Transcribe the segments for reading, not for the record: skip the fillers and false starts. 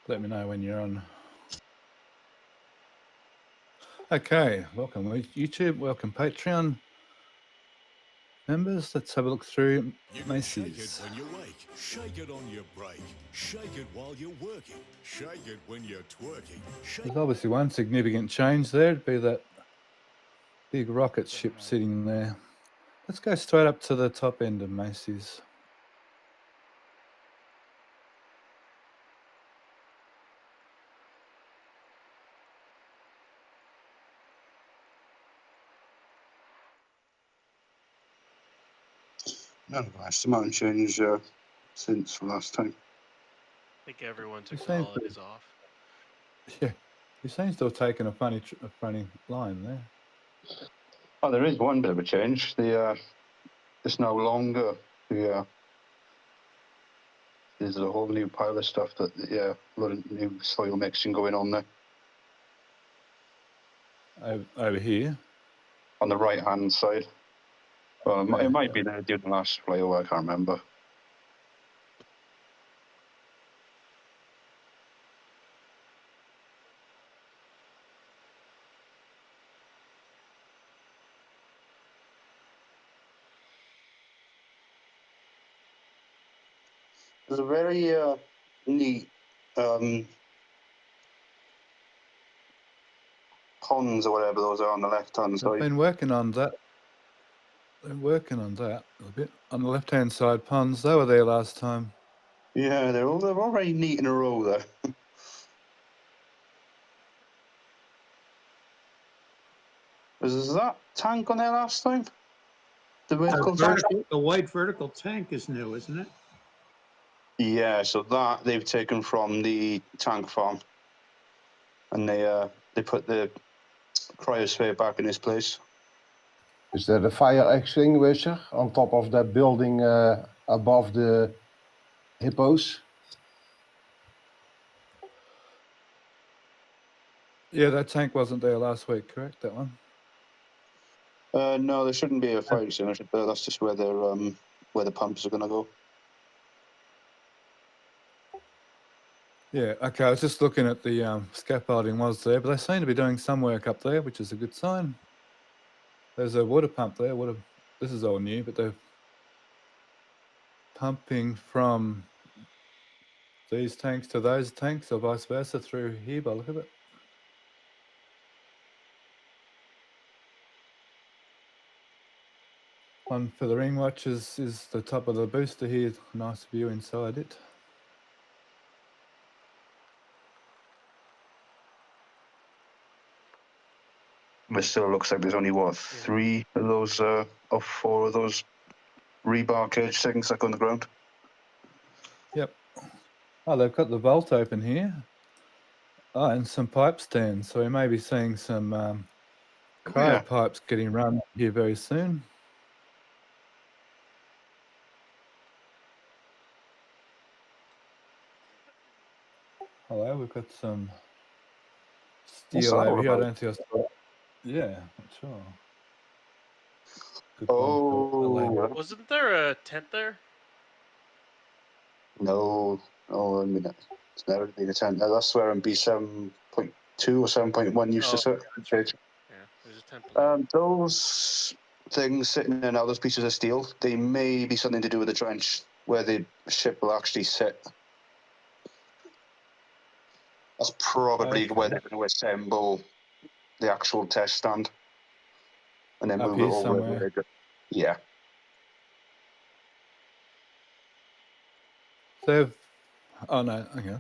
Let me know when you're on. Okay, welcome YouTube, welcome Patreon members. Let's have a look through Macy's. Shake it when you wake, shake it on your break, shake it while you're working, shake it when you're twerking. There's obviously one significant change there. It'd be that big rocket ship sitting there. Let's go straight up to the top end of Macy's. None of us amount change since last time. I think everyone took the holidays off. Yeah, you seem to have taken a funny line there. Oh, there is one bit of a change. It's no longer there's a whole new pile of stuff that a lot of new soil mixing going on there. Over here? On the right hand side. Well, it might be there during the last flyover, I can't remember. There's a very neat ponds or whatever those are on the left hand side. I've been working on that. Been working on that a bit. On the left hand side, ponds, they were there last time. Yeah, they're all very neat in a row there. Was that tank on there last time? The white vertical tank is new, isn't it? Yeah, so that they've taken from the tank farm, and they put the cryosphere back in its place. Is there a fire extinguisher on top of that building above the hippos? Yeah, that tank wasn't there last week, correct? That one? No, there shouldn't be a fire extinguisher there. That's just where the pumps are going to go. Yeah, okay, I was just looking at the scaffolding was there, but they seem to be doing some work up there, which is a good sign. There's a water pump there. This is all new, but they're pumping from these tanks to those tanks or vice versa through here by the look of it. One for the ring watches is the top of the booster here. Nice view inside it. It still looks like there's only, what, 3 of those, or 4 of those rebar cage things that go on the ground? Yep. Oh, they've got the vault open here. Oh, and some pipe stands. So we may be seeing some cryo pipes getting run here very soon. Hello, we've got some steel over here. I don't think I saw it. Yeah, not sure. Good Wasn't there a tent there? No, I mean, it's never been a tent. That's where in B7.2 or 7.1 used to sit. Yeah, there's a tent. Those things sitting there now, those pieces of steel, they may be something to do with the trench where the ship will actually sit. That's probably where they're going to assemble the actual test stand and then move it over somewhere. Yeah. Oh no, okay.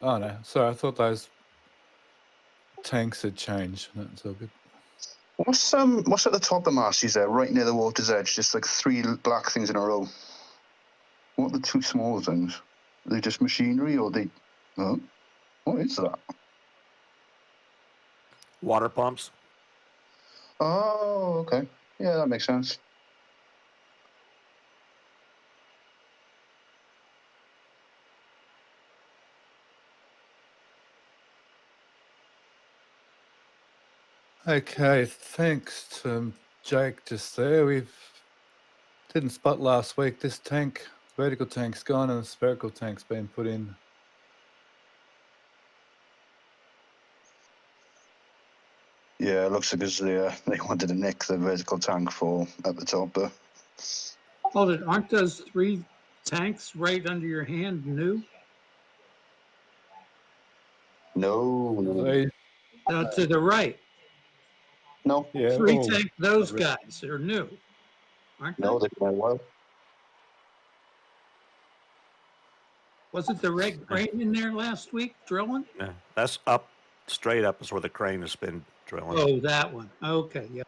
Oh no, sorry, I thought those tanks had changed. That's all good. What's at the top of Marcy's there, right near the water's edge? Just like 3 black things in a row. What are the 2 small things? Are they just machinery or they? Oh, what is that? Water pumps. Oh, okay. Yeah, that makes sense. Okay, thanks to Jake just there. We didn't spot last week. This tank vertical tank's gone and the spherical tank's been put in. Yeah, it looks like they wanted to nick the vertical tank for at the top there. Oh, aren't those 3 tanks right under your hand new? No. To the right. No. Yeah. 3 oh, tanks, those guys are new, aren't they? No, they've been well. Wasn't the red crane in there last week drilling? Yeah, that's up, straight up is where the crane has been drilling. Oh, that one. Okay, yeah.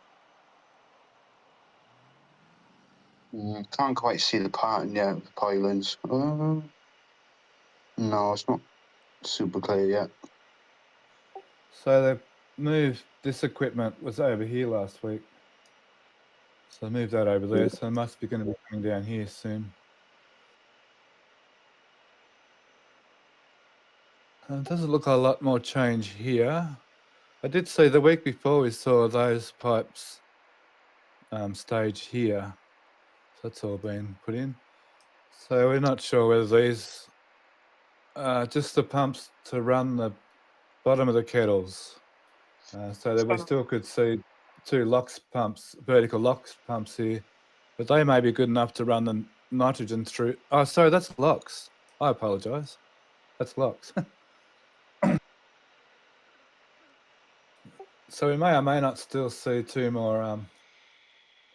Can't quite see the pattern yet of the pylons. No, it's not super clear yet. So they moved, this equipment was over here last week. So they moved that over there, so it must be going to be coming down here soon. It doesn't look a lot more change here. I did see the week before we saw those pipes staged here. So that's all been put in. So we're not sure whether these are just the pumps to run the bottom of the kettles. So that we still could see 2 LOX pumps, vertical LOX pumps here, but they may be good enough to run the nitrogen through. Oh, sorry, that's LOX. I apologise. That's LOX. So we may or may not still see 2 more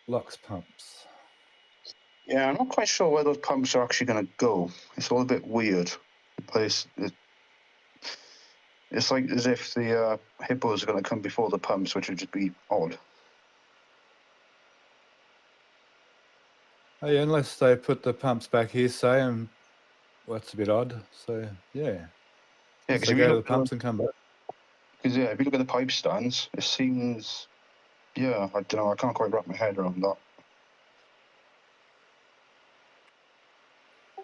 LOX pumps. Yeah, I'm not quite sure where those pumps are actually going to go. It's all a bit weird. The place, it's like as if the hippos are going to come before the pumps, which would just be odd. Oh, yeah, unless they put the pumps back here, say, and well, that's a bit odd. So yeah, Yeah, unless because they if you go to the look pumps and come back. Because if you look at the pipe stands, it seems, I don't know, I can't quite wrap my head around that.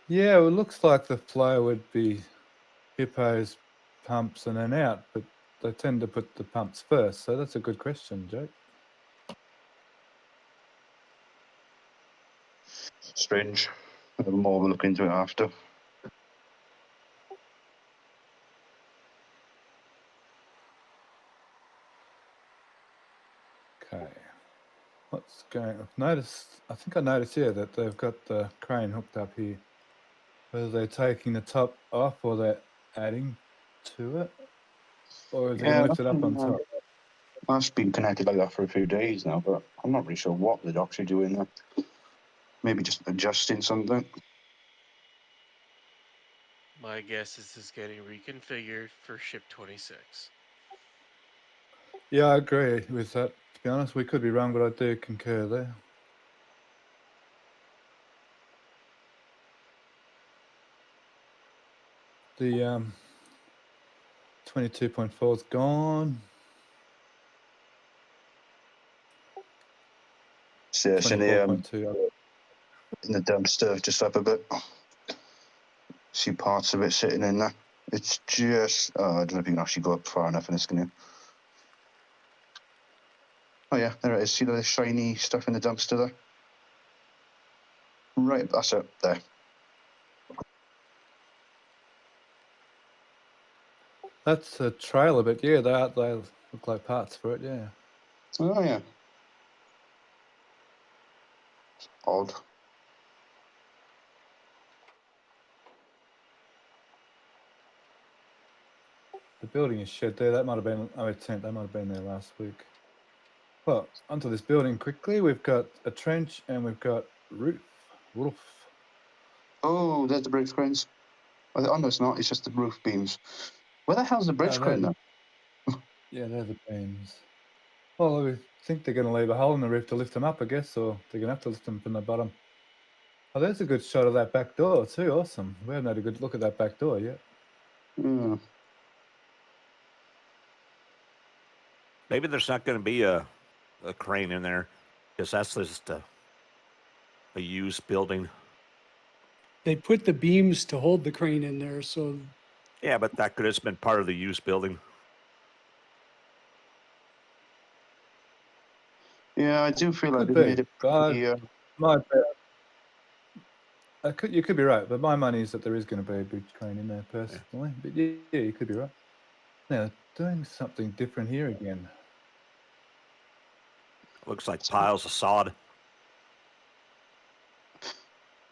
Yeah, it looks like the flow would be hippos, pumps, and then out, but they tend to put the pumps first. So that's a good question, Jake. Strange. More we'll look into it after. Okay. What's going on? I think I noticed here that they've got the crane hooked up here. Whether they're taking the top off or they're adding to it, or is it going to lift it up on top? That's been connected like that for a few days now, but I'm not really sure what they're actually doing there. Maybe just adjusting something. My guess is this is getting reconfigured for ship 26. Yeah, I agree with that. To be honest, we could be wrong, but I do concur there. The 22.4 is gone. So it's in 24.2. the dumpster, just up a bit. See parts of it sitting in there. It's just, I don't know if you can actually go up far enough in this, can you? Oh yeah, there it is. See the shiny stuff in the dumpster there? Right, that's it, there. That's a trailer, but yeah, they look like parts for it, yeah. Oh yeah. Odd. The building is shed there. That might have been, oh, tent, that might have been there last week. Well, onto this building quickly. We've got a trench and we've got roof. Oh, there's the bridge cranes. Oh no, it's not. It's just the roof beams. Where the hell's the bridge crane then? Yeah, they're the beams. Well, I think they're going to leave a hole in the roof to lift them up, I guess, or they're going to have to lift them from the bottom. Oh, there's a good shot of that back door too. Awesome. We haven't had a good look at that back door yet. Yeah. Maybe there's not going to be a crane in there, because that's just a used building. They put the beams to hold the crane in there, so Yeah, but that could have been part of the used building. Yeah, I do feel like Could they be. made it. My bad. You could be right, but my money is that there is going to be a bridge crane in there personally. But yeah, you could be right. Now, doing something different here again. Looks like piles of sod.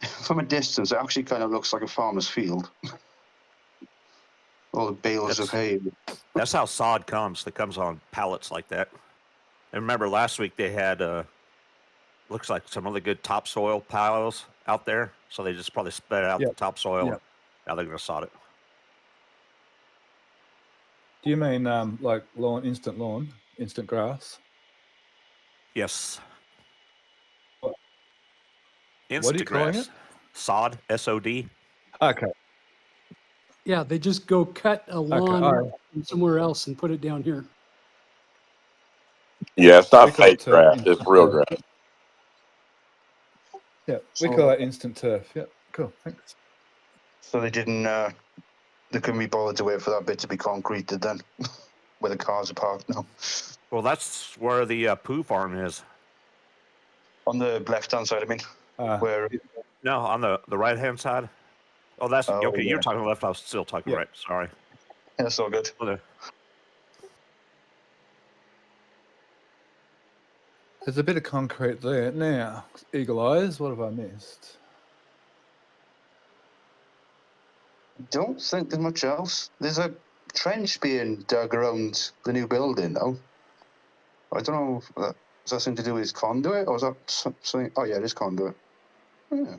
From a distance, it actually kind of looks like a farmer's field. All the bales of hay. That's how sod comes. It comes on pallets like that. And remember, last week they had looks like some really good topsoil piles out there. So they just probably spread out the topsoil. Yep. And now they're going to sod it. Do you mean like instant grass? Yes. What Instant are you calling grass. it? Sod, S-O-D. Okay. Yeah, they just go cut a lawn from somewhere else and put it down here. Yeah, it's We not call it fake grass. It's instant real turf. grass. Yeah, we call that instant turf. Yeah, cool. Thanks. So they didn't. They couldn't be bothered to wait for that bit to be concreted then, where the cars are parked now. Well, that's where the poo farm is. On the left-hand side, I mean, where. No, on the right-hand side. Oh, that's okay. Yeah. You're talking left. I was still talking right. Sorry. Yeah, that's all good. Okay. There's a bit of concrete there. Now, eagle eyes, what have I missed? Don't think there's much else. There's a trench being dug around the new building now. I don't know if has that something to do with conduit, or is that something? Oh yeah, it is conduit. Yeah.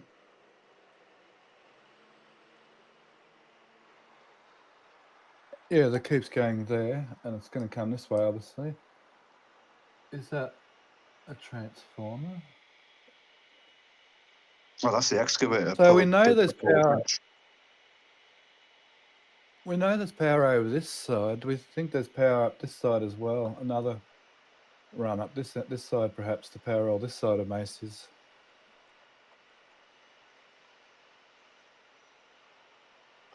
Yeah, that keeps going there, and it's going to come this way, obviously. Is that a transformer? Oh, that's the excavator. So we know there's power. We know there's power over this side. We think there's power up this side as well. Another run up this side, perhaps, to power all this side of Macy's.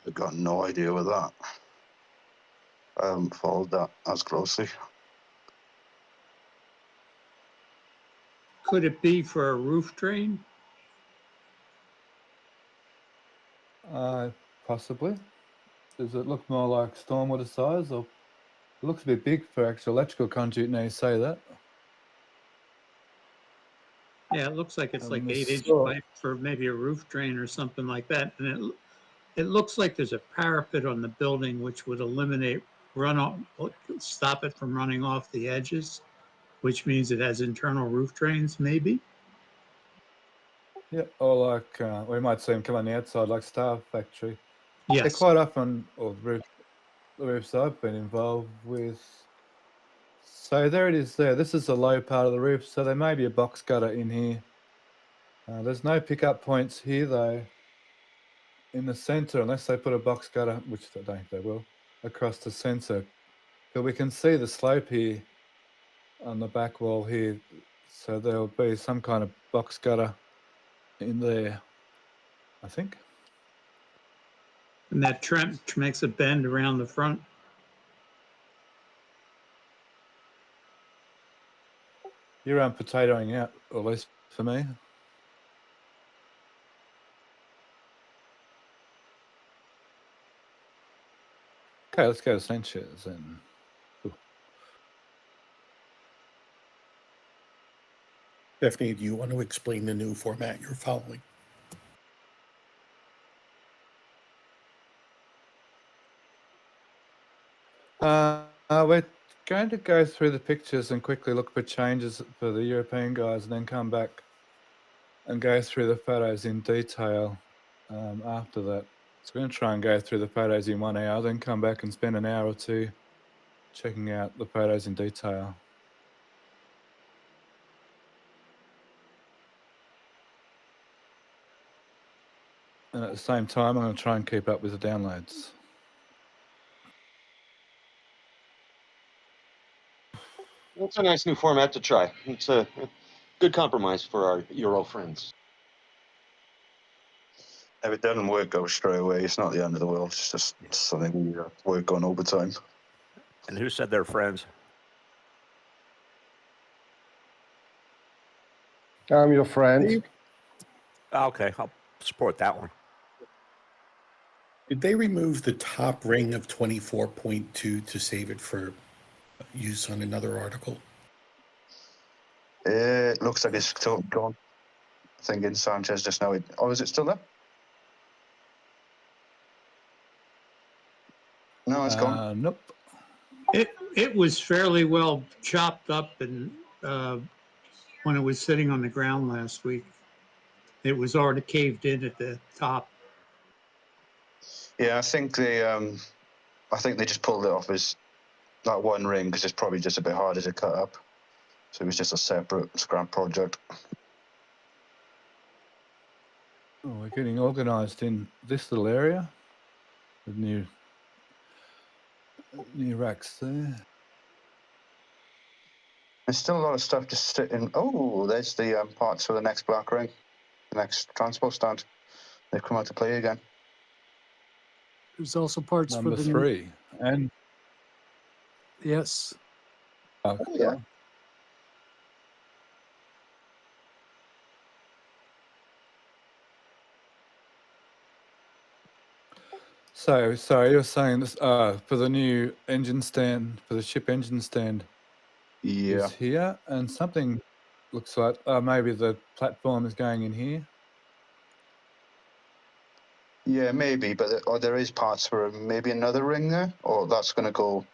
I've got no idea with that. I haven't followed that as closely. Could it be for a roof drain? Possibly. Does it look more like stormwater size, or it looks a bit big for actual electrical conduit? Now you say that. Yeah, it looks like it's like 8-inch pipe for maybe a roof drain or something like that. And it looks like there's a parapet on the building which would eliminate runoff, stop it from running off the edges, which means it has internal roof drains, maybe. Yeah, or like we might see them come on the outside, like Star Factory. Yes. They're quite often, or the roofs I've been involved with. So there it is there. This is the low part of the roof, so there may be a box gutter in here. There's no pickup points here, though, in the center, unless they put a box gutter, which I don't think they will, across the center. But we can see the slope here on the back wall here, so there'll be some kind of box gutter in there, I think. And that trench makes a bend around the front. You're potatoing out, or at least for me. Okay, let's go to Sanchez then. Stephanie, do you want to explain the new format you're following? We're going to go through the pictures and quickly look for changes for the European guys, and then come back and go through the photos in detail after that. So we're going to try and go through the photos in 1 hour, then come back and spend an hour or two checking out the photos in detail. And at the same time, I'm going to try and keep up with the downloads. It's a nice new format to try. It's a good compromise for our Euro friends. If it doesn't work out straight away, it's not the end of the world. It's just something we work on over time. And who said they're friends? I'm your friend. Okay, support that one. Did they remove the top ring of 24.2 to save it for use on another article? It looks like it's gone. Thinking Sanchez just now. Oh, is it still there? No, it's gone. Nope. It was fairly well chopped up, and when it was sitting on the ground last week, it was already caved in at the top. Yeah, I think they just pulled it off as that one ring because it's probably just a bit harder to cut up. So it was just a separate scrap project. Oh, we're getting organised in this little area with new racks there. There's still a lot of stuff just sitting. Oh, there's the parts for the next black ring, the next transport stand. They've come out to play again. There's also parts Number for the 3. And yes. Oh, yeah. So you're saying this for the new engine stand, for the ship engine stand, Yeah. is here, and something looks like maybe the platform is going in here. Yeah, maybe, but there is parts for maybe another ring there, or that's going to go.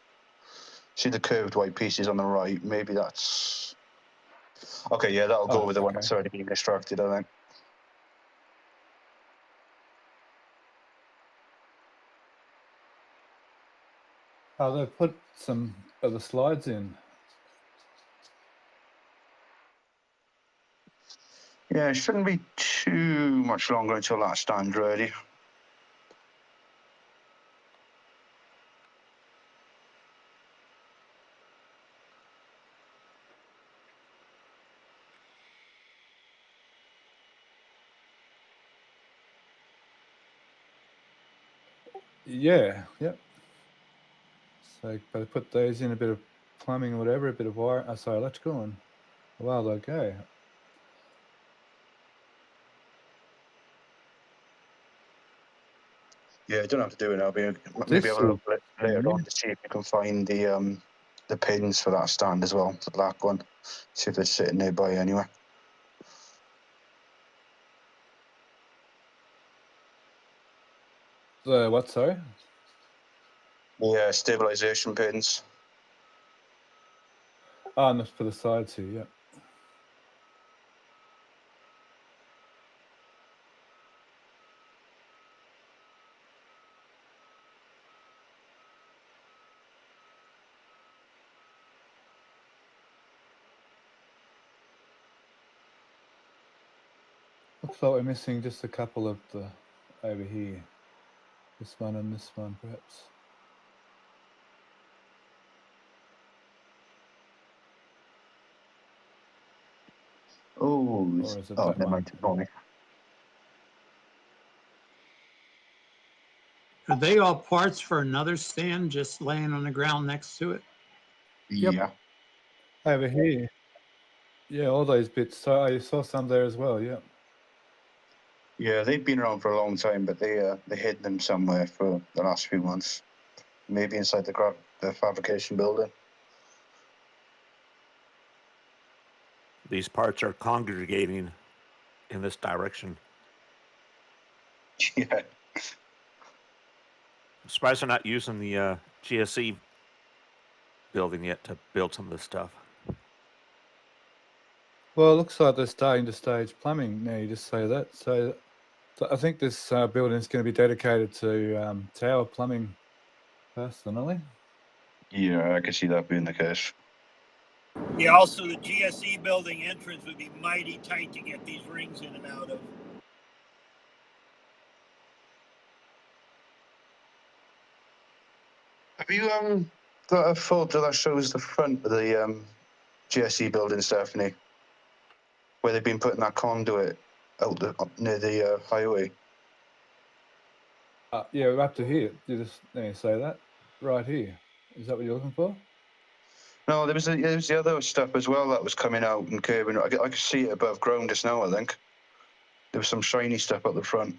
See the curved white pieces on the right? Maybe that's. Okay, yeah, that'll go with the one that's already been constructed, I think. Oh, they've put some of the slides in. Yeah, it shouldn't be too much longer until that stand's ready. Yeah, yep. So better put those in, a bit of plumbing or whatever, a bit of wire. Sorry, electrical, and a while they'll go. Yeah, you don't have to do it now. Maybe This have a look is later new. on to see if you can find the pins for that stand as well, the black one. See if they're sitting nearby anyway. The what? Sorry. Yeah, stabilization pins. Oh, and for the sides here. Yeah. Looks like we're missing just a couple of the over here. This one and this one, perhaps. Oh, Or is it oh, that never one? mind. Ignore me. Are they all parts for another stand just laying on the ground next to it? Yep. Yeah. Over here. Yeah, all those bits. So I saw some there as well. Yeah. Yeah, they've been around for a long time, but they hid them somewhere for the last few months. Maybe inside the fabrication building. These parts are congregating in this direction. Yeah. I'm surprised they're not using the GSE building yet to build some of this stuff. Well, it looks like they're starting to stage plumbing now. You just say that. So I think this building is going to be dedicated to tower plumbing, personally. Yeah, I can see that being the case. Yeah, also the GSE building entrance would be mighty tight to get these rings in and out of. Have you got a photo that shows the front of the GSE building, Stephanie? Where they've been putting that conduit out up near the highway? Yeah, we're up to here. You just say that right here. Is that what you're looking for? No, there was the other stuff as well that was coming out and curving. I could see it above ground just now, I think. There was some shiny stuff at the front.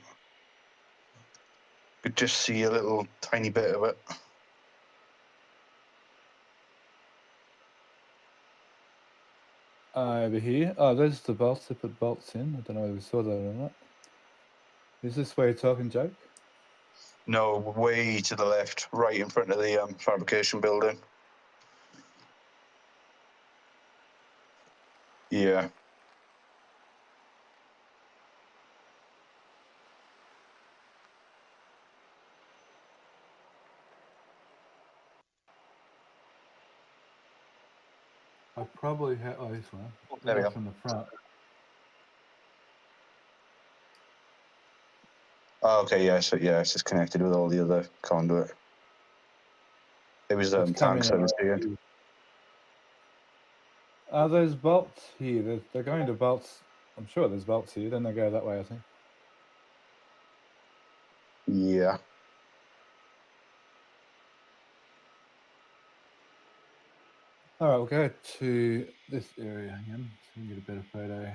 Could just see a little tiny bit of it. Over here. Oh, there's the bolts. They put bolts in. I don't know whether we saw that or not. Is this where you're talking, Jake? No, way to the left, right in front of the fabrication building. Yeah. I probably have. Oh, this one. There we go. From the front. Oh, okay, yeah, so yeah, it's just connected with all the other conduit. It was tanks I was seeing. There's bolts here. They're going to bolts. I'm sure there's bolts here. Then they go that way, I think. Yeah. All right, we'll go to this area again so we can get a better photo.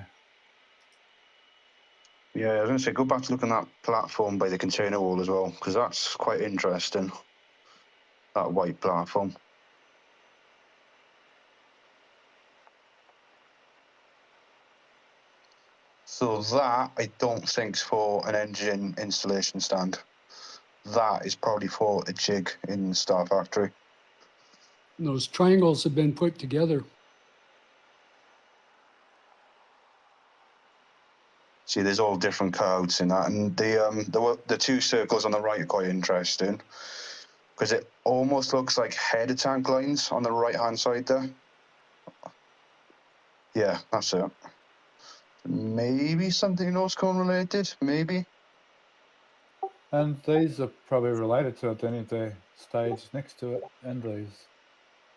Yeah, I was going to say, go back to looking at that platform by the container wall as well, because that's quite interesting. That white platform. So that, I don't think's for an engine installation stand. That is probably for a jig in the Star Factory. Those triangles have been put together. See, there's all different cutouts in that, and the two circles on the right are quite interesting because it almost looks like header tank lines on the right-hand side there. Yeah, that's it. Maybe something nose cone related, maybe. And these are probably related to it, then if they're staged next to it, and these.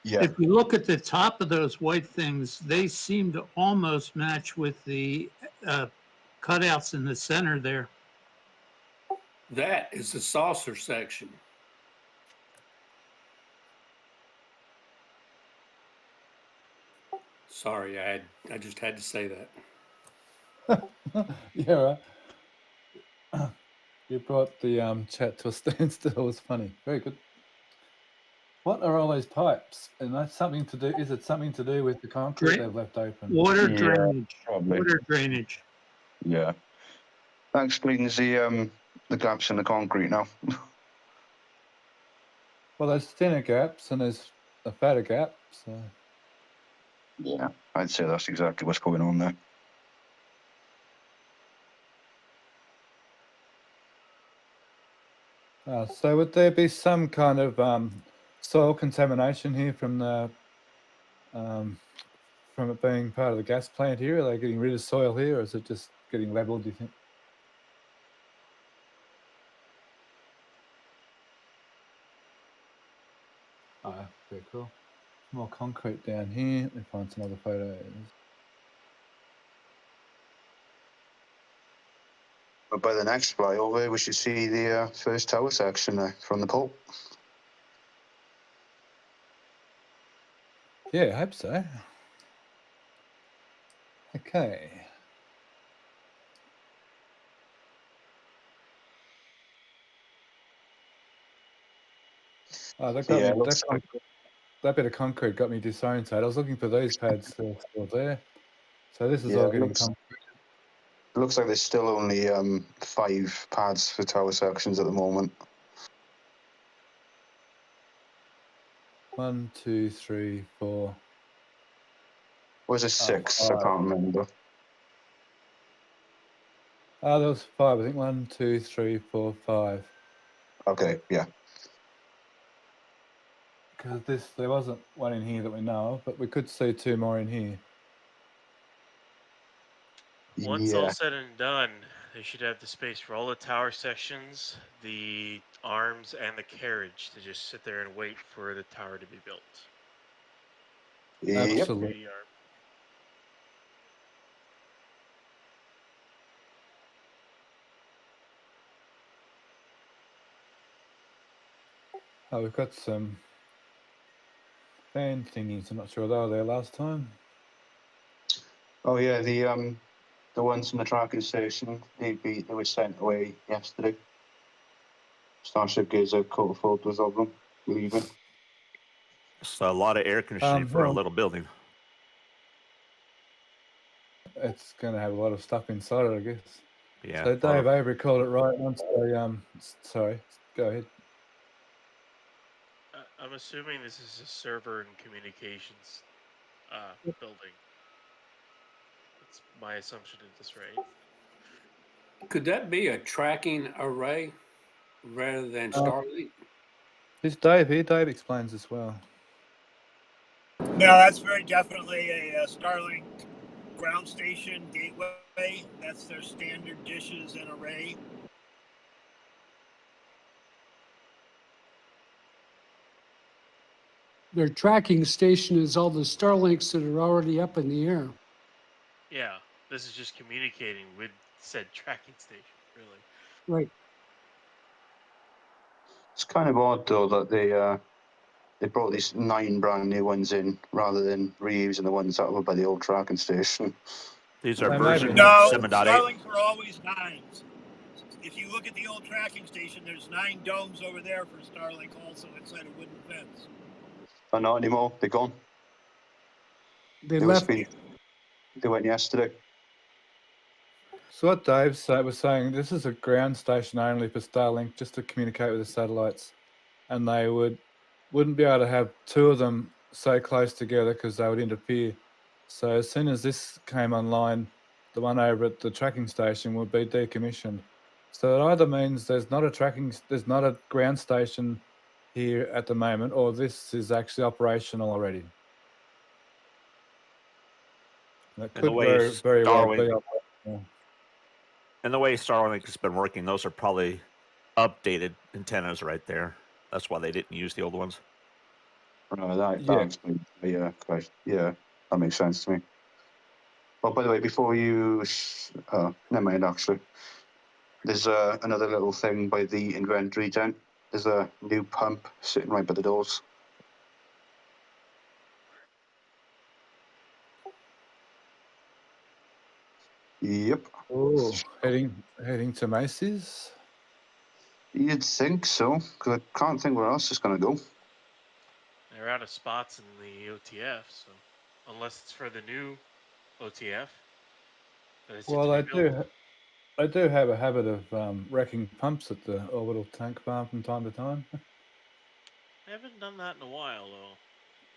Yeah. If you look at the top of those white things, they seem to almost match with the cutouts in the center there. That is the saucer section. Sorry, I just had to say that. Yeah, right. You brought the chat to a standstill. It was funny. Very good. What are all those pipes? And that's something to do. Is it something to do with the concrete they've left open? Water Yeah, drainage. probably. Water drainage. Yeah. That explains the gaps in the concrete now. Well, there's thinner gaps and there's a fatter gap. So yeah, I'd say that's exactly what's going on there. So would there be some kind of soil contamination here from the from it being part of the gas plant here? Are they getting rid of soil here, or is it just getting leveled, do you think? Oh, very cool. More concrete down here. Let me find some other photos. But by the next flyover, we should see the first tower section from the pole. Yeah, I hope so. Okay. Oh, that got me. That bit of concrete got me disoriented. I was looking for these pads still there. So this is all getting concrete. It looks like there's still only 5 pads for tower sections at the moment. 1, 2, 3, 4. Was it 6? I 5. can't remember. Oh, there was 5. I think 1, 2, 3, 4, 5. Okay, yeah. Because there wasn't one in here that we know of, but we could see 2 more in here. Once all said and done, they should have the space for all the tower sections, the arms, and the carriage to just sit there and wait for the tower to be built. Absolutely. Oh, we've got some fan thingies. I'm not sure they were there last time. Oh yeah, the The ones from the tracking station, they were sent away yesterday. Starship gives a couple of photos of them leaving. It's a lot of air conditioning for a well, little building. it's going to have a lot of stuff inside it, I guess. Yeah. So Dave Avery called it right once they, sorry, go ahead. I'm assuming this is a server and communications building. That's my assumption at this rate. Could that be a tracking array rather than Starlink? This Dave here, Dave explains as well. No, that's very definitely a Starlink ground station gateway. That's their standard dishes and array. Their tracking station is all the Starlinks that are already up in the air. Yeah, this is just communicating with said tracking station, really. Right. It's kind of odd though that they brought these 9 brand new ones in rather than reusing the ones that were by the old tracking station. These are They version No, 7.8. Starlinks were always 9s. If you look at the old tracking station, there's 9 domes over there for Starlink also inside a wooden fence. Oh, not anymore. They're gone. They left. They went yesterday. So what Dave was saying, this is a ground station only for Starlink, just to communicate with the satellites, and they wouldn't be able to have 2 of them so close together because they would interfere. So as soon as this came online, the one over at the tracking station would be decommissioned. So it either means there's not a ground station here at the moment, or this is actually operational already. That could very well be operational. And the way Starlink has been working, those are probably updated antennas right there. That's why they didn't use the old ones. Yeah, that makes sense to me. Well, by the way, before you, never mind. Actually, there's another little thing by the inventory tent. There's a new pump sitting right by the doors. Yep. Oh, heading to Macy's. You'd think so, because I can't think where else it's going to go. They're out of spots in the OTF, so unless it's for the new OTF. Well, I do have a habit of wrecking pumps at the orbital tank farm from time to time. I haven't done that in a while, though.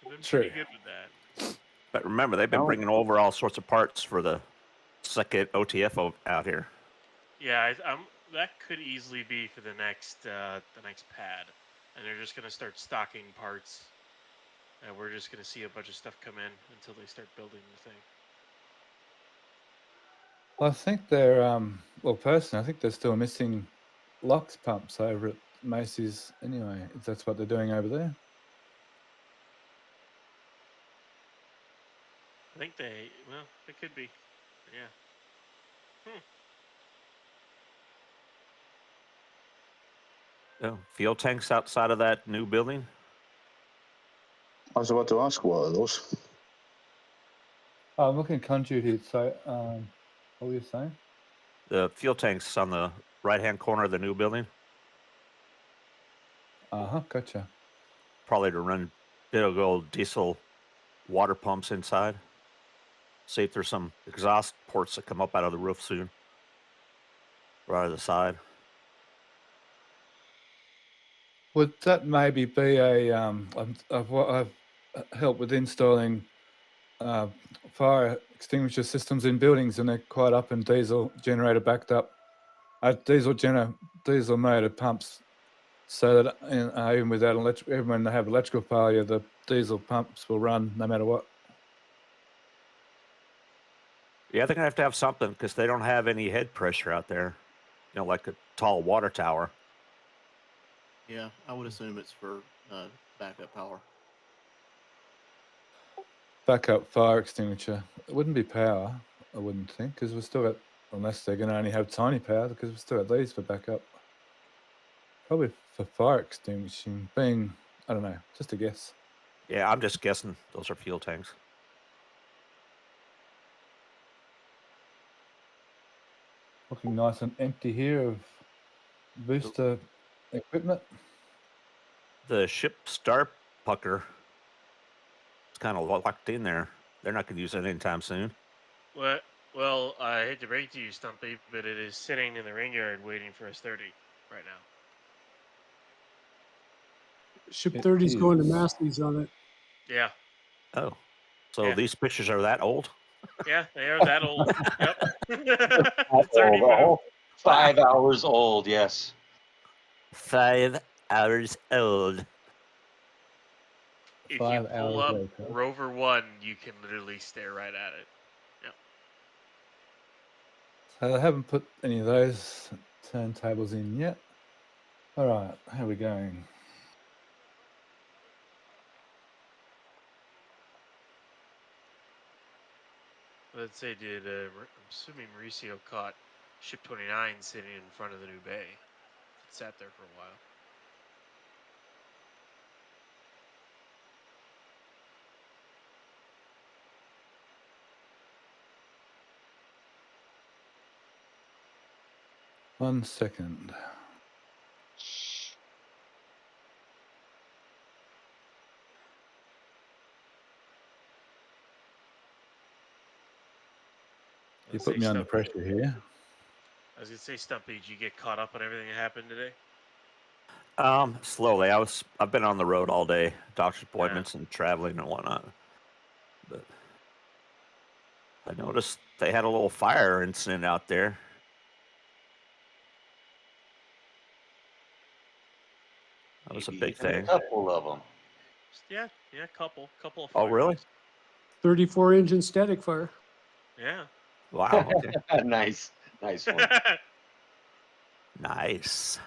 I've been True. pretty good with that. But remember, they've been bringing over all sorts of parts for the second OTF out here. Yeah, that could easily be for the next pad, and they're just gonna start stocking parts, and we're just gonna see a bunch of stuff come in until they start building the thing. I think they're well, personally, I think they're still missing LOX pumps over at Macy's anyway, if that's what they're doing over there. I think it could be, yeah. Yeah, fuel tanks outside of that new building. I was about to ask what are those. I'm looking at conduit here. So, what were you saying? The fuel tanks on the right-hand corner of the new building. Gotcha. Probably to run big old diesel water pumps inside. See if there's some exhaust ports that come up out of the roof soon. Right on the side. Would that maybe be I've helped with installing fire extinguisher systems in buildings, and they're quite up in diesel generator backed up. Diesel motor pumps, so that even without even when they have electrical failure, the diesel pumps will run no matter what. Yeah, they're gonna have to have something because they don't have any head pressure out there. You know, like a tall water tower. Yeah, I would assume it's for backup power. Backup fire extinguisher. It wouldn't be power, I wouldn't think, because we've still got, unless they're going to only have tiny power, because we've still got these for backup. Probably for fire extinguishing, being, I don't know, just a guess. Yeah, I'm just guessing those are fuel tanks. Looking nice and empty here of booster equipment. The ship Star Pucker, it's kind of locked in there. They're not going to use it anytime soon. What? Well, I hate to break to you, Stumpy, but it is sitting in the ring yard waiting for S30 right now. Ship It 30 is going to is. Massey's on it. Yeah. Oh, so Yeah. these pictures are that old? Yeah, they are that old. Yep. That's It's already old. moved. 5 hours old, yes. 5 hours old. If 5 you pull hours up later. Rover 1, you can literally stare right at it. Yep. So they haven't put any of those turntables in yet. All right, how are we going? Let's say, I'm assuming Mauricio caught Ship 29 sitting in front of the new bay. It sat there for a while. One second. You put me under pressure here. I was gonna say, Stumpy, did you get caught up on everything that happened today? Slowly. I've been on the road all day, doctor's appointments and traveling and whatnot. But I noticed they had a little fire incident out there. That was a big Even thing. A couple of them. Yeah, couple of Oh, really? 34 engine static fire. Yeah. Wow. Okay. Nice one. Nice.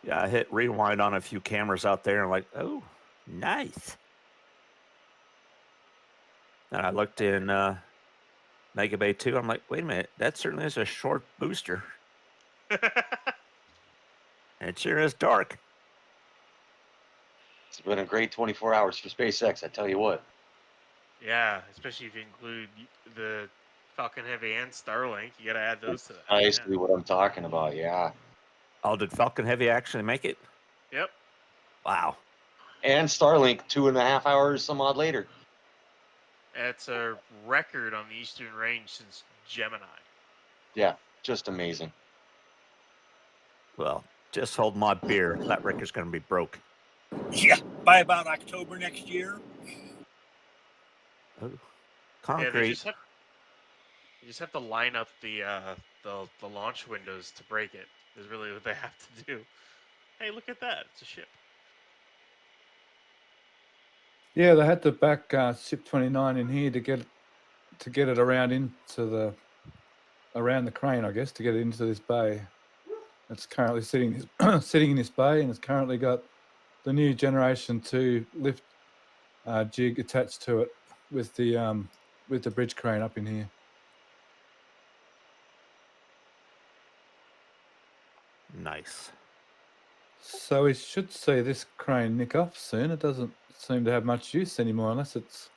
Yeah, I hit rewind on a few cameras out there and like, oh, nice. And I looked in Mega Bay 2. I'm like, wait a minute, that certainly is a short booster. And it sure is dark. It's been a great 24 hours for SpaceX, I tell you what. Yeah, especially if you include the Falcon Heavy and Starlink. You gotta add those to that. Precisely what I'm talking about, yeah. Oh, did Falcon Heavy actually make it? Yep. Wow. And Starlink 2.5 hours some odd later. That's a record on the Eastern Range since Gemini. Yeah, just amazing. Well, just hold my beer. That record's going to be broke. Yeah, by about October next year. Oh, Yeah, concrete. you just have to line up the launch windows to break it. Is really what they have to do. Hey, look at that! It's a ship. Yeah, they had to back Ship 29 in here to get it around around the crane, I guess, to get it into this bay. It's currently sitting in this bay, and it's currently got the new Generation 2 lift jig attached to it with the bridge crane up in here. Nice. So we should see this crane nick off soon. It doesn't seem to have much use anymore unless it's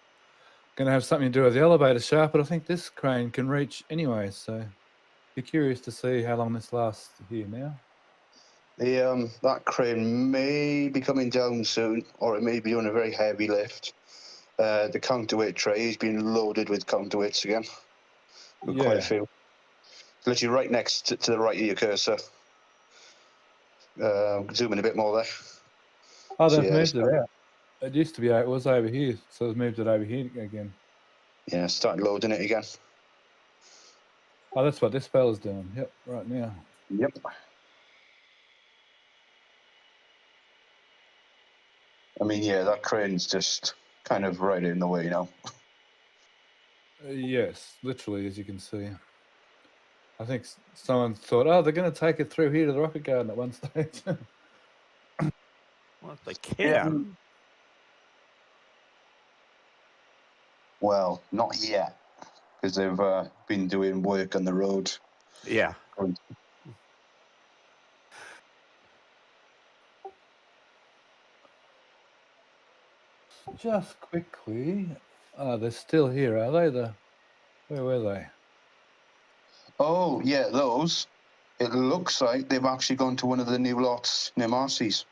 going to have something to do with the elevator shaft, but I think this crane can reach anyway, so be curious to see how long this lasts here now. That crane may be coming down soon, or it may be on a very heavy lift. The counterweight tray is being loaded with counterweights again. With quite a few. Literally right next to the right of your cursor. Zoom in a bit more there. Oh, they've moved it out. It used to be, it was over here, so they've moved it over here again. Yeah, started loading it again. Oh, that's what this fella's doing. Yep, right now. Yep. I mean, yeah, that crane's just kind of right in the way now. Yes, literally, as you can see. I think someone thought, oh, they're going to take it through here to the rocket garden at one stage. Well, if they can. Well, not yet, because they've been doing work on the road. Yeah. Just quickly, they're still here, are they? Where were they? Oh, yeah, those. It looks like they've actually gone to one of the new lots near Marcy's.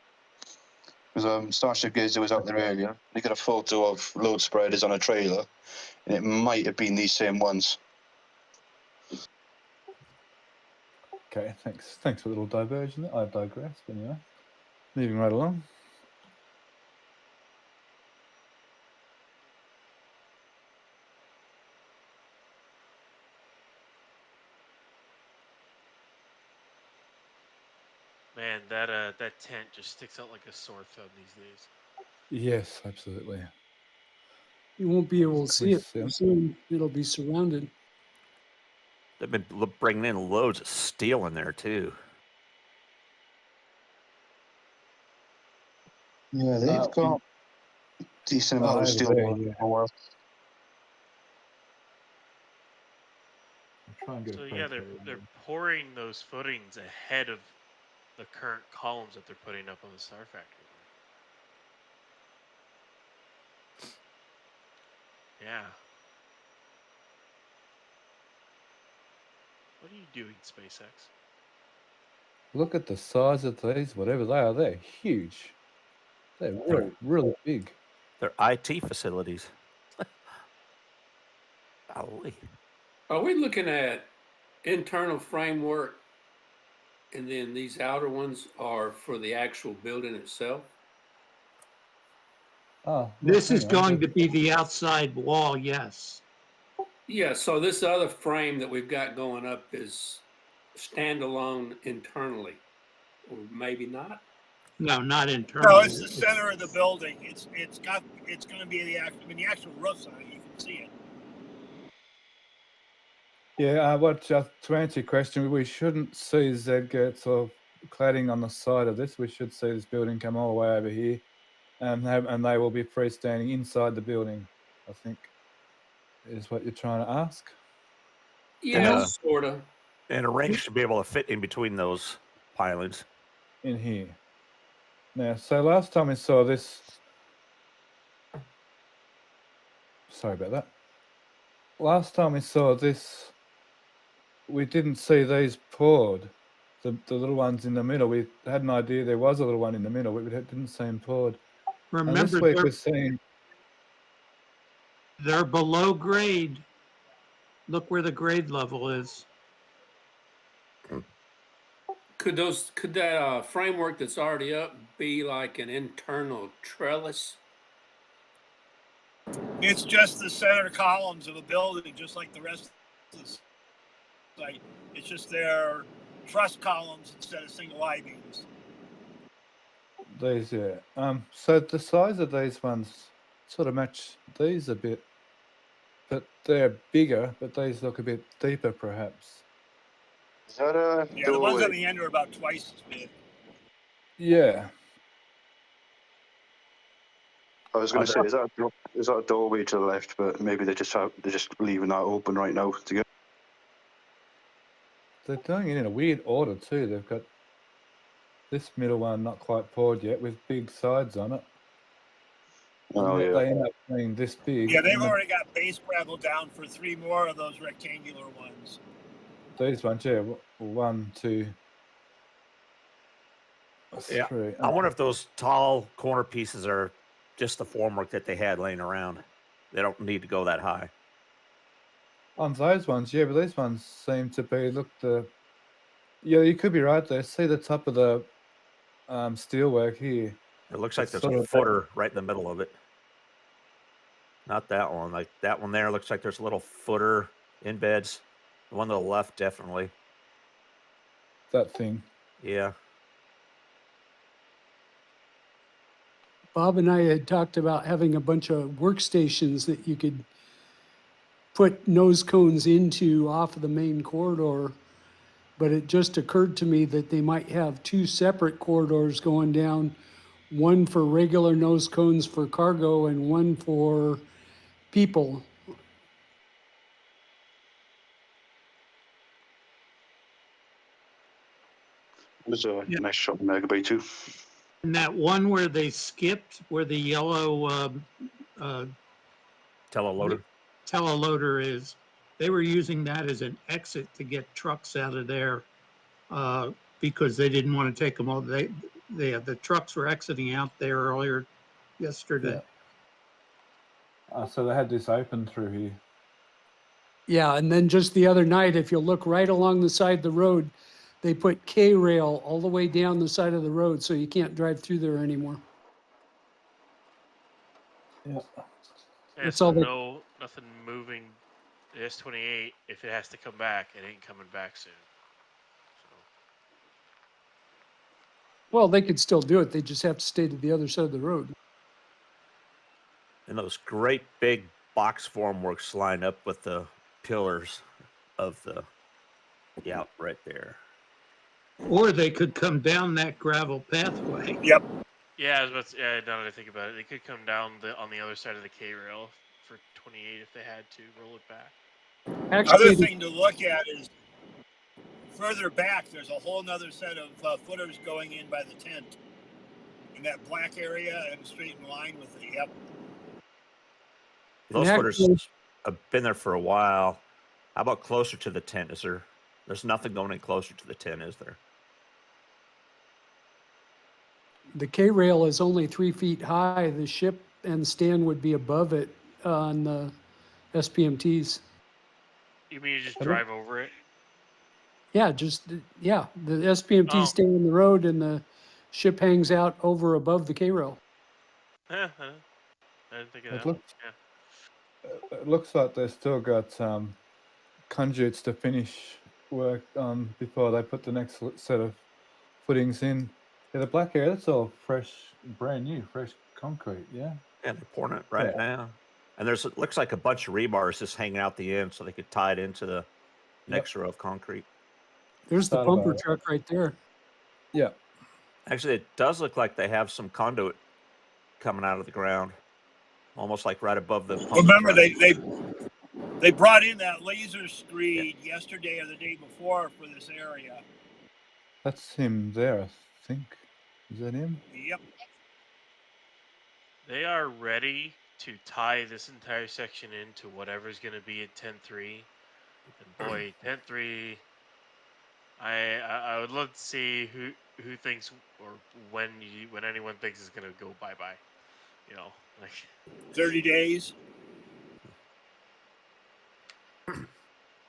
Because Starship Gazer was out there earlier. They got a photo of load spreaders on a trailer, and it might have been these same ones. Okay, thanks. Thanks for a little diversion. I digress. Anyway, moving right along. Man, that tent just sticks out like a sore thumb these days. Yes, absolutely. You won't be able to see it see 'em? soon. It'll be surrounded. They've been bringing in loads of steel in there too. Yeah, they've got decent amount of over steel. there, yeah. I'll try and get So a yeah, photo. they're pouring those footings ahead of the current columns that they're putting up on the Star Factory. Yeah. What are you doing, SpaceX? Look at the size of these, whatever they are. They're huge. They're really, really big. They're IT facilities. Golly. Are we looking at internal framework and then these outer ones are for the actual building itself? Oh, This is going to be the outside wall, yes. Yeah, so this other frame that we've got going up is standalone internally, or maybe not? No, not No, internally. it's the center of the building. It's going to be the actual. I mean, the actual roof's on it. You can see it. Yeah, to answer your question, we shouldn't see Z-gates or cladding on the side of this. We should see this building come all the way over here, and they will be freestanding inside the building, I think, is what you're trying to ask. Yeah, sort of. And a ring should be able to fit in between those pilings. In here. Now, so last time we saw this, sorry about that. Last time we saw this, we didn't see these poured. The little ones in the middle. We had an idea there was a little one in the middle. We didn't see them poured. Remember, and this week we're seeing they're below grade. Look where the grade level is. Could that framework that's already up be like an internal trellis? It's just the center columns of a building, just like the rest of the site. It's just their truss columns instead of single I-beams. these, yeah. So the size of these ones sort of match these a bit, but they're bigger. But these look a bit deeper, perhaps. Is that a Yeah, the ones on the end are about twice as big. Yeah. I was going to say, is that a doorway to the left? But maybe they're just leaving that open right now to get. They're doing it in a weird order too. They've got this middle one not quite poured yet with big sides on it. Oh, yeah. They end up being this big. Yeah, they've already got base gravel down for 3 more of those rectangular ones. These ones, yeah. 1, 2, 3. I wonder if those tall corner pieces are just the formwork that they had laying around. They don't need to go that high. On those ones, yeah, but these ones seem to be, yeah, you could be right there. See the top of the steelwork here. It looks like there's a footer right in the middle of it. Not that one. Like that one there looks like there's a little footer in beds. The one to the left, definitely. That thing. Yeah. Bob and I had talked about having a bunch of workstations that you could put nose cones into off of the main corridor. But it just occurred to me that they might have 2 separate corridors going down, one for regular nose cones for cargo and one for people. There's a nice shot in Megabay too. And that one where they skipped, where the yellow teleloader is, they were using that as an exit to get trucks out of there because they didn't want to take them all. The trucks were exiting out there earlier yesterday. So they had this open through here. Yeah, and then just the other night, if you look right along the side of the road, they put K-rail all the way down the side of the road, so you can't drive through there anymore. Yeah. That's so all they- nothing moving the S28. If it has to come back, it ain't coming back soon. So Well, they could still do it. They just have to stay to the other side of the road. And those great big box formworks line up with the pillars of the out right there. Or they could come down that gravel pathway. Yep. yeah, I was about to, yeah. Now that I think about it, they could come down on the other side of the K rail for 28 if they had to roll it back. Actually, Other thing to look at is further back. There's a whole nother set of footers going in by the tent in that black area and straight in line with it. Yep. Those actually- footers have been there for a while. How about closer to the tent? There's nothing going in closer to the tent, is there? the K-rail is only 3 feet high. The ship and stand would be above it on the SPMTs. You mean you just Hello? drive over it? Yeah, the SPMTs Oh. stay on the road and the ship hangs out over above the K-rail. I didn't think of It that. looks- Yeah. It looks like they've still got conduits to finish work on before they put the next set of footings in. Yeah, the black area, that's all fresh, brand new, fresh concrete, yeah? Yeah, they're pouring it right Yeah. now. And it looks like a bunch of rebars just hanging out the end so they could tie it into the next row of concrete. There's the Thought pumper about it. truck right there. Yeah. Actually, it does look like they have some conduit coming out of the ground, almost like right above the pumper Remember, truck. they brought in that laser screed yesterday or the day before for this area. That's him there, I think. Is that him? Yep. They are ready to tie this entire section into whatever's going to be at 10-3. And boy, 10-3, I would love to see who thinks or when anyone thinks is going to go bye-bye. You know, like 30 days.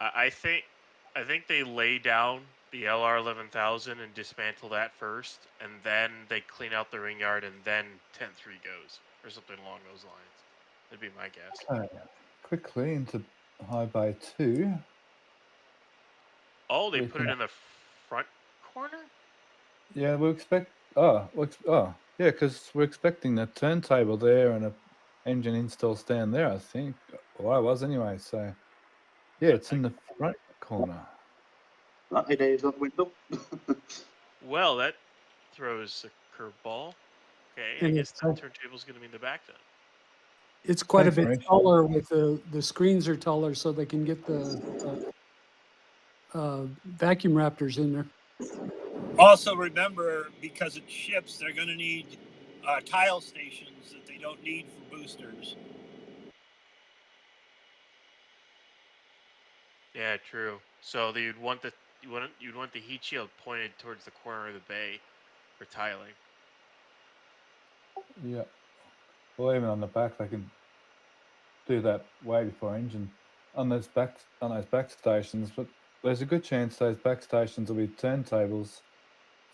I think they lay down the LR 11,000 and dismantle that first, and then they clean out the ring yard, and then 10-3 goes or something along those lines. That'd be my guess. Okay. Quickly into high bay 2. Oh, they We put it can- in the front corner? Yeah, yeah, because we're expecting a turntable there and a engine install stand there, I think. Well, I was anyway, so yeah, it's in the front corner. It is that window. Well, that throws a curveball. Okay, I And guess it's, the turntable's going to be in the back then. It's quite a Thanks, bit Rach. taller with the screens are taller so they can get the vacuum raptors in there. Also, remember, because it's ships, they're going to need tile stations that they don't need for boosters. Yeah, true. So you'd want the heat shield pointed towards the corner of the bay for tiling. Yeah. Well, even on the back, they can do that way before engine on those back stations. But there's a good chance those back stations will be turntables,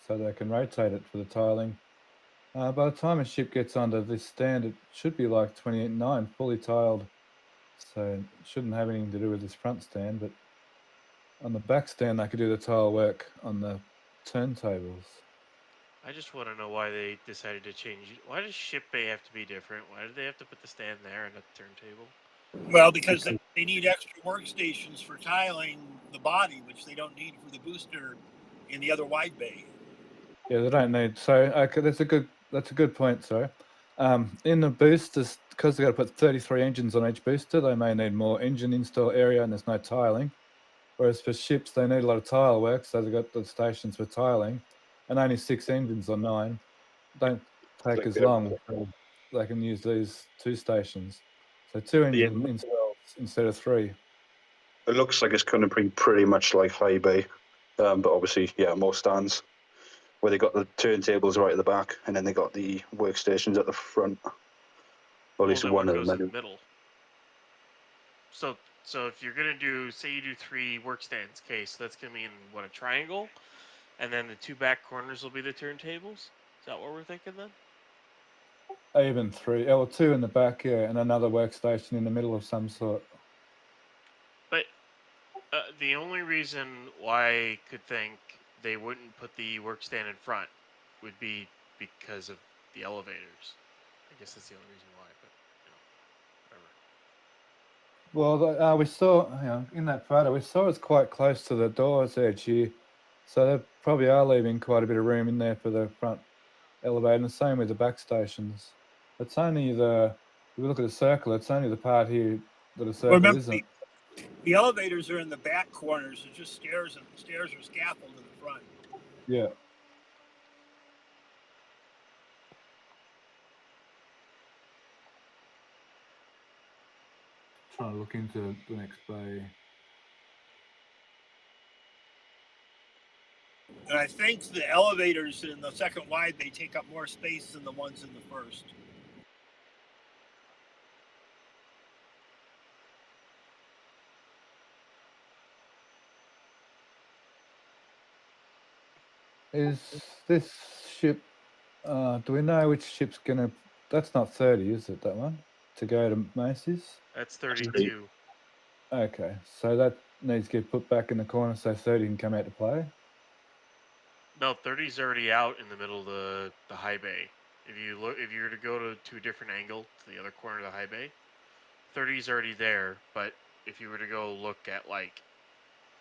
so they can rotate it for the tiling. By the time a ship gets under this stand, it should be like 28.9, fully tiled. So it shouldn't have anything to do with this front stand, but on the back stand, they could do the tile work on the turntables. I just want to know why they decided to change it. Why does ship bay have to be different? Why did they have to put the stand there and not the turntable? Well, because they need extra workstations for tiling the body, which they don't need for the booster in the other wide bay. Yeah, they don't need. So okay, that's a good point. Sorry. In the boosters, because they've got to put 33 engines on each booster, they may need more engine install area, and there's no tiling. Whereas for ships, they need a lot of tile work, so they've got the stations for tiling, and only 6 engines on 9 don't take as long. So they can use these 2 stations. So 2 engine installs instead of 3. It looks like it's going to be pretty much like high bay, but obviously, yeah, more stands where they got the turntables right at the back, and then they got the workstations at the front. Or at least then one what of goes them. in the middle? So if you're gonna do, say you do 3 workstands, okay, so that's gonna mean what, a triangle, and then the 2 back corners will be the turntables. Is that what we're thinking then? Even 3, or 2 in the back, yeah, and another workstation in the middle of some sort. But the only reason why I could think they wouldn't put the workstand in front would be because of the elevators. I guess that's the only reason why, but whatever. Well, we saw, in that photo, we saw it's quite close to the door's edge here. So they probably are leaving quite a bit of room in there for the front elevator, and the same with the back stations. It's only if we look at the circle, it's only the part here that a circle Remember, isn't. the elevators are in the back corners. It's just stairs, and the stairs are scaffold in the front. Yeah. Trying to look into the next bay. And I think the elevators in the second wide, they take up more space than the ones in the first. Is this ship, do we know which ship's gonna, that's not 30, is it, that one? To go to Macy's? That's 32. Okay, so that needs to get put back in the corner so 30 can come out to play? No, 30's already out in the middle of the high bay. If you were to go to a different angle to the other corner of the high bay, 30's already there. But if you were to go look at like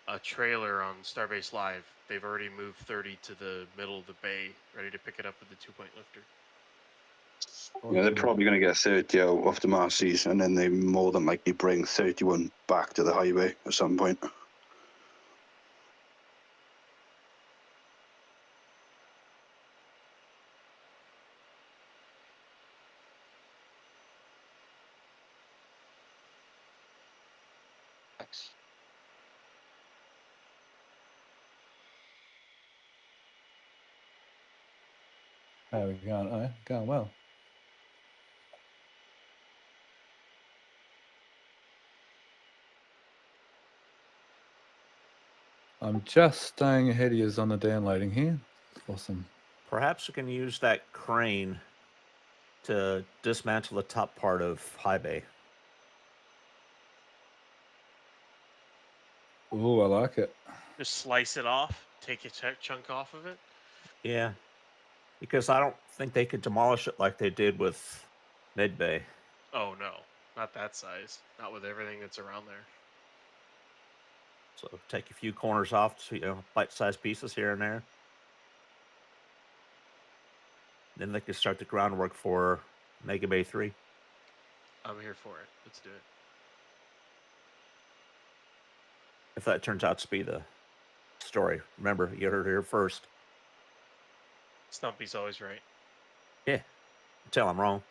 a trailer on Starbase Live, they've already moved 30 to the middle of the bay, ready to pick it up with the 2-point lifter. Yeah, they're probably going to get 30 out of the Marcy's, and then they more than likely bring 31 back to the highway at some point. How are we going? Oh, going well. I'm just staying ahead of you on the downloading here. Awesome. Perhaps we can use that crane to dismantle the top part of high bay. Ooh, I like it. Just slice it off, take a chunk off of it. Yeah, because I don't think they could demolish it like they did with mid bay. Oh no, not that size. Not with everything that's around there. So take a few corners off, bite-sized pieces here and there. Then they can start the groundwork for Mega Bay 3. I'm here for it. Let's do it. If that turns out to be the story. Remember, you heard it here first. Stumpy's always right. Yeah, tell I'm wrong.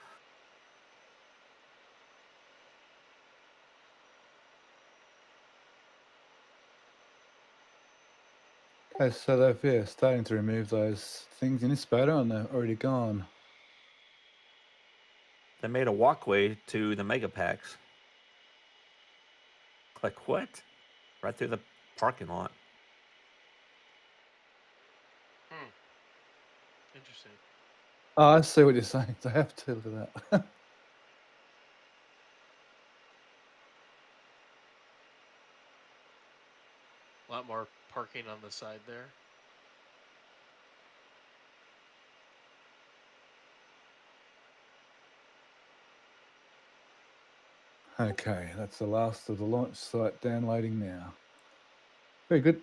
Okay, so they're starting to remove those things in this photo, and they're already gone. They made a walkway to the mega packs. Like what? Right through the parking lot. Interesting. Oh, I see what you're saying. They have to look at that. A lot more parking on the side there. Okay, that's the last of the launch site downloading now. Very good.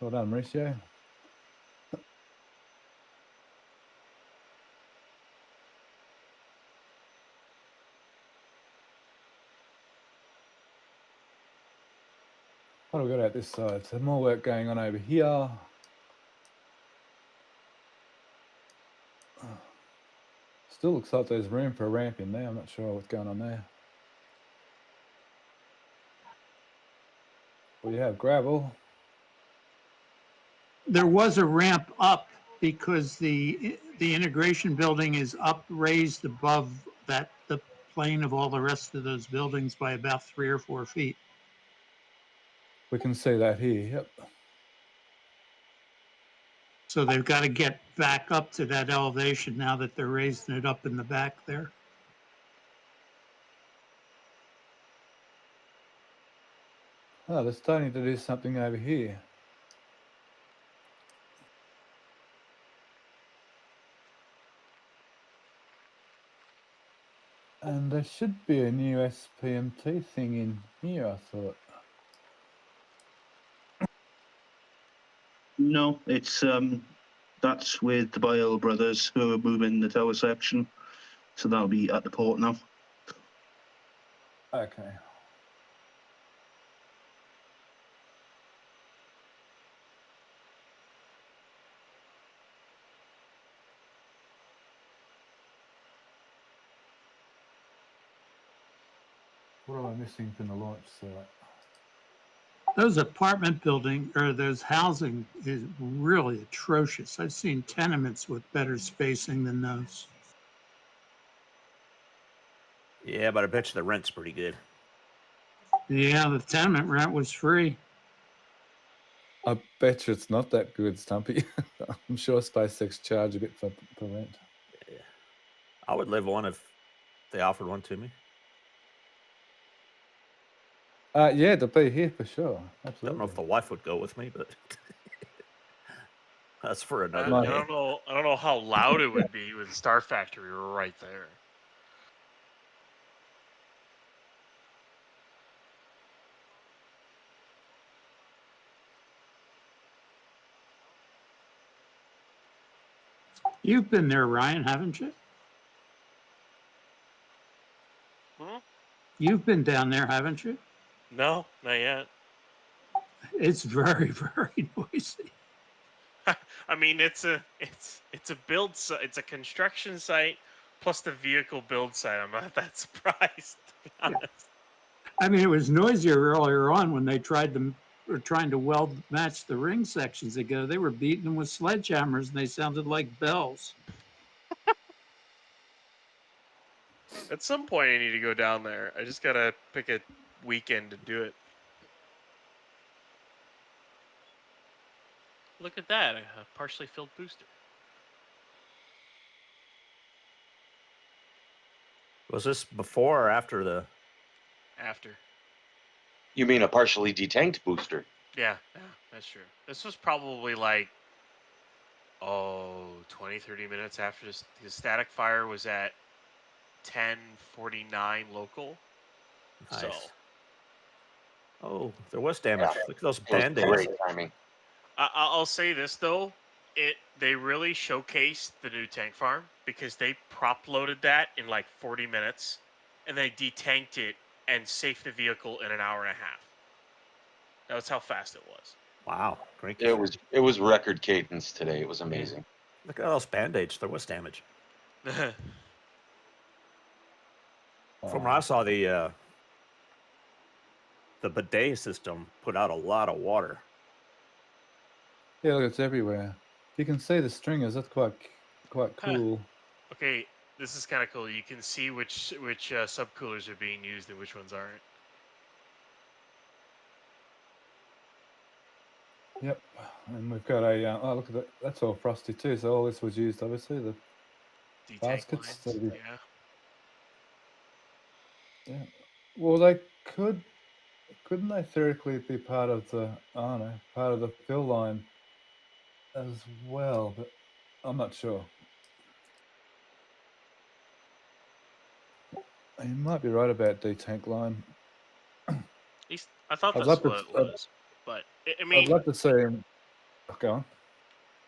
Well done, Mauricio. What have we got out this side? So more work going on over here. Still looks like there's room for a ramp in there. I'm not sure what's going on there. We have gravel. There was a ramp up because the integration building is up raised above the plane of all the rest of those buildings by about 3 or 4 feet. We can see that here. Yep. So they've got to get back up to that elevation now that they're raising it up in the back there. Oh, they're starting to do something over here. And there should be a new SPMT thing in here, I thought. No, it's that's with the Boyle brothers who are moving the tower section, so that'll be at the port now. Okay. What am I missing from the launch site? Those apartment building or those housing is really atrocious. I've seen tenements with better spacing than those. Yeah, but I bet you the rent's pretty good. Yeah, the tenement rent was free. I bet you it's not that good, Stumpy. I'm sure SpaceX charge a bit for rent. Yeah. I would live one if they offered one to me. Yeah, to be here for sure. Absolutely. Don't know if the wife would go with me, but that's for I another don't day. know. I don't know how loud it would be with Star Factory right there. You've been there, Ryan, haven't you? Hmm? You've been down there, haven't you? No, not yet. It's very, very noisy. I mean, it's a build site. It's a construction site plus the vehicle build site. I'm not that surprised, to be honest. I mean, it was noisier earlier on when they were trying to weld match the ring sections together. They were beating them with sledgehammers and they sounded like bells. At some point, I need to go down there. I just gotta pick a weekend to do it. Look at that, a partially filled booster. Was this before or after the? After. You mean a partially detanked booster? Yeah, that's true. This was probably like, 20, 30 minutes after this. The static fire was at 10:49 local. Nice. So. Oh, there was damage. Yeah. Look at those It was band-aids. great timing. I'll say this though, they really showcased the new tank farm because they prop loaded that in like 40 minutes, and they detanked it and safed the vehicle in an hour and a half. That's how fast it was. Wow, great. It was record cadence today. It was amazing. Look at all those band-aids. There was damage. From what I saw, the bidet system put out a lot of water. Yeah, look, it's everywhere. You can see the stringers. That's quite cool. Okay, this is kind of cool. You can see which subcoolers are being used and which ones aren't. Yep, and we've got a. Oh, look at that. That's all frosty too. So all this was used, obviously, the Detank baskets. lines, So yeah. Yeah. Well, they couldn't they theoretically be part of the part of the fill line as well? But I'm not sure. You might be right about detank line. At least I thought I'd that's love to- what it was. But I mean, I'd love to see him. Go on.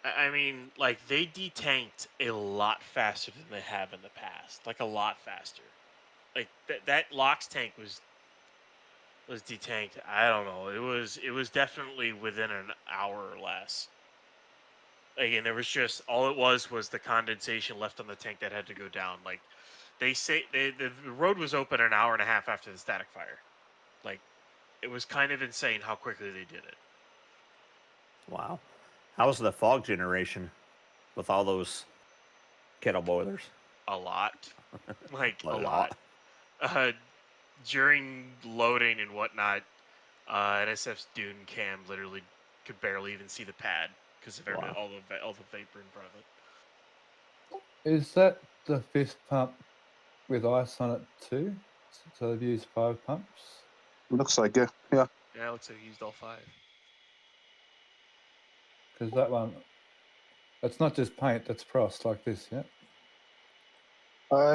I mean, like they detanked a lot faster than they have in the past. Like a lot faster. Like that LOX tank was detanked. I don't know. It was definitely within an hour or less. Like, and there was just all it was the condensation left on the tank that had to go down. Like they say the road was open an hour and a half after the static fire. Like it was kind of insane how quickly they did it. Wow. How's the fog generation with all those kettle boilers? A lot, like A a lot. lot. During loading and whatnot, NSF's Dune cam literally could barely even see the pad because of Wow. all the vapor in front of it. Is that the 5th pump with ice on it too? So they've used 5 pumps? Looks like it, yeah. Yeah, it looks like he used all 5. Because that one, it's not just paint, that's frost like this, yeah?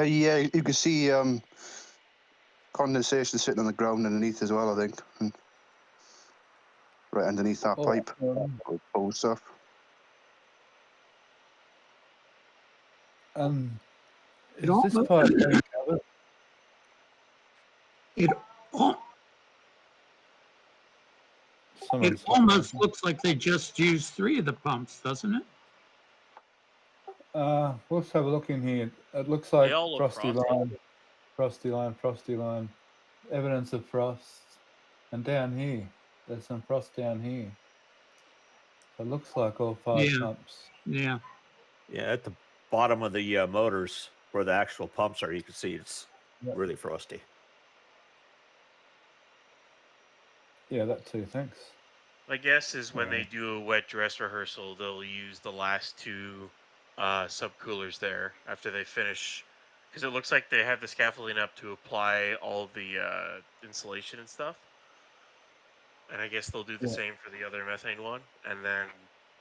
Yeah, you can see condensation sitting on the ground underneath as well, I think. And right underneath that Oh, pipe. Cold stuff. Is It this almost, pipe being covered? it, al- it Someone's almost looks like they just used 3 of the pumps, doesn't it? let's have a look in here. It looks They like all look frosty line, evidence of frost. And down here, there's some frost down here. So it looks like all 5 pumps. Yeah. Yeah, at the bottom of the motors where the actual pumps are, you can see it's Yep. really frosty. Yeah, that too, thanks. My guess is when they do a wet dress rehearsal, they'll use the last 2 subcoolers there after they finish, because it looks like they have the scaffolding up to apply all the insulation and stuff. And I guess they'll do the same for the other methane one, and then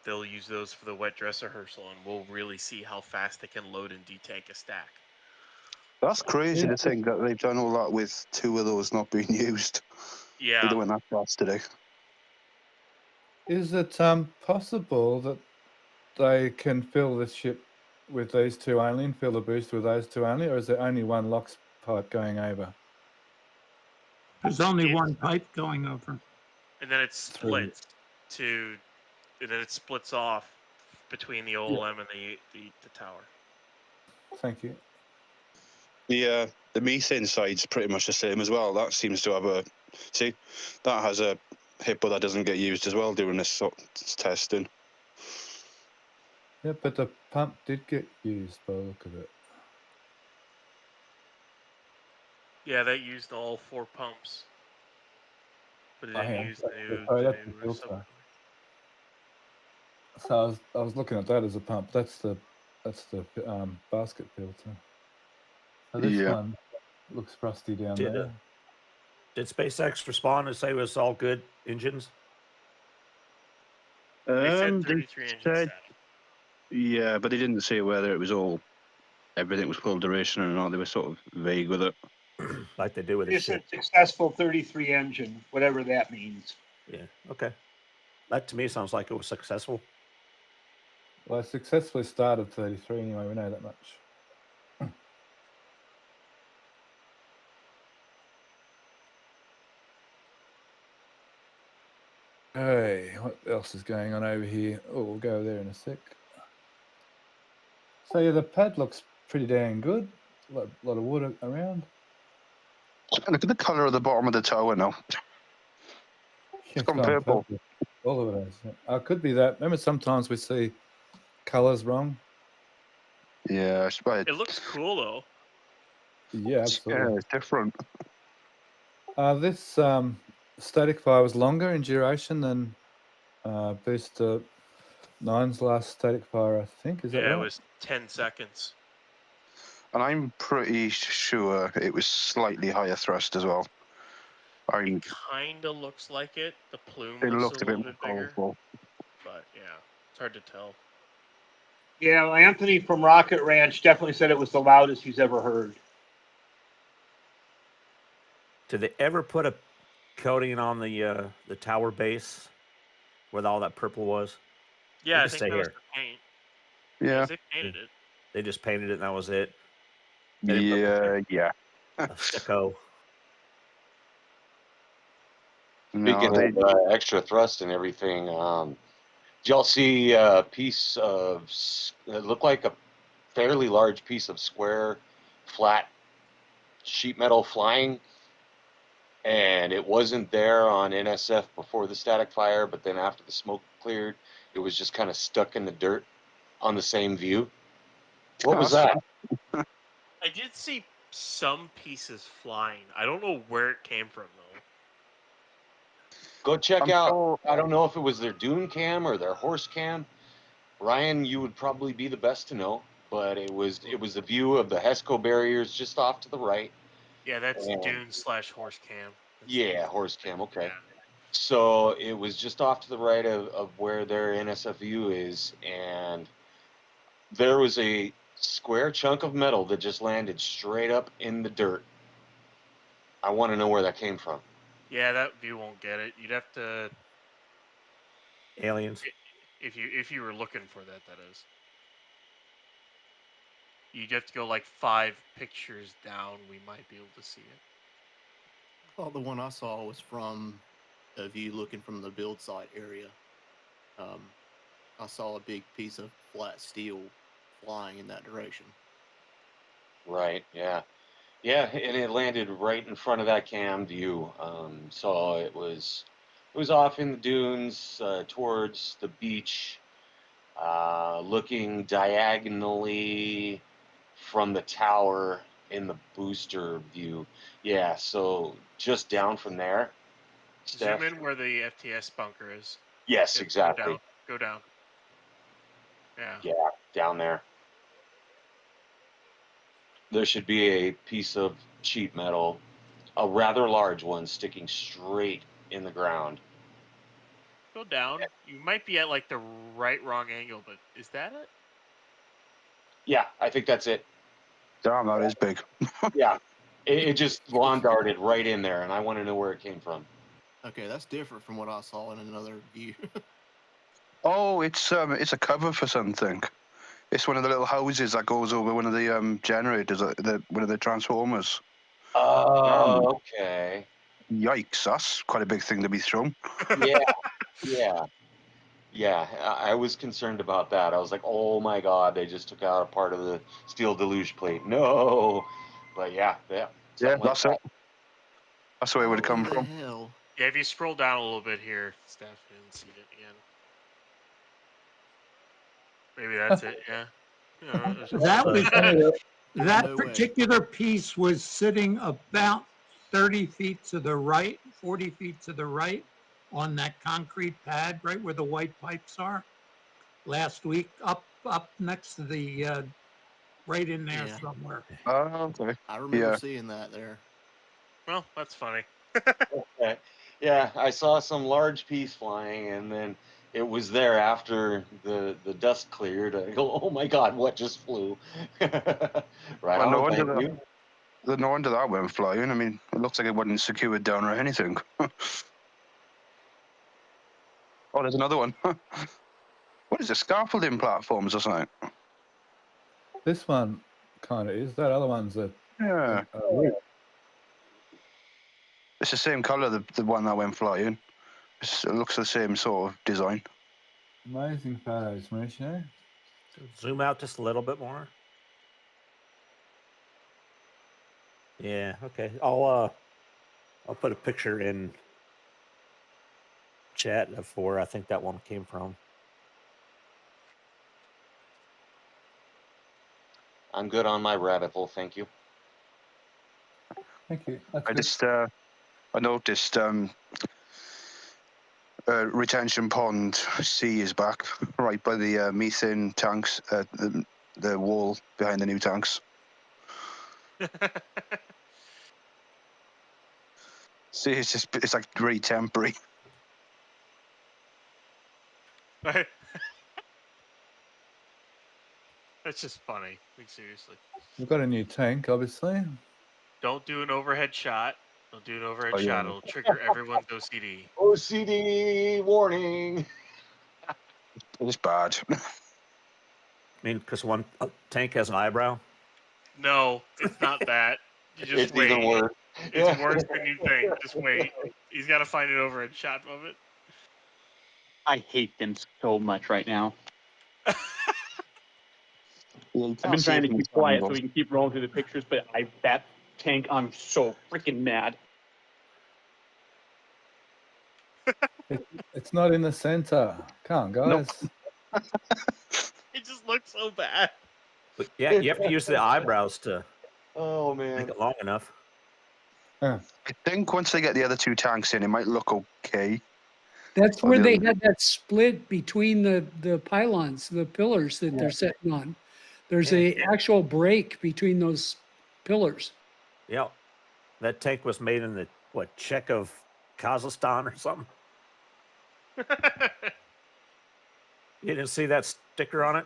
they'll use those for the wet dress rehearsal, and we'll really see how fast they can load and detank a stack. That's crazy to think that they've done all that with 2 of those not being used. Yeah. They're doing that fast today. Is it possible that they can fill this ship with these 2 only and fill the booster with those 2 only, or is there only one LOX pipe going over? There's only one pipe going over. And then it splits and then it splits off between the OLM and the tower. Thank you. The methane side's pretty much the same as well. That seems to have a... See, that has a HIPPO that doesn't get used as well during this testing. Yeah, but the pump did get used by the look of it. Yeah, they used all 4 pumps. But it didn't use the new filter. So I was looking at that as a pump. That's the basket filter. So this one looks frosty down there. Did SpaceX respond and say it was all good engines? They said 33 engine static. Yeah, but they didn't say whether it was everything was full duration or not. They were sort of vague with it. Like they do with the It's a ship. successful 33 engine, whatever that means. Yeah, okay. That to me sounds like it was successful. Well, I successfully started 33 anyway, we know that much. Hey, what else is going on over here? Oh, we'll go there in a sec. So yeah, the pad looks pretty dang good. A lot of wood around. Look at the colour of the bottom of the tower now. It's gone purple. All of it is. Yeah. Could be that. Remember, sometimes we see colours wrong. Yeah, it looks cool though. Yeah, absolutely. Yeah, it's different. This static fire was longer in duration than Booster 9's last static fire, I think. Is that right? Yeah, it was 10 seconds. And I'm pretty sure it was slightly higher thrust as well. It kind of looks like it. The plume It looks looked a a bit little bit bigger. colorful. But yeah, it's hard to tell. Yeah, Anthony from Rocket Ranch definitely said it was the loudest he's ever heard. Did they ever put a coating on the tower base where all that purple was? Yeah, I think that was the paint. Yeah. They painted it. They just painted it and that was it. Yeah. A stucco. Speaking of extra thrust and everything, did y'all see a piece of, it looked like a fairly large piece of square, flat sheet metal flying and it wasn't there on NSF before the static fire, but then after the smoke cleared, it was just kind of stuck in the dirt on the same view. What was that? I did see some pieces flying. I don't know where it came from though. Go check out. I don't know if it was their dune cam or their horse cam. Ryan, you would probably be the best to know, but it was a view of the HESCO barriers just off to the right. Yeah, that's Dune/horse cam. Yeah, horse cam. Okay. So it was just off to the right of where their NSFU is, and there was a square chunk of metal that just landed straight up in the dirt. I want to know where that came from. Yeah, that view won't get it. You'd have to aliens. If you were looking for that, that is. You'd have to go like 5 pictures down. We might be able to see it. Well, the one I saw was from a view looking from the build site area. I saw a big piece of flat steel flying in that direction. Right. Yeah. Yeah, and it landed right in front of that cam view. So it was off in the dunes towards the beach, looking diagonally from the tower in the booster view. Yeah, so just down from there. Steph? Zoom in where the FTS bunker is. Yes, exactly. Go down. Yeah. Yeah, down there. There should be a piece of sheet metal, a rather large one, sticking straight in the ground. Go down. You might be at like the wrong angle, but is that it? Yeah, I think that's it. Damn, that is big. Yeah, it just lawn darted right in there, and I want to know where it came from. Okay, that's different from what I saw in another view. Oh, it's a cover for something. It's one of the little houses that goes over one of the generators, one of the transformers. Oh, okay. Yikes, that's quite a big thing to be thrown. Yeah. I was concerned about that. I was like, oh my god, they just took out a part of the steel deluge plate. No, but yeah. That's it. That's where it would have come from. Hell? Yeah, if you scroll down a little bit here, Steph, you didn't see it again. Maybe that's it. Yeah. That was that No way. particular piece was sitting about 30 feet to the right, 40 feet to the right on that concrete pad, right where the white pipes are. Last week, up next to the right in there somewhere. Oh, okay. I remember seeing that there. Well, that's funny. Okay. Yeah, I saw some large piece flying, and then it was there after the dust cleared. I go, oh my god, what just flew? Right on, no thank wonder you. no wonder that went flying. I mean, it looks like it wasn't secured down or anything. Oh, there's another one. What is it, scaffolding platforms or something? This one kind of is. That other one's a It's the same colour, the one that went flying. It looks the same sort of design. amazing photos, Mish, you know? Zoom out just a little bit more. Yeah, okay. I'll put a picture in chat of where I think that one came from. I'm good on my rabbit hole, thank you. Thank you. I noticed retention pond C is back, right by the methane tanks, the wall behind the new tanks. See, it's like very temporary. That's just funny. Like, seriously. We've got a new tank, obviously. Don't do an overhead shot. Don't do an overhead shot. It'll trigger everyone's OCD. OCD warning. It's bad. I mean, because one tank has an eyebrow. No, it's not that. You just It's wait. even worse. It's worse than you think. Just wait. He's got to find an overhead shot of it. I hate them so much right now. I've been trying to keep quiet so we can keep rolling through the pictures, but that tank, I'm so freaking mad. It's not in the center. Come on, Nope. guys. It just looks so bad. But yeah, you have to use the eyebrows to Oh make man. it long enough. I think once they get the other two tanks in, it might look okay. That's Or where the they other- had that split between the pylons, the pillars that they're sitting on. There's Yeah. a actual break between those pillars. Yeah. That tank was made in the Czech of Kazakhstan or something. You didn't see that sticker on it?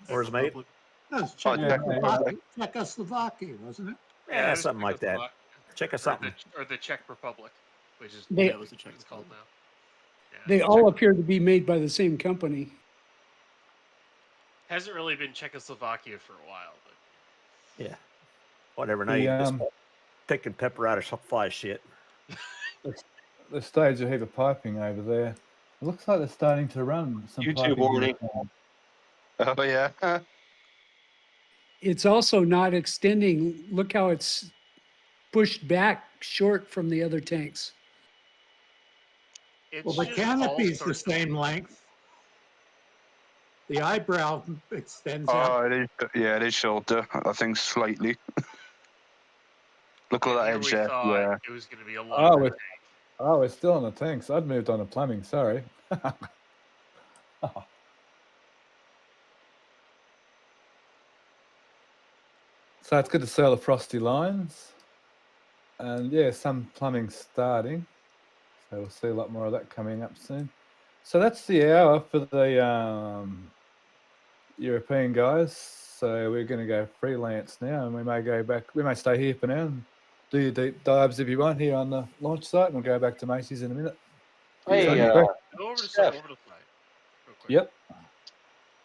Or is made? That was Oh, Czechoslovakia, wasn't it? Yeah, it was something like that. Czech or something. Or the Czech Republic, which is They- it was the Czech what it's called Republic. now. Yeah, They all appear to be made by the same company. hasn't really been Czechoslovakia for a while, but Yeah. Whatever. Now The, you just picking pepper out of some fly shit. the stage a heap of piping over there. It looks like they're starting to run some YouTube piping. warning. Oh yeah. It's also not extending. Look how it's pushed back short from the other tanks. it's Well, the just all canopy's the sorts of- same length. The eyebrow extends out. Oh, it is shorter. I think slightly. Look at and that here edge we there. thought Yeah. it was going to be a Oh, longer tank. we're still on the tanks. I'd moved on to plumbing. Sorry. So it's good to see all the frosty lines. And yeah, some plumbing starting. So we'll see a lot more of that coming up soon. So that's the hour for the European guys. So we're going to go freelance now, and we may go back. We may stay here for now and do your deep dives if you want here on the launch site, and we'll go back to Macy's in a minute. Hey, So any Go questions? over to the Steph. side. Real quick. Yep.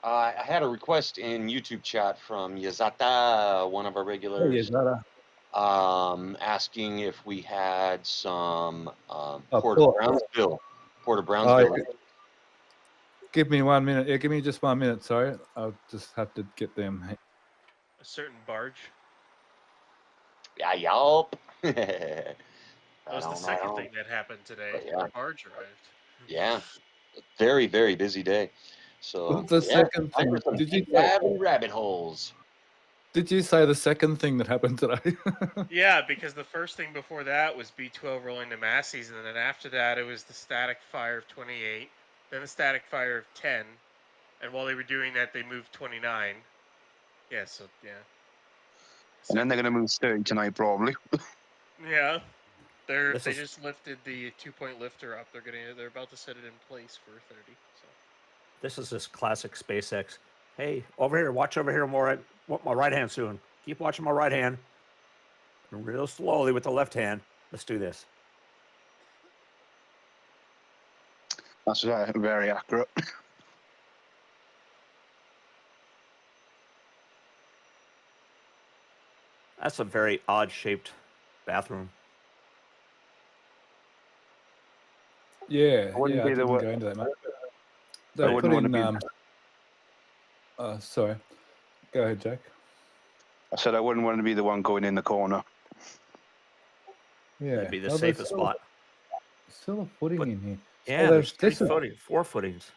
I had a request in YouTube chat from Yazata, one of our Hey, regulars, Zara. asking if we had some Port of Port. Brownsville. Port of Oh, Brownsville. give me 1 minute. Yeah, give me just 1 minute. Sorry, I'll just have to get them. A certain barge. Yeah, yup. That was the second thing that happened today. But yeah. A barge arrived. Yeah, very, very busy day. So The yeah, second time thing, for some did you deep say? dive in rabbit holes. Did you say the second thing that happened today? Yeah, because the first thing before that was B12 rolling to Massey's, and then after that it was the static fire of 28, then the static fire of 10, and while they were doing that, they moved 29. Yeah, so yeah. And then they're going to move 30 tonight, probably. Yeah, they This is- just lifted the 2-point lifter up. They're about to set it in place for 30. So This is this classic SpaceX. Hey, over here, watch over here more what my right hand's doing. Keep watching my right hand. And real slowly with the left hand. Let's do this. That's very accurate. That's a very odd shaped bathroom. Yeah, wouldn't yeah, I be the didn't wa- go into that, mate. I They wouldn't put wanna in. be- Sorry. Go ahead, Jack. I said I wouldn't want to be the one going in the corner. Yeah, That'd be the well, there's safest still- spot. Still a footing But- in here. So Yeah, there's this is 4 footings.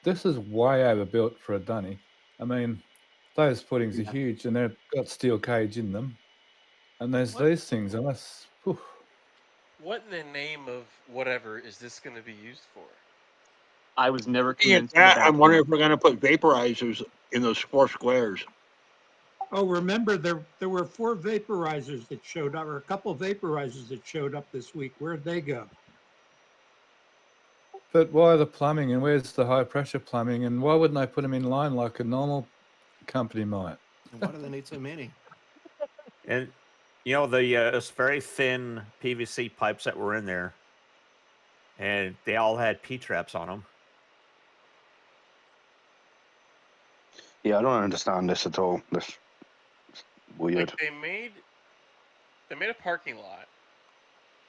this is way overbuilt for a dunny. I mean, those footings are Yeah. huge, and they've got steel cage in them. And there's What? these things, unless. what in the name of whatever is this going to be used for? I was never Looking at convinced. of the that, I'm bathroom. wondering if we're going to put vaporizers in those 4 squares. Oh, remember there were 4 vaporizers that showed up, or a couple of vaporizers that showed up this week. Where'd they go? But why the plumbing, and where's the high pressure plumbing, and why wouldn't they put them in line like a normal company might? And why do they need so many? And you know the it's very thin PVC pipes that were in there, and they all had P traps on them. Yeah, I don't understand this at all. This is weird. Like they made a parking lot,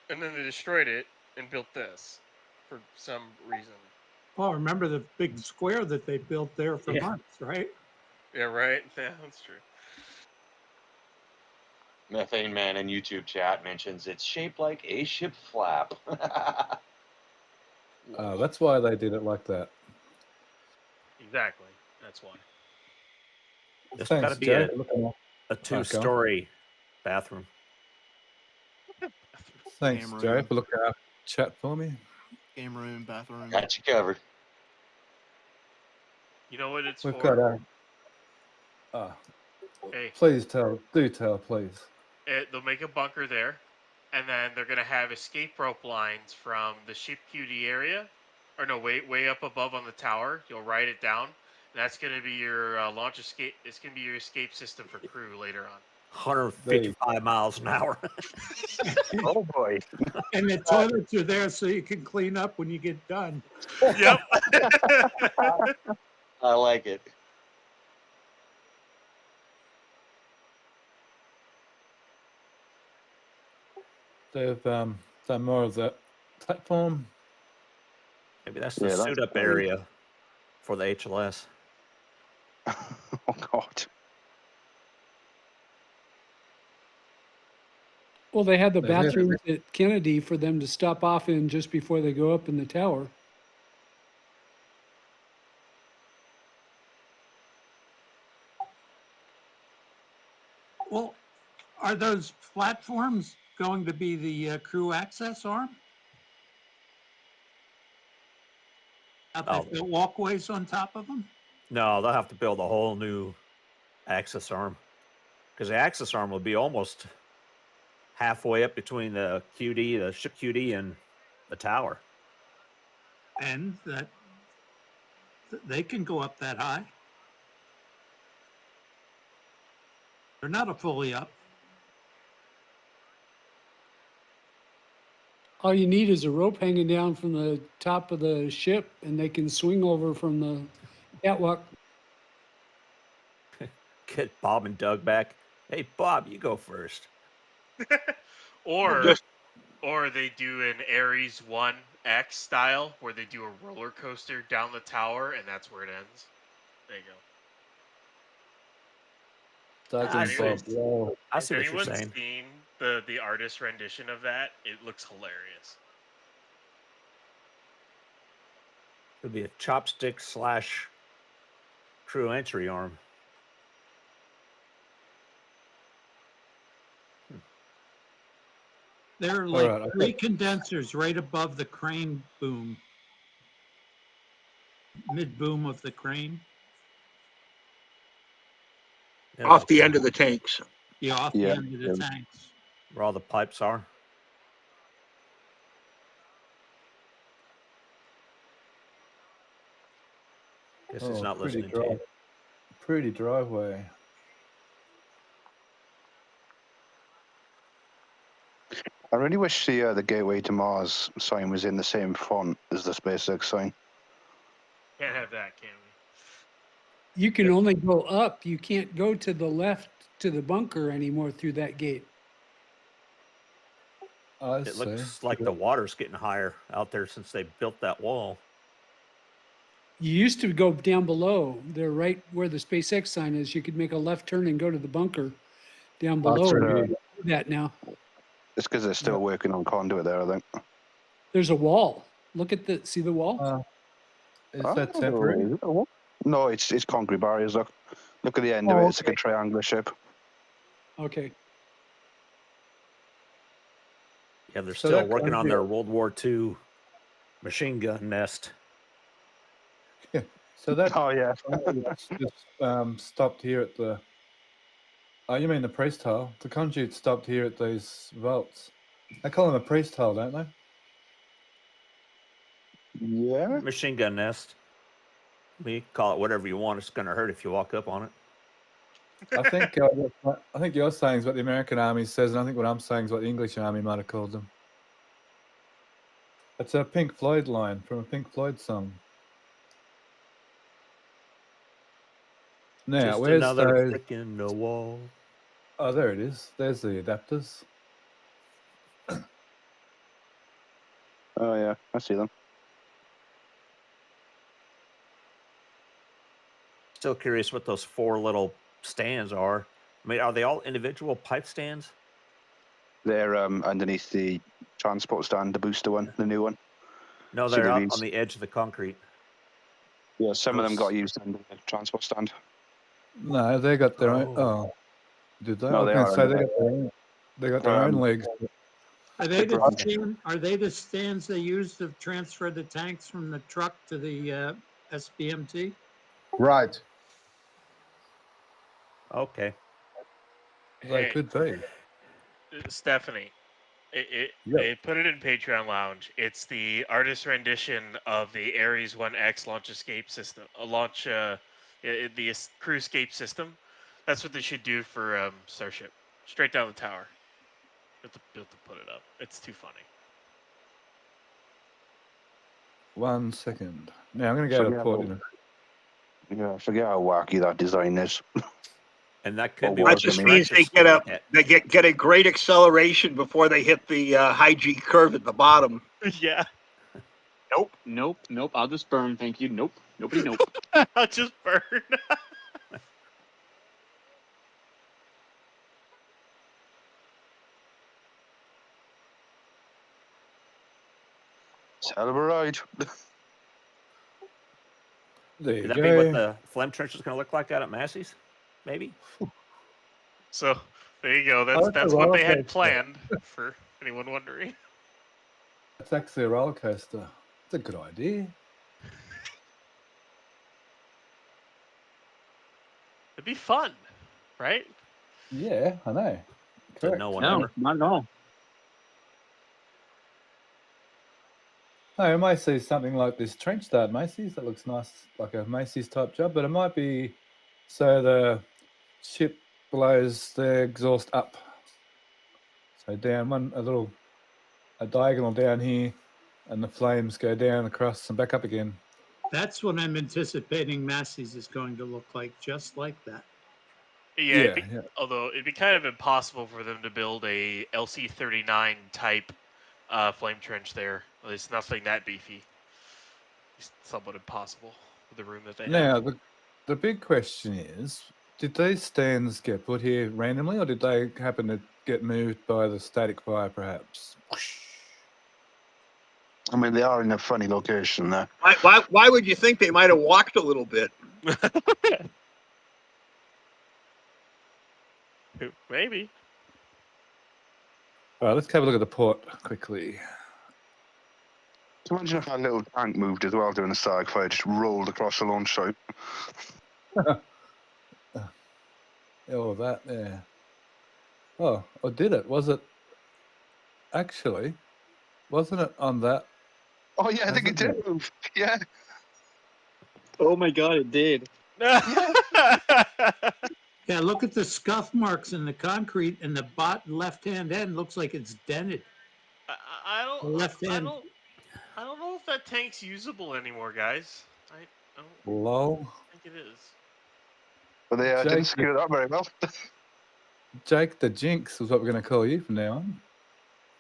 and then they destroyed it and built this for some reason. Oh, remember the big square that they built there for Yeah. months, right? Yeah, right. Yeah, that's true. Methane Man in YouTube chat mentions it's shaped like a ship flap. That's why they did it like that. Exactly. That's why. It's got to Thanks, be Joe. a two-story bathroom. Thanks, Game Joe, room. for looking at chat for me. Game room, bathroom. Got you covered. You know what it's We've for? got Hey, please tell, please. they'll make a bunker there, and then they're gonna have escape rope lines from the ship QD area, or no, way up above on the tower. You'll ride it down. And that's gonna be your launch escape. It's gonna be your escape system for crew later on. 155 miles an hour. Oh boy. And the toilets are there so you can clean up when you get done. Yep. I like it. They've done more of that platform. Maybe that's the suit-up area for the HLS. Oh God. Well, they had the bathrooms at Kennedy for them to stop off in just before they go up in the tower. Well, are those platforms going to be the crew access arm? Have they put walkways on top of them? No, they'll have to build a whole new access arm, because the access arm will be almost halfway up between the QD, the ship QD, and the tower. And that they can go up that high. They're not a fully up. All you need is a rope hanging down from the top of the ship, and they can swing over from the catwalk. Get Bob and Doug back. Hey, Bob, you go first. Or they do an Ares 1X style where they do a roller coaster down the tower, and that's where it ends. There you go. Doug and Bob. Whoa. I see what you're Anyone's saying. seen the artist rendition of that? It looks hilarious. It'd be a chopstick / crew entry arm. There are like three condensers right above the crane boom. Mid boom of the crane. Yeah, Off the end of the tanks. Yeah, off the end of the tanks. Where all the pipes are. Guess he's not listening to you. Pretty driveway. I really wish the Gateway to Mars sign was in the same font as the SpaceX sign. Can't have that, can we? You can only go up. You can't go to the left to the bunker anymore through that gate. It looks like the water's getting higher out there since they built that wall. You used to go down below. They're right where the SpaceX sign is. You could make a left turn and go to the bunker down below. You can do that now. It's because they're still working on conduit there, I think. There's a wall. Look at see the wall? Is that temporary? No, it's concrete barriers. Look at the end of it. It's like a triangular shape. Okay. Yeah, they're still working on their World War II machine gun nest. Yeah. So that just stopped here at the. Oh, you mean the priest hole? The conduit stopped here at these vaults. They call them a priest hole, don't they? Yeah. Machine gun nest. You call it whatever you want. It's going to hurt if you walk up on it. I think you're saying is what the American Army says, and I think what I'm saying is what the English Army might have called them. It's a Pink Floyd line from a Pink Floyd song. Now, Just where's another brick in the wall. Oh, there it is. There's the adapters. Oh yeah, I see them. Still curious what those 4 little stands are. I mean, are they all individual pipe stands? They're underneath the transport stand, the booster one, the new one. No, they're out Civilians. on the edge of the concrete. Yeah, some of them Those- got used in the transport stand. No, they got their own. Oh. Oh, did they? No, I was they going are to say under they there. got their own. They got their own legs. Are they the garage. are they the stands they use to transfer the tanks from the truck to the SBMT? Right. Okay. They could be. Stephanie, they put it in Patreon Lounge. It's the artist rendition of the Ares 1X launch escape system, the crew escape system. That's what they should do for Starship. Straight down the tower. You have to put it up. It's too funny. 1 second. Now I'm going to go to port. Yeah, forget how wacky that design is. And that could Oh, be well, That what the just means trenches they look at. get a great acceleration before they hit the high G curve at the bottom. Yeah. Nope. I'll just burn. Thank you. Nope. Nobody. Nope. I'll just burn. It's a hell of a ride. There you Could that go. be what the Flem trench is going to look like out at Massey's? Maybe. So there you go. Oh, That's a what roller they had coaster. planned for anyone wondering. It's actually a roller coaster. It's a good idea. It'd be fun, right? Yeah, I know. To Correct. no one No, ever. not at all. No, I might see something like this trench start Macy's. That looks nice, like a Macy's type job, but it might be so the ship blows the exhaust up. So down a diagonal down here, and the flames go down across and back up again. That's what I'm anticipating Massey's is going to look like, just like that. Yeah, Yeah. although it'd be kind of impossible for them to build a LC-39 type flame trench there. It's nothing that beefy. It's somewhat impossible with the room that they Now, have. the big question is, did these stands get put here randomly, or did they happen to get moved by the static fire, perhaps? I mean, they are in a funny location there. Why would you think they might have walked a little bit? Maybe. All right, let's have a look at the port quickly. Imagine if that little tank moved as well during the static fire, just rolled across the launch site. Oh, that, yeah. Oh, or did it? Was it actually? Wasn't it on that? Oh, yeah, I think it Hasn't did move. Yeah. Oh my god, it did. Yeah, look at the scuff marks in the concrete, and the bottom left-hand end looks like it's dented. I The don't. left I end. don't know if that tank's usable anymore, guys. I don't Lol. think it is. But they Jake, didn't screw it up very well. Jake the Jinx is what we're going to call you from now on.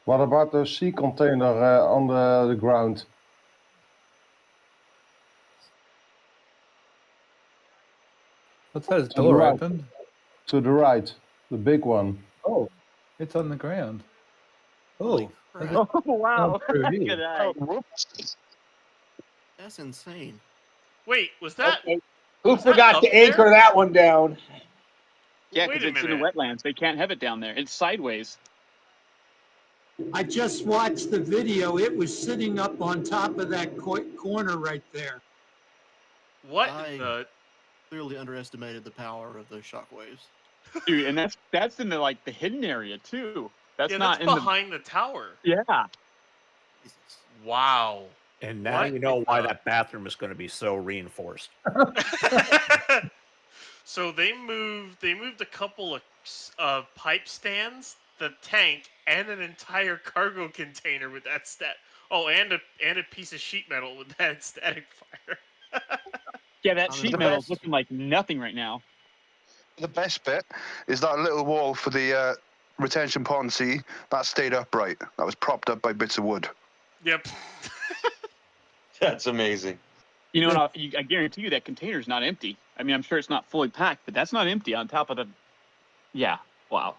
What about the sea container on the ground? What's that? Is To the door right. open? To the right, the big one. Oh, it's on the ground. Holy Oh, crap. has it Oh wow! gone through Look here? at that. Oh, whoops. That's insane. Wait, was that? Who Was that forgot up to anchor there? that one down? Yeah, Wait because a it's in the minute. wetlands. They can't have it down there. It's sideways. I just watched the video. It was sitting up on top of that corner right there. What I- in the? Clearly underestimated the power of those shockwaves. Dude, and that's in the the hidden area too. That's Yeah, not that's in behind the tower. the Yeah. Jesus. Wow. And now What you know in why the- that bathroom is going to be so reinforced. So they moved a couple of pipe stands, the tank, and an entire cargo container with that Oh, and a piece of sheet metal with that static fire. Yeah, that I'm sheet the metal is best. looking like nothing right now. The best bit is that little wall for the retention pond, see? That stayed upright. That was propped up by bits of wood. Yep. That's amazing. You know, I guarantee you that container's not empty. I mean, I'm sure it's not fully packed, but that's not empty on top of the. Yeah. Wow.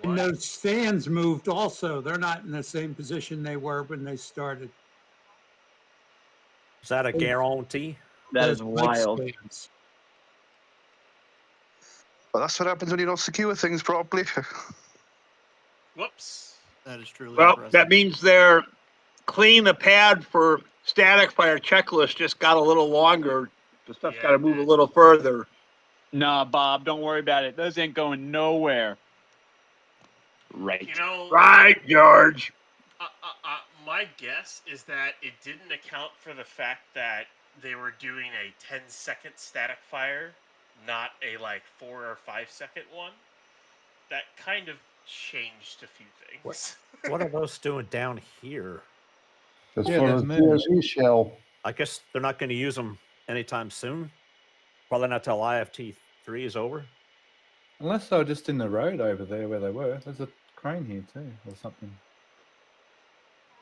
And those stands moved also. They're not in the same position they were when they started. Is that a guarantee? That Those is bike wild. stands. Well, that's what happens when you don't secure things properly. Whoops. That is truly Well, impressive. that means they're cleaning the pad for static fire checklist just got a little longer. The stuff's got to move a little further. Nah, Bob, don't worry about it. Those ain't going nowhere. Right. You know, Right, George. my guess is that it didn't account for the fact that they were doing a 10-second static fire, not a like 4 or 5 second one. That kind of changed a few things. What are those doing down here? That's Yeah, for there's the many. TSE shell. I guess they're not going to use them anytime soon. Probably not till IFT 3 is over. Unless they were just in the road over there where they were. There's a crane here too, or something.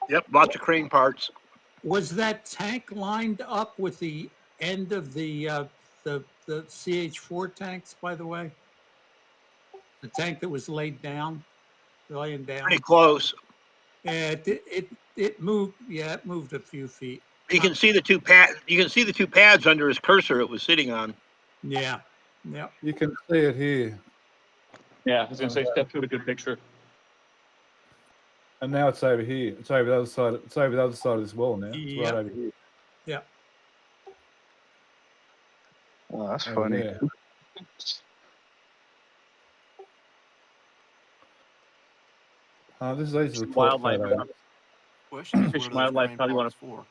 Yep, lots of crane parts. Was that tank lined up with the end of the CH4 tanks, by the way? The tank that was laying down? Pretty close. Yeah, it moved. Yeah, it moved a few feet. You can see the two pads under his cursor it was sitting on. Yeah. Yeah. You can see it here. Yeah, I was gonna say Steph took a good picture. And now it's over here. It's over the other side. It's over the other side of this wall now. It's Yep. right over here. Yeah. Oh, that's Over funny. there. These are the port Wildlife. photos. Question is, Fish what and are those wildlife crane probably parts wanna- for?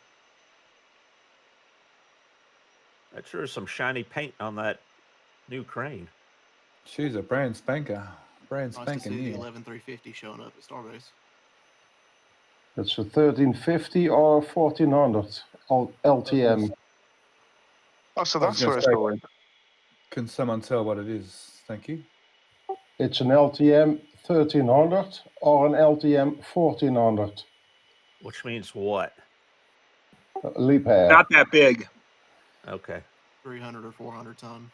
That sure is some shiny paint on that new crane. She's a brand spanker. Brand Nice to spanking see the new. 11350 showing up at Starbase. That's a 1350 or 1400 LTM. Oh, so I was that's where gonna it's say, going. can someone tell what it is? Thank you. It's an LTM 1300 or an LTM 1400. Which means what? Leap hair. Not that big. Okay. 300 or 400 ton.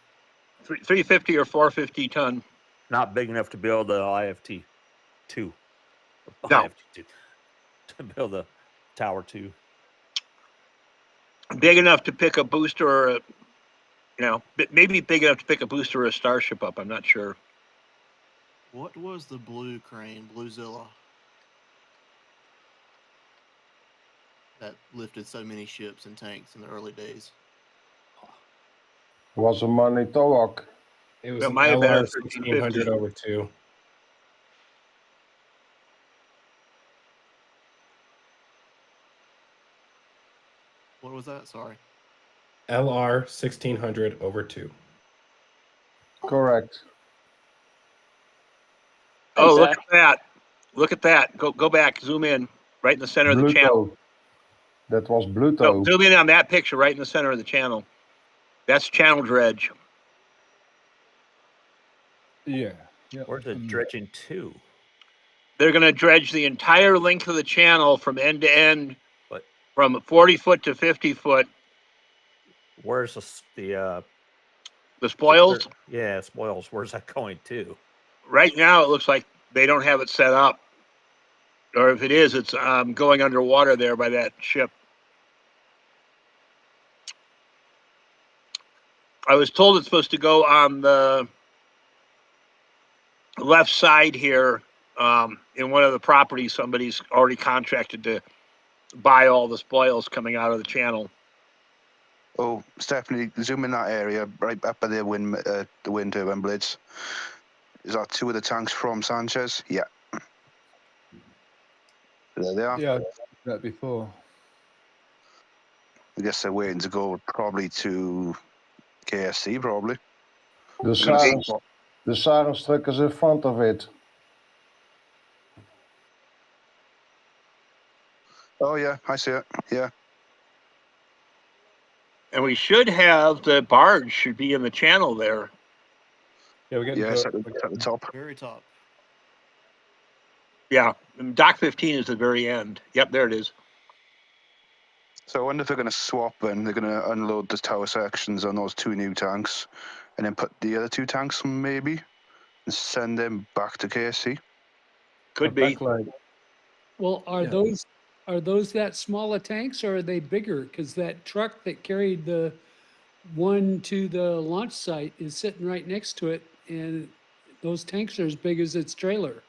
350 or 450 ton. Not big enough to build the IFT 2. No. IFT 2. To build the Tower 2. Big enough to pick a booster or a, maybe big enough to pick a booster or a Starship up. I'm not sure. What was the blue crane, Bluezilla, that lifted so many ships and tanks in the early days? Was a Manitowoc. It was It an might have been a LR 1600 over 2. What was that? Sorry. LR 1600 over 2. Correct. Oh, look at that. Look at that. Go back. Zoom in. Right in the center of the channel. That was Bluto. No, zoom in on that picture right in the center of the channel. That's channel dredge. Yeah. Where's the dredging to? They're going to dredge the entire length of the channel from end to end, But from 40 foot to 50 foot. where's the spoils? Yeah, spoils. Where's that going to? Right now, it looks like they don't have it set up. Or if it is, it's going underwater there by that ship. I was told it's supposed to go on the left side here in one of the properties. Somebody's already contracted to buy all the spoils coming out of the channel. Oh, Stephanie, zoom in that area right up by the wind turbine blades. Is that two of the tanks from Sanchez? Yeah. There they are. Yeah, I've seen that before. I guess they're waiting to go probably to KSC, probably. The Sarens truck is in front of it. Oh, yeah, I see it. Yeah. And we should have the barge should be in the channel there. Yeah, we're getting Yeah, to it's it. at the top. Very top. Yeah, and Dock 15 is the very end. Yep, there it is. So I wonder if they're going to swap then. They're going to unload the tower sections on those two new tanks and then put the other two tanks maybe and send them back to KSC. Could be. Backload. Well, are Yeah. those Are those that small of tanks or are they bigger? Because that truck that carried the one to the launch site is sitting right next to it, and those tanks are as big as its trailer.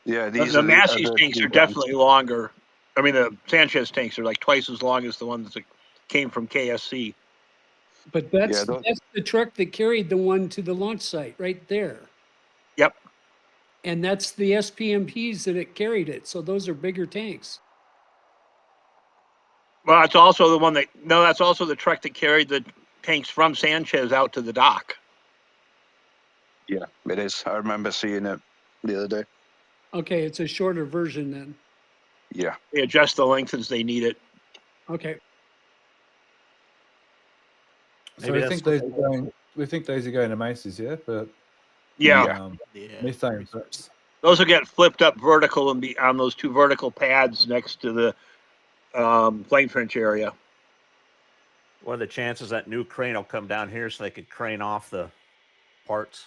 Yeah, The, these the are Massey's the tanks two are guns. definitely longer. I mean, the Sanchez tanks are like twice as long as the ones that came from KSC. But that's those- that's the truck that carried the one to the launch site right there. Yep. And that's the SPMPs that it carried it. So those are bigger tanks. Well, it's also the one that, no, that's also the truck that carried the tanks from Sanchez out to the dock. Yeah, it is. I remember seeing it the other day. Okay, it's a shorter version then. Yeah. They adjust the length as they need it. Okay. So Maybe we that's think these are going. We think these are going to Macy's, yeah. But Yeah. methane perks. Those will get flipped up vertical and be on those two vertical pads next to the plane trench area. What are the chances that new crane will come down here so they could crane off the parts?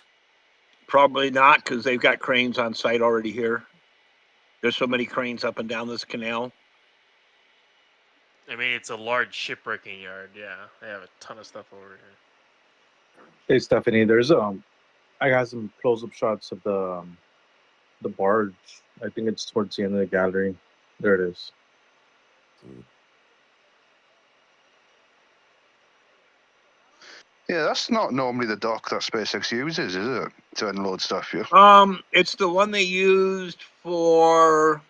Probably not, because they've got cranes on site already here. There's so many cranes up and down this canal. I mean, it's a large shipwrecking yard. Yeah, they have a ton of stuff over here. Hey Stephanie, there's I got some close-up shots of the barge. I think it's towards the end of the gallery. There it is. Yeah, that's not normally the dock that SpaceX uses, is it? To unload stuff, yeah. It's the one they used for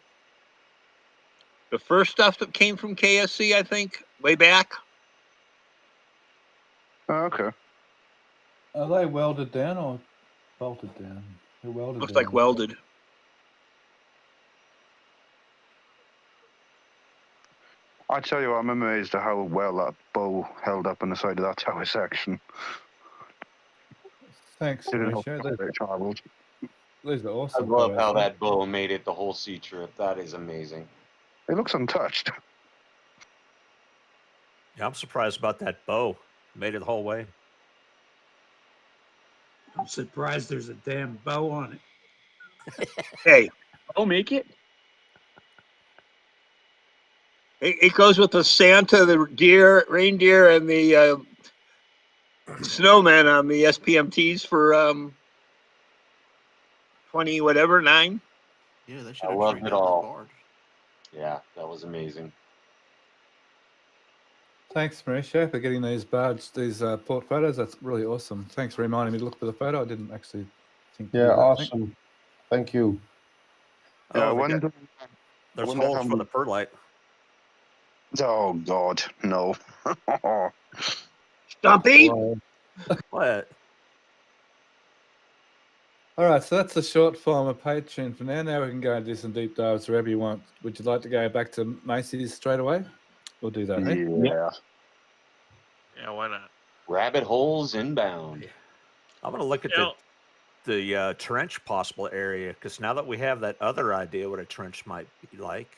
the first stuff that came from KSC, I think, way back. Oh, okay. Are they welded down or bolted down? They're welded Looks down. like welded. I tell you what, I'm amazed at how well that bow held up on the side of that tower section. Thanks, Didn't help Mauricio. how it traveled. These are I awesome. love photos, how huh? that bow made it the whole sea trip. That is amazing. It looks untouched. Yeah, I'm surprised about that bow. Made it the whole way. I'm surprised there's a damn bow on it. Hey, Oh, make it. it goes with the Santa, the deer, reindeer, and the snowman on the SPMTs for 20 whatever 9. Yeah, they should I have loved treated it that all. barge. Yeah, that was amazing. Thanks, Mauricio, for getting these port photos. That's really awesome. Thanks for reminding me to look for the photo. I didn't actually think. to do Yeah, that. awesome. Thank you. Yeah, I Oh, wonder. there's wonder holes how for many- the perlite. Oh God, no. Stumpy. Wow. What? All right, so that's the short form of Patreon for now. Now we can go and do some deep dives wherever you want. Would you like to go back to Macy's straight away? We'll do that, hey? Yeah. Yeah, why not? Rabbit holes inbound. I'm going to look at You know, the trench possible area, because now that we have that other idea what a trench might be like,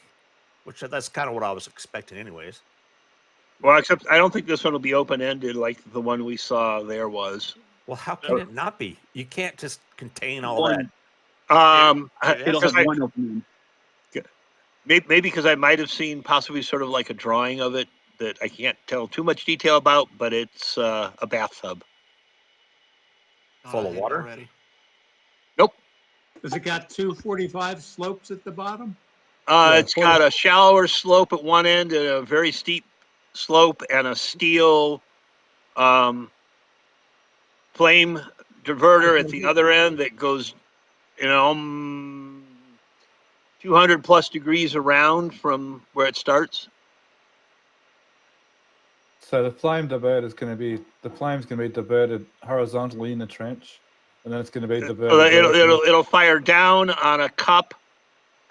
which that's kind of what I was expecting anyways. Well, except I don't think this one will be open-ended like the one we saw there was. Well, how can it not be? You can't just contain all One. that. It'll have one opening. Maybe because I might have seen possibly sort of like a drawing of it that I can't tell too much detail about, but it's a bathtub. Full of water? Already. Nope. Has it got 245 slopes at the bottom? It's got a shallower slope at one end and a very steep slope and a steel flame diverter at the other end that goes, 200 plus degrees around from where it starts. So the flame diverter is going to be the flame's going to be diverted horizontally in the trench, and then it's going to be diverted. It'll fire down on a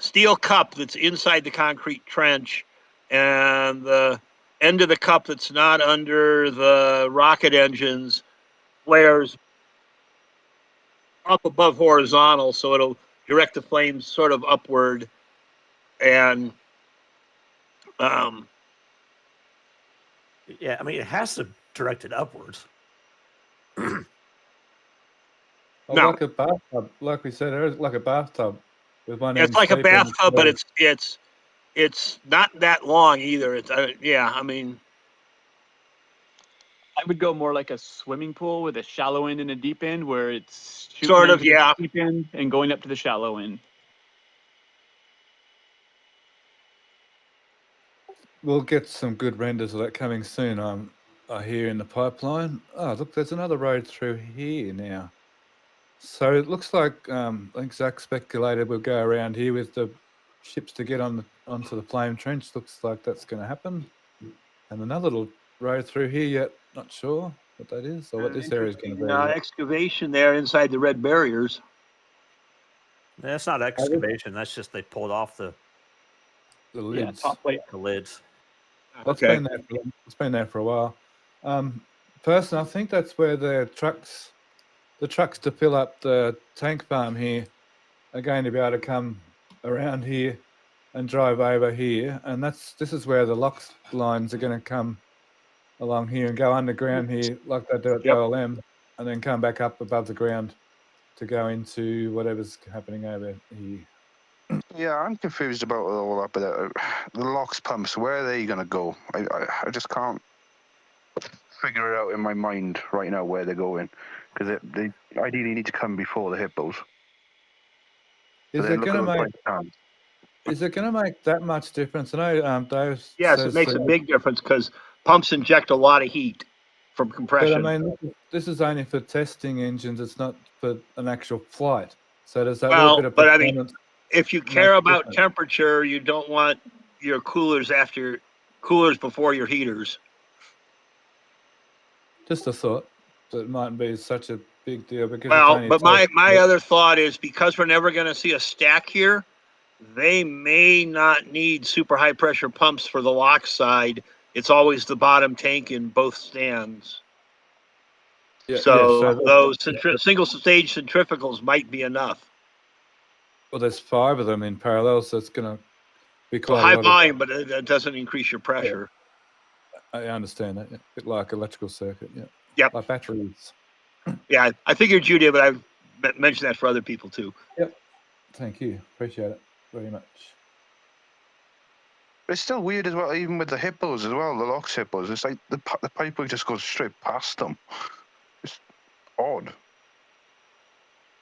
steel cup that's inside the concrete trench, and the end of the cup that's not under the rocket engines flares up above horizontal, so it'll direct the flames sort of upward, and Yeah, I mean, it has to direct it upwards. Oh, No. like a bathtub, like we said, like a bathtub with one. it's end like a steep and bathtub, but the it's it's not that long either. It's yeah, I mean, I would go more like a swimming pool with a shallow end and a deep end, where it's shooting sort of, into the yeah. deep end and going up to the shallow end. We'll get some good renders of that coming soon. I hear in the pipeline. Oh, look, there's another road through here now. So it looks like I think Zach speculated we'll go around here with the ships to get onto the flame trench. Looks like that's going to happen. And another little road through here yet. Not sure what that is or what this area is going to be. Excavation there inside the red barriers. That's not excavation. That's just they pulled off the lids. Top plate. The lids. Well, it's been there for a while. Personally, I think that's where the trucks to fill up the tank farm here are going to be able to come around here and drive over here, and this is where the LOX lines are going to come along here and go underground here like they do at OLM, and then come back up above the ground to go into whatever's happening over here. Yeah, I'm confused about all that, but the LOX pumps, where are they going to go? I just can't figure it out in my mind right now where they're going, because they ideally need to come before the hippos. Is it going to make that much difference? I know Dave Yes, says it makes a big difference because pumps inject a lot of heat from compression. But I mean, this is only for testing engines. It's not for an actual flight. So does that well, little bit of but I mean, performance if you care about temperature, you don't want your coolers before your heaters. Just a thought. So it mightn't be such a big deal because well, but my other thought is because we're never going to see a stack here, they may not need super high pressure pumps for the LOX side. It's always the bottom tank in both stands. Yeah, so those single stage centrifugals might be enough. Well, there's 5 of them in parallel, so it's going to be quite high volume, but it doesn't increase your pressure. Yeah. I understand that. Yeah. A bit like electrical circuit. Yeah. Yep. Like batteries. Yeah, I figured you did, but I've mentioned that for other people too. Yep. Thank you. Appreciate it very much. It's still weird as well, even with the hippos as well, the LOX hippos. It's like the pipework just goes straight past them. It's odd.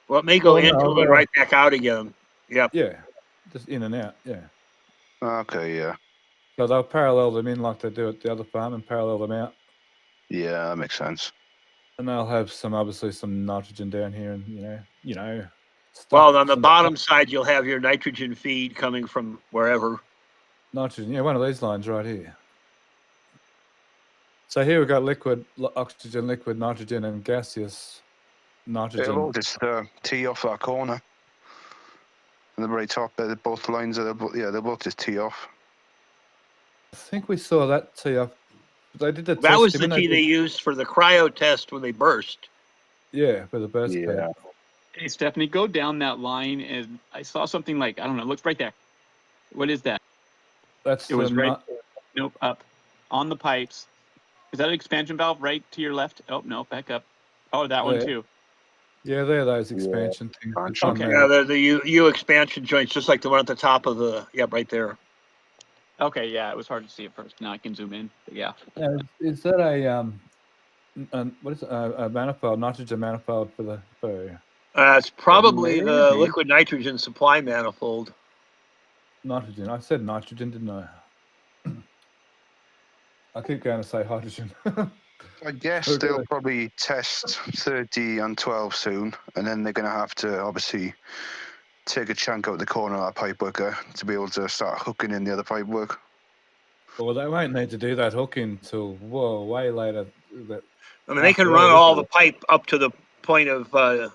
Well, it may go into and right back out again. Yep. Yeah, just in and out, yeah. Okay, yeah. So they'll parallel them in like they do at the other farm and parallel them out. Yeah, that makes sense. And they'll have obviously some nitrogen down here and, you know. Well, on the bottom side, you'll have your nitrogen feed coming from wherever. Nitrogen, yeah, one of these lines right here. So here we've got liquid, oxygen, liquid, nitrogen, and gaseous nitrogen. It'll all just tee off that corner. And the very top, both lines, they'll both just tee off. I think we saw that tee off. They did the that was the tee they used for the cryo test when they burst. Yeah, for the burst pad. Hey, Stephanie, go down that line, and I saw something like, I don't know, looks right there. What is that? It was right. Nope, up on the pipes. Is that an expansion valve right to your left? Oh no, back up. Oh, that one too. Yeah, they're those expansion things. Okay. Yeah, they're the U expansion joints, just like the one at the top of the. Yep, right there. Okay, yeah, it was hard to see at first. Now I can zoom in. But yeah. Is that what is it? A manifold, nitrogen manifold for the? It's probably the liquid nitrogen supply manifold. Nitrogen. I said nitrogen, didn't I? I keep going to say hydrogen. I guess they'll probably test 30 and 12 soon, and then they're going to have to obviously take a chunk out of the corner of that pipework to be able to start hooking in the other pipework. Well, they won't need to do that hooking until way later. I mean, they can run all the pipe up to the point of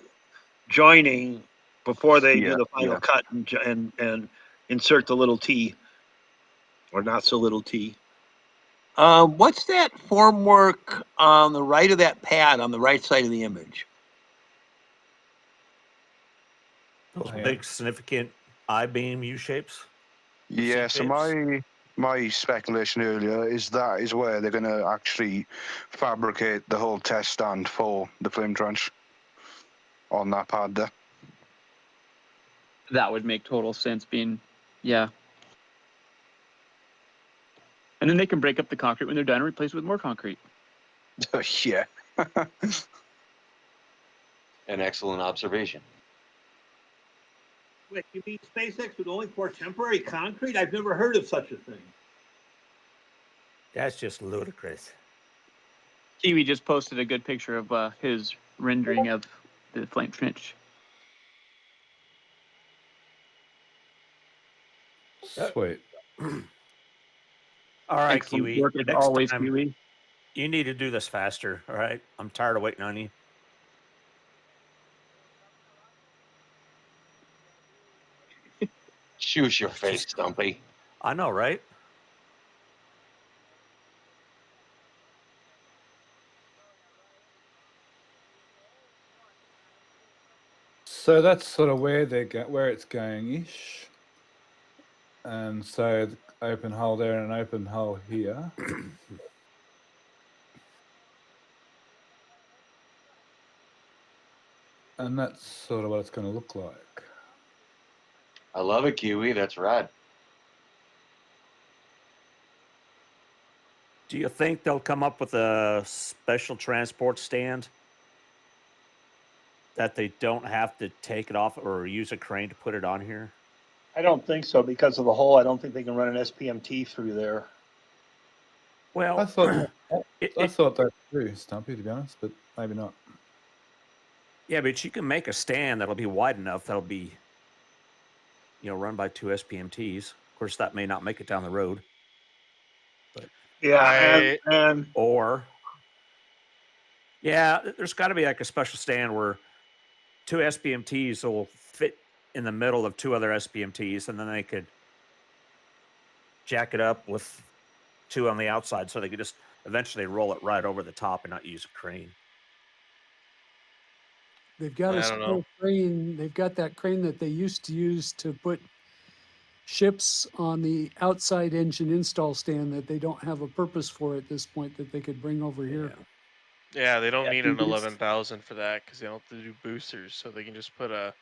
joining before they do the final cut and insert the little T, or not so little T. What's that formwork on the right of that pad on the right side of the image? Those big, significant I-beam U-shapes? Yeah, so my speculation earlier is that is where they're going to actually fabricate the whole test stand for the flame trench on that pad there. That would make total sense being, yeah. And then they can break up the concrete when they're done and replace it with more concrete. Yeah. An excellent observation. Wait, you mean SpaceX would only pour temporary concrete? I've never heard of such a thing. That's just ludicrous. Kiwi just posted a good picture of his rendering of the flame trench. Sweet. All right, Excellent Kiwi. work as Next always, time, Kiwi. you need to do this faster. All right, I'm tired of waiting on you. Shoot your face, Stumpy. I know, right? So that's sort of where where it's going ish. And so the open hole there and an open hole here. And that's sort of what it's going to look like. I love it, Kiwi. That's rad. Do you think they'll come up with a special transport stand that they don't have to take it off or use a crane to put it on here? I don't think so because of the hole. I don't think they can run an SPMT through there. Well, I thought that too, Stumpy, to be honest, but maybe not. Yeah, but you can make a stand that'll be wide enough that'll be, run by 2 SPMTs. Of course, that may not make it down the road. But there's got to be like a special stand where 2 SPMTs will fit in the middle of 2 other SPMTs, and then they could jack it up with 2 on the outside, so they could just eventually roll it right over the top and not use a crane. They've got a small crane. They've got that crane that they used to use to put ships on the outside engine install stand that they don't have a purpose for at this point that they could bring over here. Yeah, they don't need an 11,000 for that because they don't have to do boosters, so they can just put the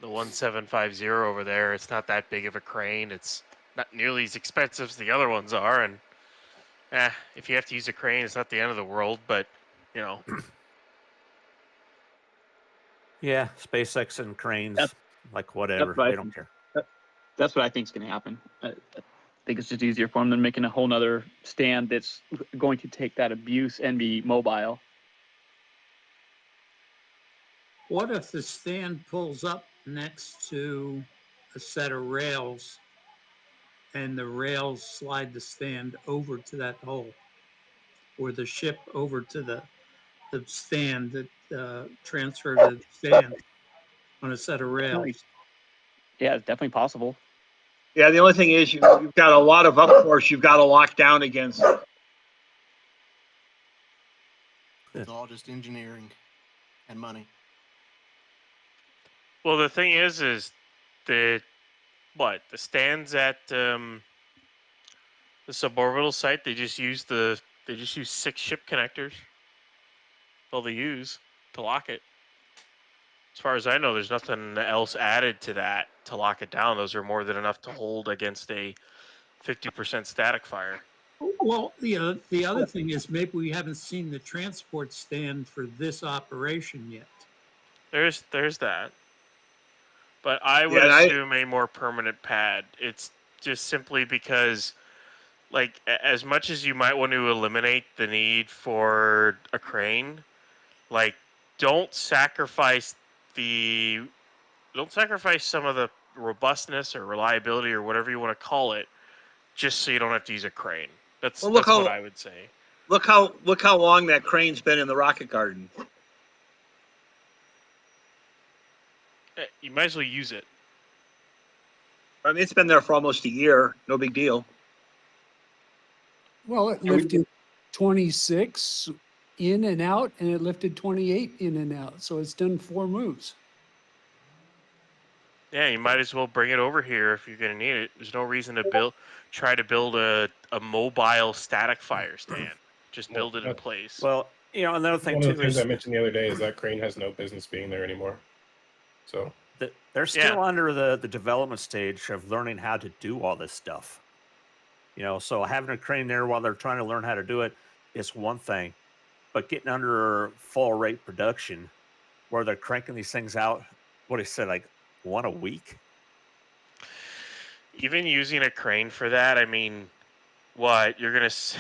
1750 over there. It's not that big of a crane. It's not nearly as expensive as the other ones are, and if you have to use a crane, it's not the end of the world. But Yeah, SpaceX and cranes, whatever, they don't care. That's what I think is going to happen. I think it's just easier for them than making a whole nother stand that's going to take that abuse and be mobile. What if the stand pulls up next to a set of rails and the rails slide the stand over to that hole, or the ship over to the stand that transfer the stand on a set of rails? Yeah, it's definitely possible. Yeah, the only thing is you've got a lot of upforce you've got to lock down against. It's all just engineering and money. well, the thing is the stands at the suborbital site. They just use 6 ship connectors. All they use to lock it. As far as I know, there's nothing else added to that to lock it down. Those are more than enough to hold against a 50% static fire. Well, the other thing is maybe we haven't seen the transport stand for this operation yet. There's that. But I would assume a more permanent pad. It's just simply because, as much as you might want to eliminate the need for a crane, don't sacrifice some of the robustness or reliability or whatever you want to call it, just so you don't have to use a crane. That's what I would say. Look how long that crane's been in the rocket garden. You might as well use it. I mean, it's been there for almost a year. No big deal. Well, it lifted 26 in and out, and it lifted 28 in and out. So it's done 4 moves. Yeah, you might as well bring it over here if you're going to need it. There's no reason to try to build a mobile static fire stand. Just build it in place. Well, another thing One too of the things is I mentioned the other day is that crane has no business being there anymore. So they're still under the development stage of learning how to do all this stuff. You know, so having a crane there while they're trying to learn how to do it is one thing, but getting under full rate production where they're cranking these things out, what do you say, like one a week? Even using a crane for that, I mean, what you're gonna save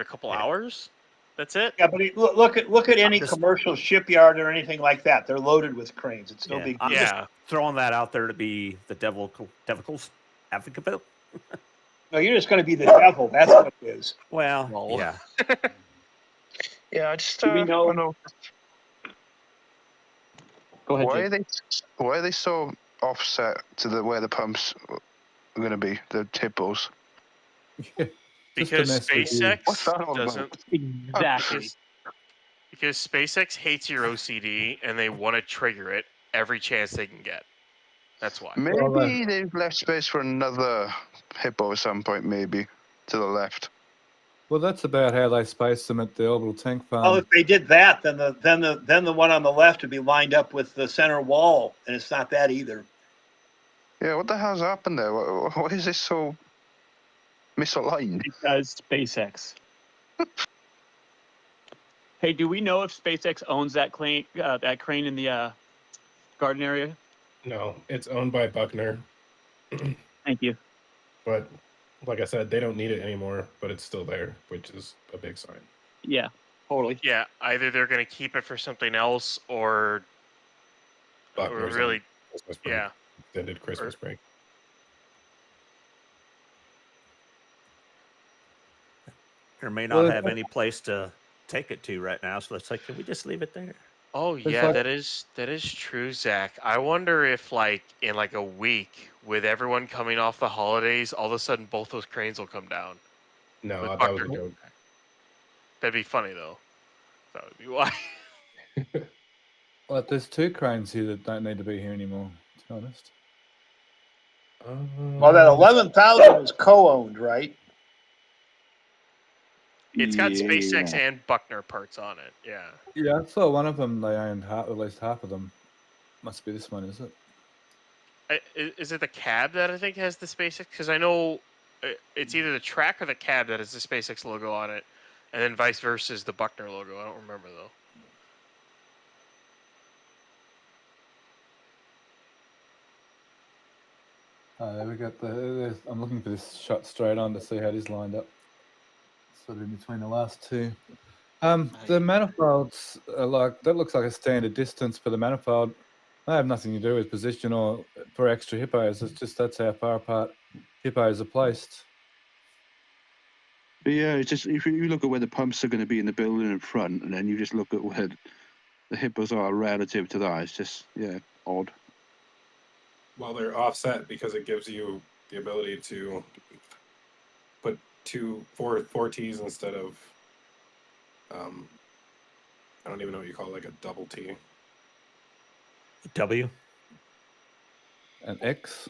a couple hours. That's it. Yeah, but look at any commercial shipyard or anything like that. They're loaded with cranes. It's no big I'm deal. just throwing that out there to be the devil's advocate. No, you're just going to be the devil. That's what it is. Well, yeah. Yeah, I just Do we know- don't know. Go ahead, Why Jake. are they so offset to the where the pumps are going to be? The hippos. Because What's SpaceX that all about? doesn't Exactly. because SpaceX hates your OCD and they want to trigger it every chance they can get. That's why. Maybe they've left space for another hippo at some point. Maybe to the left. Well, that's about how they space them at the orbital tank farm. Well, if they did that, then the one on the left would be lined up with the center wall, and it's not that either. Yeah, what the hell's happened there? Why is this so misaligned? Because SpaceX. Hey, do we know if SpaceX owns that crane in the garden area? No, it's owned by Buckner. Thank you. But like I said, they don't need it anymore, but it's still there, which is a big sign. Yeah, totally. Yeah, either they're going to keep it for something else or Buckner's on really, Christmas break, yeah. extended Christmas break. Or may not have any place to take it to right now. So it's like, can we just leave it there? Oh yeah, that is true, Zach. I wonder if like in like a week with everyone coming off the holidays, all of a sudden both those cranes will come down. No, with that Buckner. was a joke. That'd be funny though. That would be why. Well, there's two cranes here that don't need to be here anymore, to be honest. Well, that 11,000 is co-owned, right? It's got SpaceX and Buckner parts on it. Yeah. Yeah, I saw one of them. They owned at least half of them. Must be this one, is it? Is it the cab that I think has the SpaceX? Because I know it's either the track or the cab that has the SpaceX logo on it, and then vice versa is the Buckner logo. I don't remember though. Oh, there we go. I'm looking for this shot straight on to see how it is lined up. Sort of in between the last two. The manifolds are like, that looks like a standard distance for the manifold. They have nothing to do with position or for extra hippos. It's just that's how far apart hippos are placed. But yeah, it's just if you look at where the pumps are going to be in the building in front, and then you just look at where the hippos are relative to that, it's just odd. Well, they're offset because it gives you the ability to put four T's instead of I don't even know what you call it, like a double T. W. An X.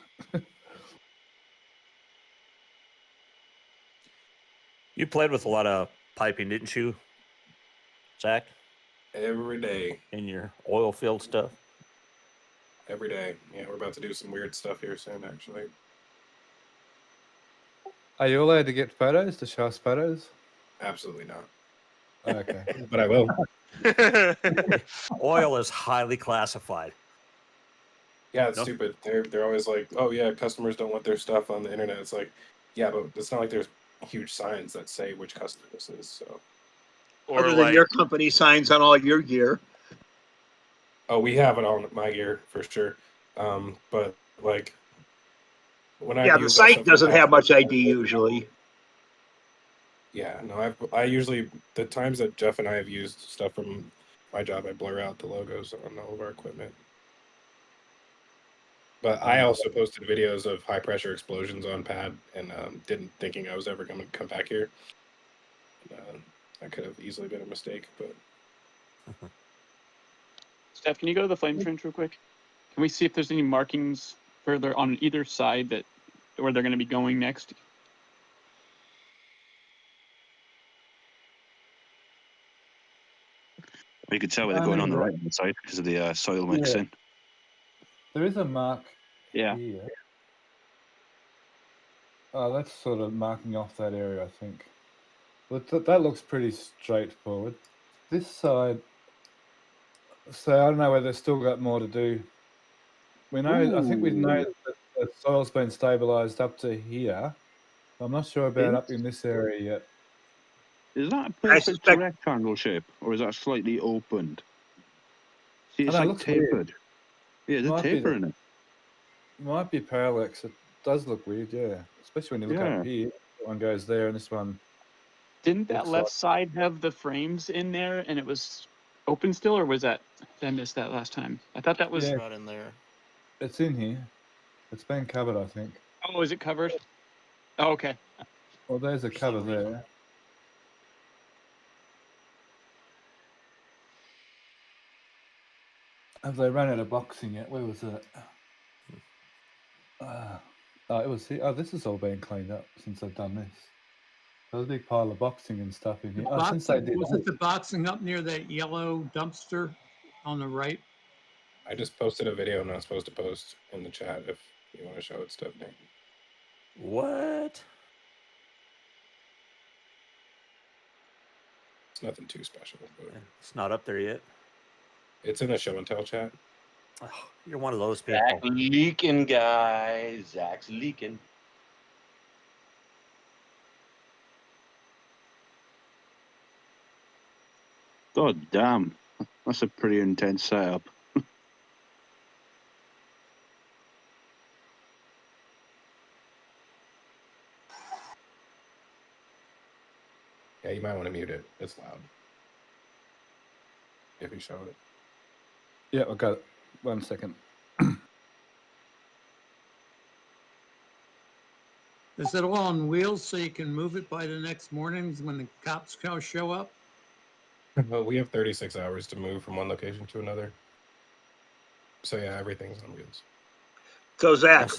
You played with a lot of piping, didn't you, Zach? Every day. In your oil field stuff? Every day. Yeah, we're about to do some weird stuff here soon, actually. Are you allowed to get photos, to show us photos? Absolutely not. Okay. But I will. Oil is highly classified. Yeah, it's stupid. They're always like, oh yeah, customers don't want their stuff on the internet. It's like, yeah, but it's not like there's huge signs that say which customer this is. So, or other than your company signs on all your gear. Oh, we have it on my gear for sure. But like when the site doesn't have much ID usually. Yeah, no, I usually, the times that Jeff and I have used stuff from my job, I blur out the logos on all of our equipment. But I also posted videos of high pressure explosions on pad and didn't thinking I was ever going to come back here. That could have easily been a mistake, but. Steph, can you go to the flame trench real quick? Can we see if there's any markings further on either side that where they're going to be going next? You could tell where they're going on the right hand side because of the soil mixing. There is a mark here. Oh, that's sort of marking off that area, I think. But that looks pretty straightforward. This side, so I don't know whether they've still got more to do. We know, I think we know Ooh. that the soil's been stabilised up to here. I'm not sure about up in this area yet. Is that a I perfect suspect rectangle shape, or is that slightly opened? See, I it's know, it like looks weird. tapered. Yeah, there's a Might be taper in it. might be parallax. It does look weird, yeah. Especially when you look Yeah. up here. One goes there, and this one. Didn't that Looks left like- side have the frames in there and it was open still, or was that, did I miss that last time? I thought that was. Yeah. Right in there. It's in here. It's been covered, I think. Oh, is it covered? Oh, okay. Well, there's a For some cover reason. there. Have they run out of boxing yet? Where was it? Oh, it was here. Oh, this has all been cleaned up since I've done this. There's a big pile of boxing and stuff in here. The Oh, since they boxing, did was that. it the boxing up near that yellow dumpster on the right? I just posted a video I'm not supposed to post in the chat if you want to show it, Stephanie. What? It's nothing too special, but It's not up there yet. it's in the show and tell chat. Oh, you're one of those people. Zach leaking, guys. Zach's leaking. God damn. That's a pretty intense setup. Yeah, you might want to mute it. It's loud. If you show it. Yeah, I got it. 1 second. Is it all on wheels so you can move it by the next morning when the cops show up? Well, we have 36 hours to move from one location to another. So yeah, everything's on wheels. so. Zach,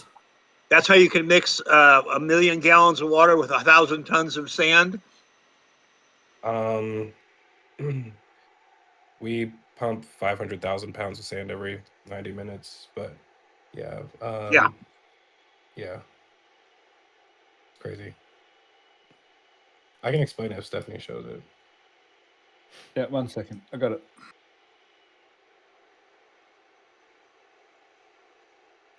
that's how you can mix 1 million gallons of water with 1,000 tons of sand. We pump 500,000 pounds of sand every 90 minutes, but yeah. Yeah. Crazy. I can explain it if Stephanie shows it. Yeah, 1 second. I got it.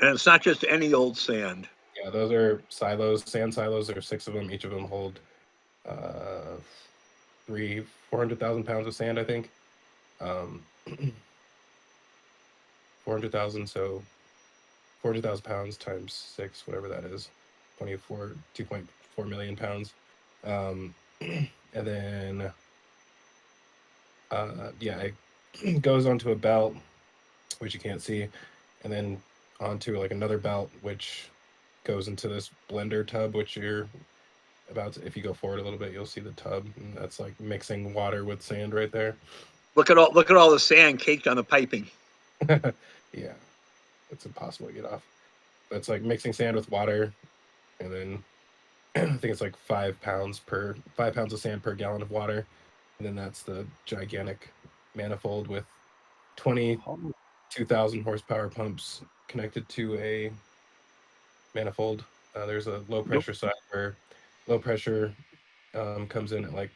And it's not just any old sand. Yeah, those are silos, sand silos. There are 6 of them. Each of them hold 400,000 pounds of sand, I think. 400,000, so 400,000 pounds times 6, whatever that is, 2.4 million pounds. And then, yeah, it goes onto a belt, which you can't see, and then onto like another belt, which goes into this blender tub, which you're about to, if you go forward a little bit, you'll see the tub, and that's like mixing water with sand right there. Look at all the sand caked on the piping. Yeah, it's impossible to get off. But it's like mixing sand with water, and then I think it's like 5 pounds of sand per gallon of water, and then that's the gigantic manifold with 22,000 horsepower pumps connected to a manifold. There's a low pressure side where low pressure comes in at like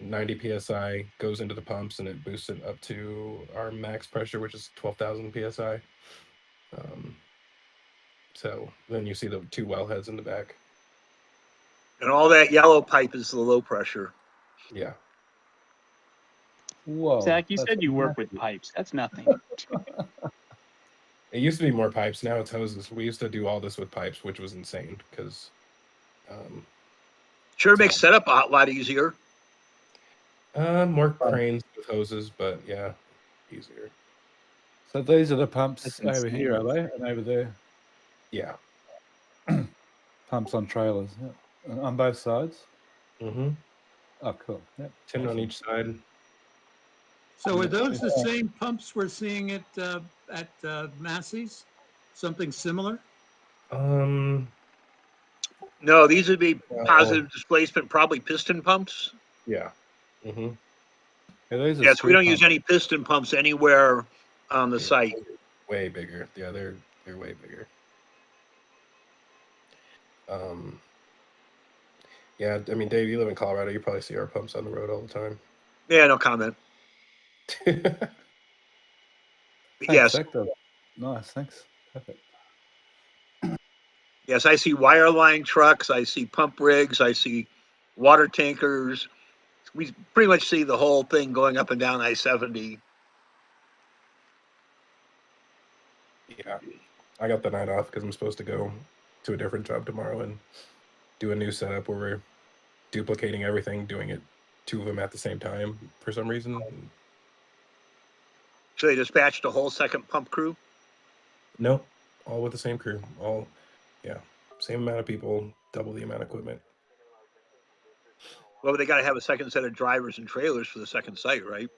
90 psi, goes into the pumps, and it boosts it up to our max pressure, which is 12,000 psi. So then you see the 2 wellheads in the back. And all that yellow pipe is the low pressure. Yeah. Whoa. Zach, you said you work with pipes. That's nothing. It used to be more pipes. Now it's hoses. We used to do all this with pipes, which was insane because. Sure makes setup a lot easier. More cranes with hoses, but yeah, easier. So these are the pumps That's over insane. here, are they? And over there? Yeah. Pumps on trailers, yeah. On both sides? Mm-hmm. Oh, cool. Yep. 10 on each side. So are those the same pumps we're seeing at Massey's? Something similar? No, these would be positive displacement, probably piston pumps. Yeah. Mm-hmm. Yeah, these are Yes, we don't use pumps. any piston pumps anywhere on the site. Way bigger. Yeah, they're way bigger. Yeah, I mean, Dave, you live in Colorado. You probably see our pumps on the road all the time. Yeah, no comment. Thanks, Yes, Hector. Nice, thanks. Perfect. yes, I see wireline trucks. I see pump rigs. I see water tankers. We pretty much see the whole thing going up and down I-70. Yeah, I got the night off because I'm supposed to go to a different job tomorrow and do a new setup where we're duplicating everything, doing it 2 of them at the same time for some reason. So they dispatched a whole second pump crew? Nope, all with the same crew. All, yeah, same amount of people, double the amount of equipment. Well, they got to have a second set of drivers and trailers for the second site, right?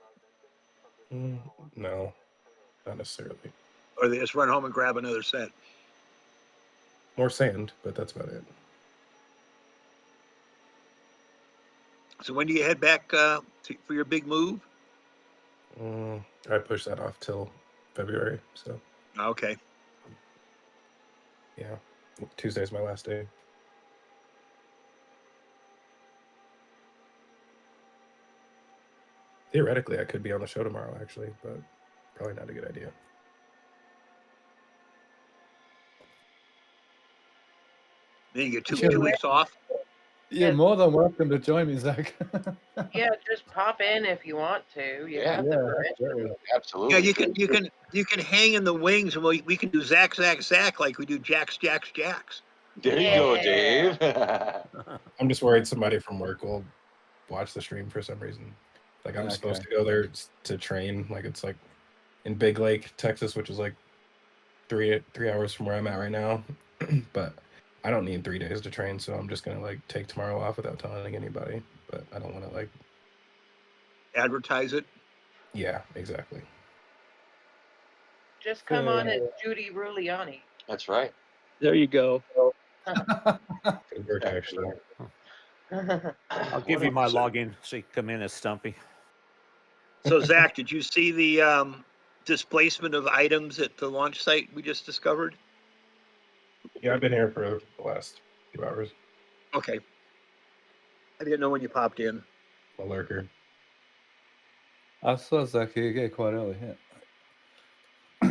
No, not necessarily. Or they just run home and grab another set? More sand, but that's about it. So when do you head back for your big move? I pushed that off till February, so Okay. yeah, Tuesday's my last day. Theoretically, I could be on the show tomorrow, actually, but probably not a good idea. Then you get two weeks off? You're more than welcome to join me, Zach. Yeah, just pop in if you want to. You have the permission. Absolutely. Yeah, you can hang in the wings, and we can do Zach like we do Jacks. There you go, Dave. I'm just worried somebody from work will watch the stream for some reason. Like I'm supposed to go there to train. Like it's like in Big Lake, Texas, which is like three hours from where I'm at right now. But I don't need 3 days to train, so I'm just gonna like take tomorrow off without telling anybody. But I don't want to like advertise it. Yeah, exactly. Just come on as Judy Ruliani. That's right. There you go. Good work, actually. I'll give you my login so you can come in as Stumpy. So Zach, did you see the displacement of items at the launch site we just discovered? Yeah, I've been here for the last 2 hours. Okay. I didn't know when you popped in. A lurker. I saw Zach here get quite early, yeah.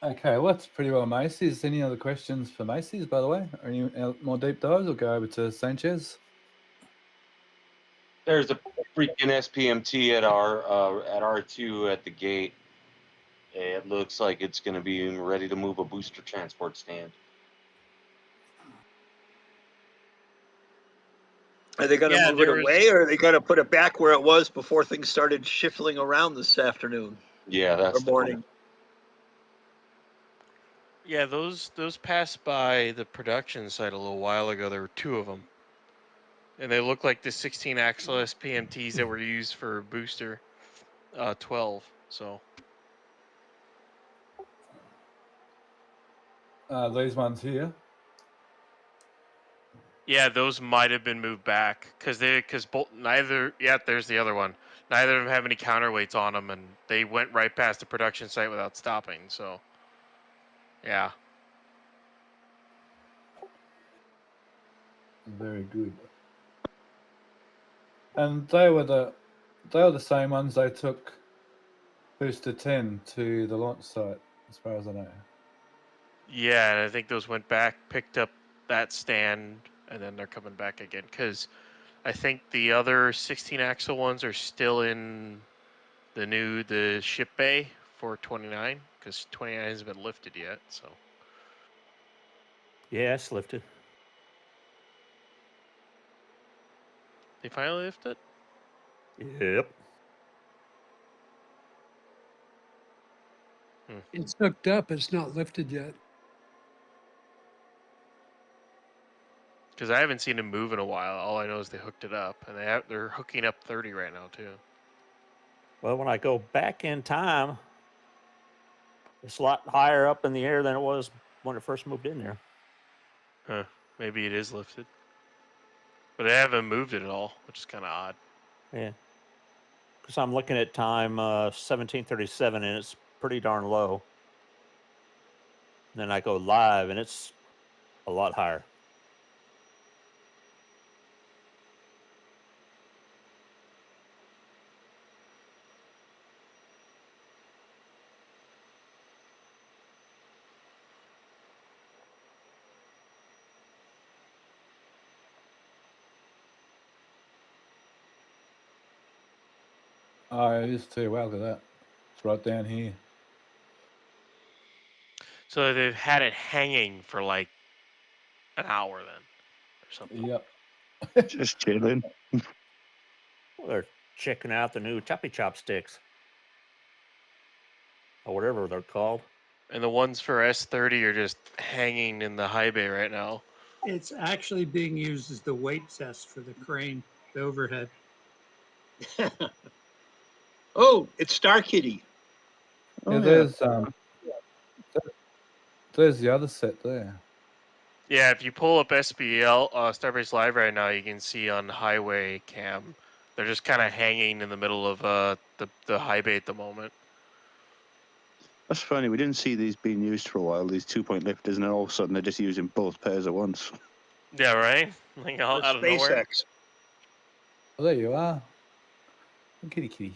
Okay, well, that's pretty well Macy's. Any other questions for Macy's, by the way? Or any more deep dives? Or go over to Sanchez? There's a freaking SPMT at R2 at the gate. It looks like it's going to be ready to move a booster transport stand. Are they going to move it away, or are they going to put it back where it was before things started shifting around this afternoon? Yeah, that's or morning. Yeah, those passed by the production site a little while ago. There were 2 of them, and they look like the 16 axle SPMTs that were used for booster 12. So These ones here. yeah, those might have been moved back because neither. Yeah, there's the other one. Neither of them have any counterweights on them, and they went right past the production site without stopping. So yeah. Very good. And they were the same ones they took Booster 10 to the launch site, as far as I know. Yeah, and I think those went back, picked up that stand, and then they're coming back again because I think the other 16 axle ones are still in the ship bay for 29 because 29 hasn't been lifted yet. So Yeah, it's lifted. they finally lifted. Yep. It's hooked up. It's not lifted yet. Because I haven't seen them move in a while. All I know is they hooked it up, and they're hooking up 30 right now too. Well, when I go back in time, it's a lot higher up in the air than it was when it first moved in there. Huh? Maybe it is lifted, but they haven't moved it at all, which is kind of odd. Yeah. Because I'm looking at time 1737, and it's pretty darn low. then I go live, and it's a lot higher. Oh, it is too. Wow, look at that. It's right down here. So they've had it hanging for like an hour then, or something. Yep. Just chilling. Well, they're checking out the new choppy chopsticks, or whatever they're called. And the ones for S30 are just hanging in the high bay right now. It's actually being used as the weight test for the crane, the overhead. Oh, it's Star Kitty. Yeah, there's the other set there. Yeah, if you pull up SBL Starbase Live right now, you can see on highway cam, they're just kind of hanging in the middle of the high bay at the moment. That's funny. We didn't see these being used for a while, these 2-point lifters, and then all of a sudden they're just using both pairs at once. Yeah, right? Like out of nowhere. SpaceX. Oh, there you are. Kitty kitty.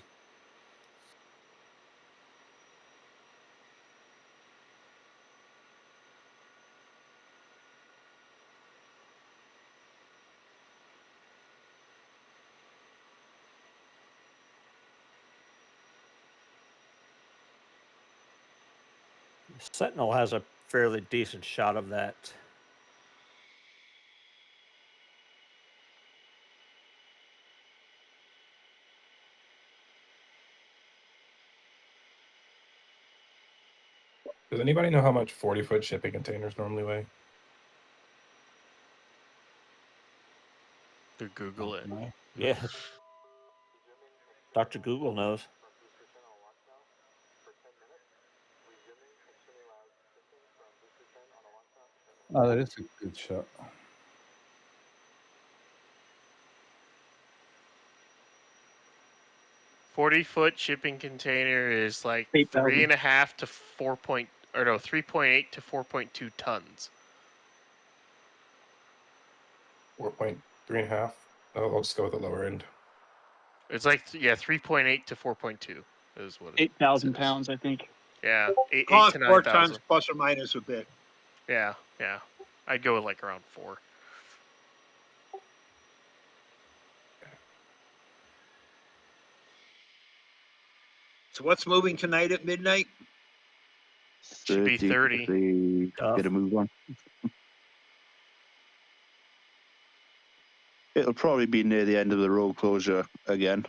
Sentinel has a fairly decent shot of that. Does anybody know how much 40-foot shipping containers normally weigh? To Google it. Yeah. Dr. Google knows. Oh, that is a good shot. $40-foot shipping container is like 8,000. 3.5 to 3.8 to 4.2 tons. 4.3.5. Oh, I'll just go with the lower end. It's like 3.8 to 4.2 is what it 8,000 pounds, I think. Yeah, 8 Cost to 4 9,000. tons plus or minus a bit. Yeah. I'd go with like around 4. So what's moving tonight at midnight? Should be 30. Get a move on. It'll probably be near the end of the road closure again.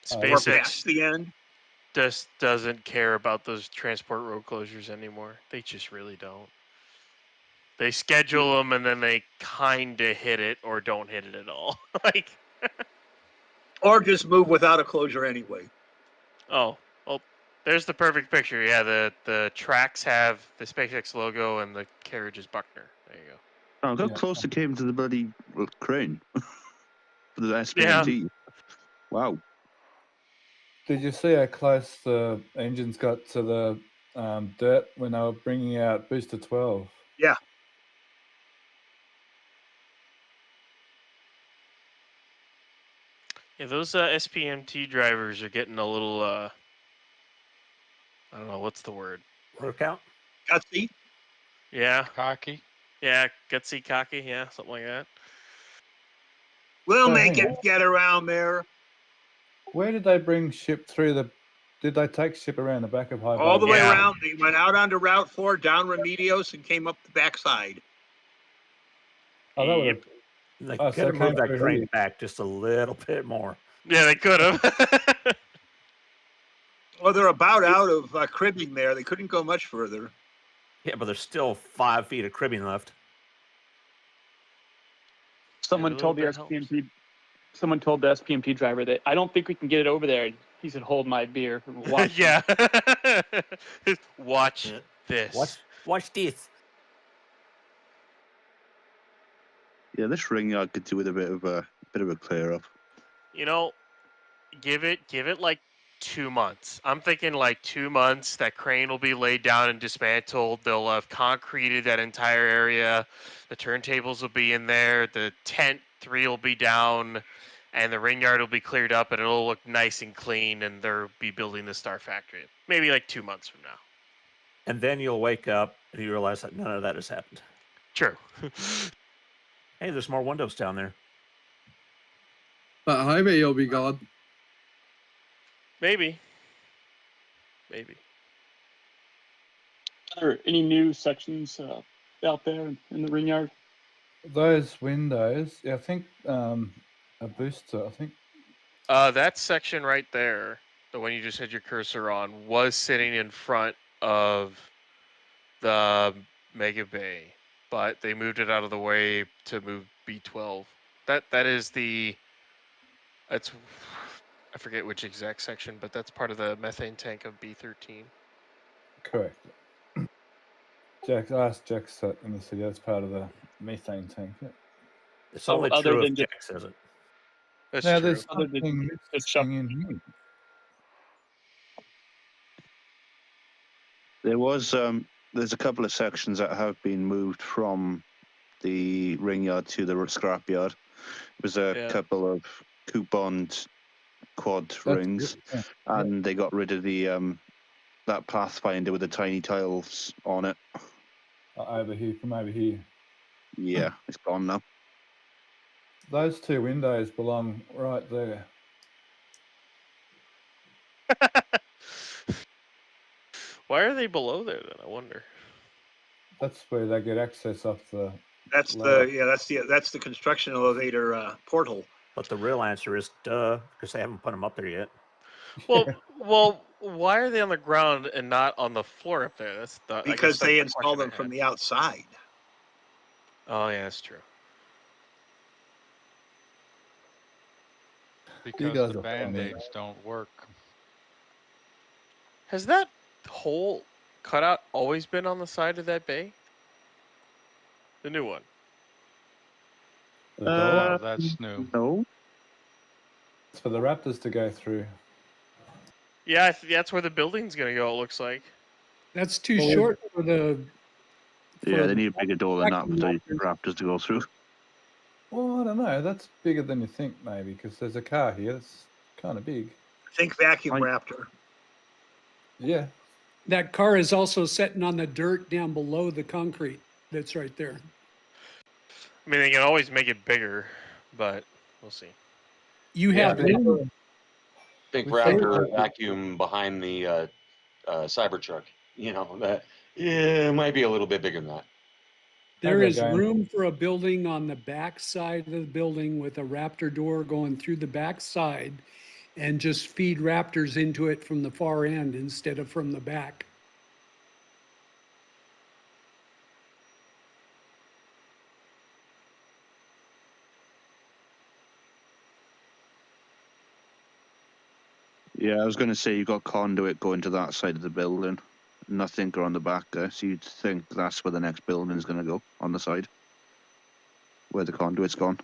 SpaceX the end. just doesn't care about those transport road closures anymore. They just really don't. They schedule them and then they kind of hit it or don't hit it at all. Like, or just move without a closure anyway. Oh, well, there's the perfect picture. Yeah, the tracks have the SpaceX logo and the carriage is Buckner. There you go. Oh, how close it came to the bloody crane for the SPMT. Wow. Did you see how close the engines got to the dirt when they were bringing out Booster 12? Yeah. Yeah, those SPMT drivers are getting a little, I don't know, what's the word? Workout? Gutsy? Yeah. Cocky? Yeah, gutsy, cocky, yeah, something like that. We'll So, make hang it on. get around there. Where did they bring Ship through the... Did they take Ship around the back of High All the Bay? way around. They went out onto Route 4, down Remedios, and came up the backside. Oh, that would have... They Oh, could so have it came moved that through crane here. back just a little bit more. Yeah, they could have. Well, they're about out of cribbing there. They couldn't go much further. Yeah, but there's still 5 feet of cribbing left. Someone told the SPMT. Someone told the SPMT driver that I don't think we can get it over there. He said, "Hold my beer." Watch yeah. Watch this. Watch this. Yeah, this ring yard could do with a bit of a clear up. You know, give it like 2 months. I'm thinking like 2 months. That crane will be laid down and dismantled. They'll have concreted that entire area. The turntables will be in there. The tent 3 will be down, and the ring yard will be cleared up, and it'll look nice and clean. And they'll be building the Star Factory. Maybe like 2 months from now. And then you'll wake up and you realize that none of that has happened. True. Hey, there's more windows down there. That highway will be gone. Maybe. Maybe. Are there any new sections out there in the ring yard? Those windows, yeah, I think a booster, I think. That section right there, the one you just had your cursor on, was sitting in front of the Mega Bay, but they moved it out of the way to move B12. That is that's I forget which exact section, but that's part of the methane tank of B13. Correct. Jack, I asked Jack that, and he said, yeah, that's part of the methane tank. Yeah. It's So only other true if than just- Jack says it. That's Now, true. there's something missing in here. There was there's a couple of sections that have been moved from the ring yard to the scrap yard. There was a couple of couponed quad rings, good, yeah. and they got rid of the that pathfinder with the tiny tiles on it. Over here, from over here. Yeah, it's gone now. Those 2 windows belong right there. Why are they below there then? I wonder. That's where they get access off the. That's ladder. that's the construction elevator portal. But the real answer is duh, because they haven't put them up there yet. Well, why are they on the ground and not on the floor up there? That's the Because they install installed them from the outside. Oh yeah, that's true. guys Because the are funny. band-aids don't work. Has that hole cutout always been on the side of that bay? The new one. The door? That's new. No. It's for the raptors to go through. Yeah, that's where the building's gonna go. It looks like. That's too short for the. Yeah, they need a bigger door than that for the raptors to go through. Well, I don't know. That's bigger than you think, maybe, because there's a car here. That's kind of big. Think vacuum raptor. Yeah. That car is also sitting on the dirt down below the concrete that's right there. I mean, they can always make it bigger, but we'll see. You have room. Think Raptor vacuum behind the Cybertruck. You know that. Yeah, it might be a little bit bigger than that. There is room for a building on the back side of the building with a raptor door going through the back side and just feed raptors into it from the far end instead of from the back. Yeah, I was going to say you've got conduit going to that side of the building. Nothing on the back there, so you'd think that's where the next building is going to go, on the side. Where the conduit's gone.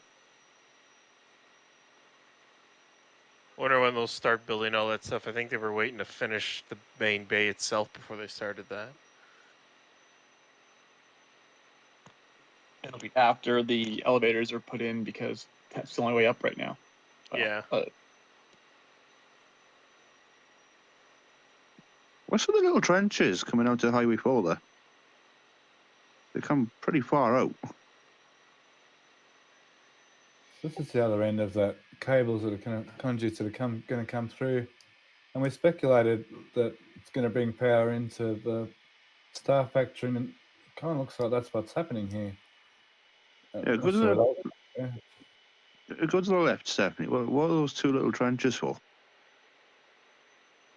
Wonder when they'll start building all that stuff. I think they were waiting to finish the main bay itself before they started that. It'll be after the elevators are put in because that's the only way up right now. Yeah. What's with the little trenches coming out to Highway 4 there? They come pretty far out. This is the other end of that cables that are conduits that are going to come through, and we speculated that it's going to bring power into the Star Factory, and it kind of looks like that's what's happening here. Yeah, go to the left, Stephanie. What are those 2 little trenches for?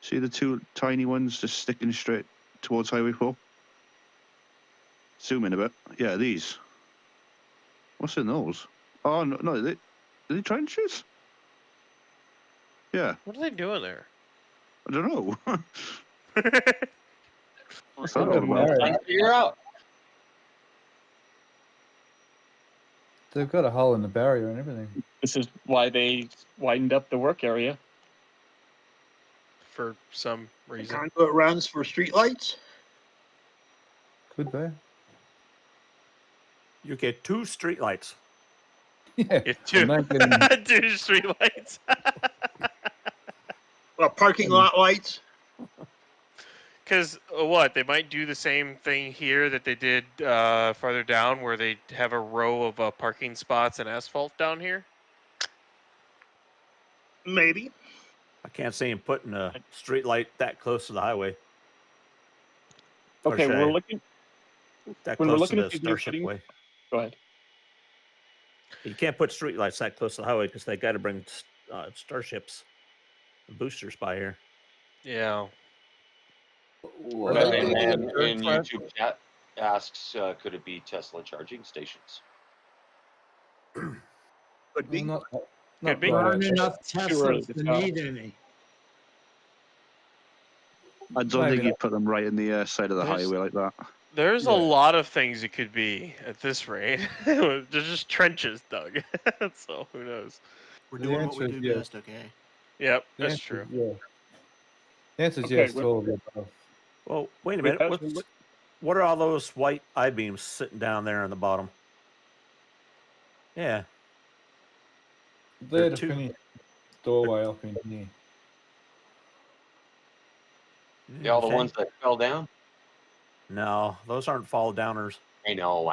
See the 2 tiny ones just sticking straight towards Highway 4? Zoom in a bit. Yeah, these. What's in those? Oh, no, are they trenches? Yeah. What are they doing there? I don't know. What's that all about? Trying to figure out. They've got a hole in the barrier and everything. This is why they widened up the work area. for some reason. Conduit runs for streetlights. Could be. You get 2 streetlights. Yeah. Get 2 and they can- 2 streetlights. Well, parking lot lights. Because what they might do the same thing here that they did farther down, where they have a row of parking spots and asphalt down here. Maybe. I can't see him putting a streetlight that close to the highway. Okay, Or we're looking. that When we're close to looking the at these new Starship footings, way. go ahead. You can't put streetlights that close to the highway because they got to bring Starships boosters by here. Yeah. And then in YouTube chat asks, could it be Tesla charging stations? Could be. Not Could be. There aren't right. enough Too early Teslas to to tell. need any. I don't Maybe think you'd put them right in the side of the There's- highway like that. There's a Yeah. lot of things it could be at this rate. There's just trenches dug. So who knows? We're The doing what we answer do is yes. best, okay? Yep, The that's answer true. is yes. The answer is Okay, yes to all of the above. Well, wait a Wait, minute. What are all those white I-beams sitting down there on the bottom? Yeah. They're the 2. finish doorway up in here. Yeah, all the Okay. ones that fell down? No, those aren't fall downers. I know.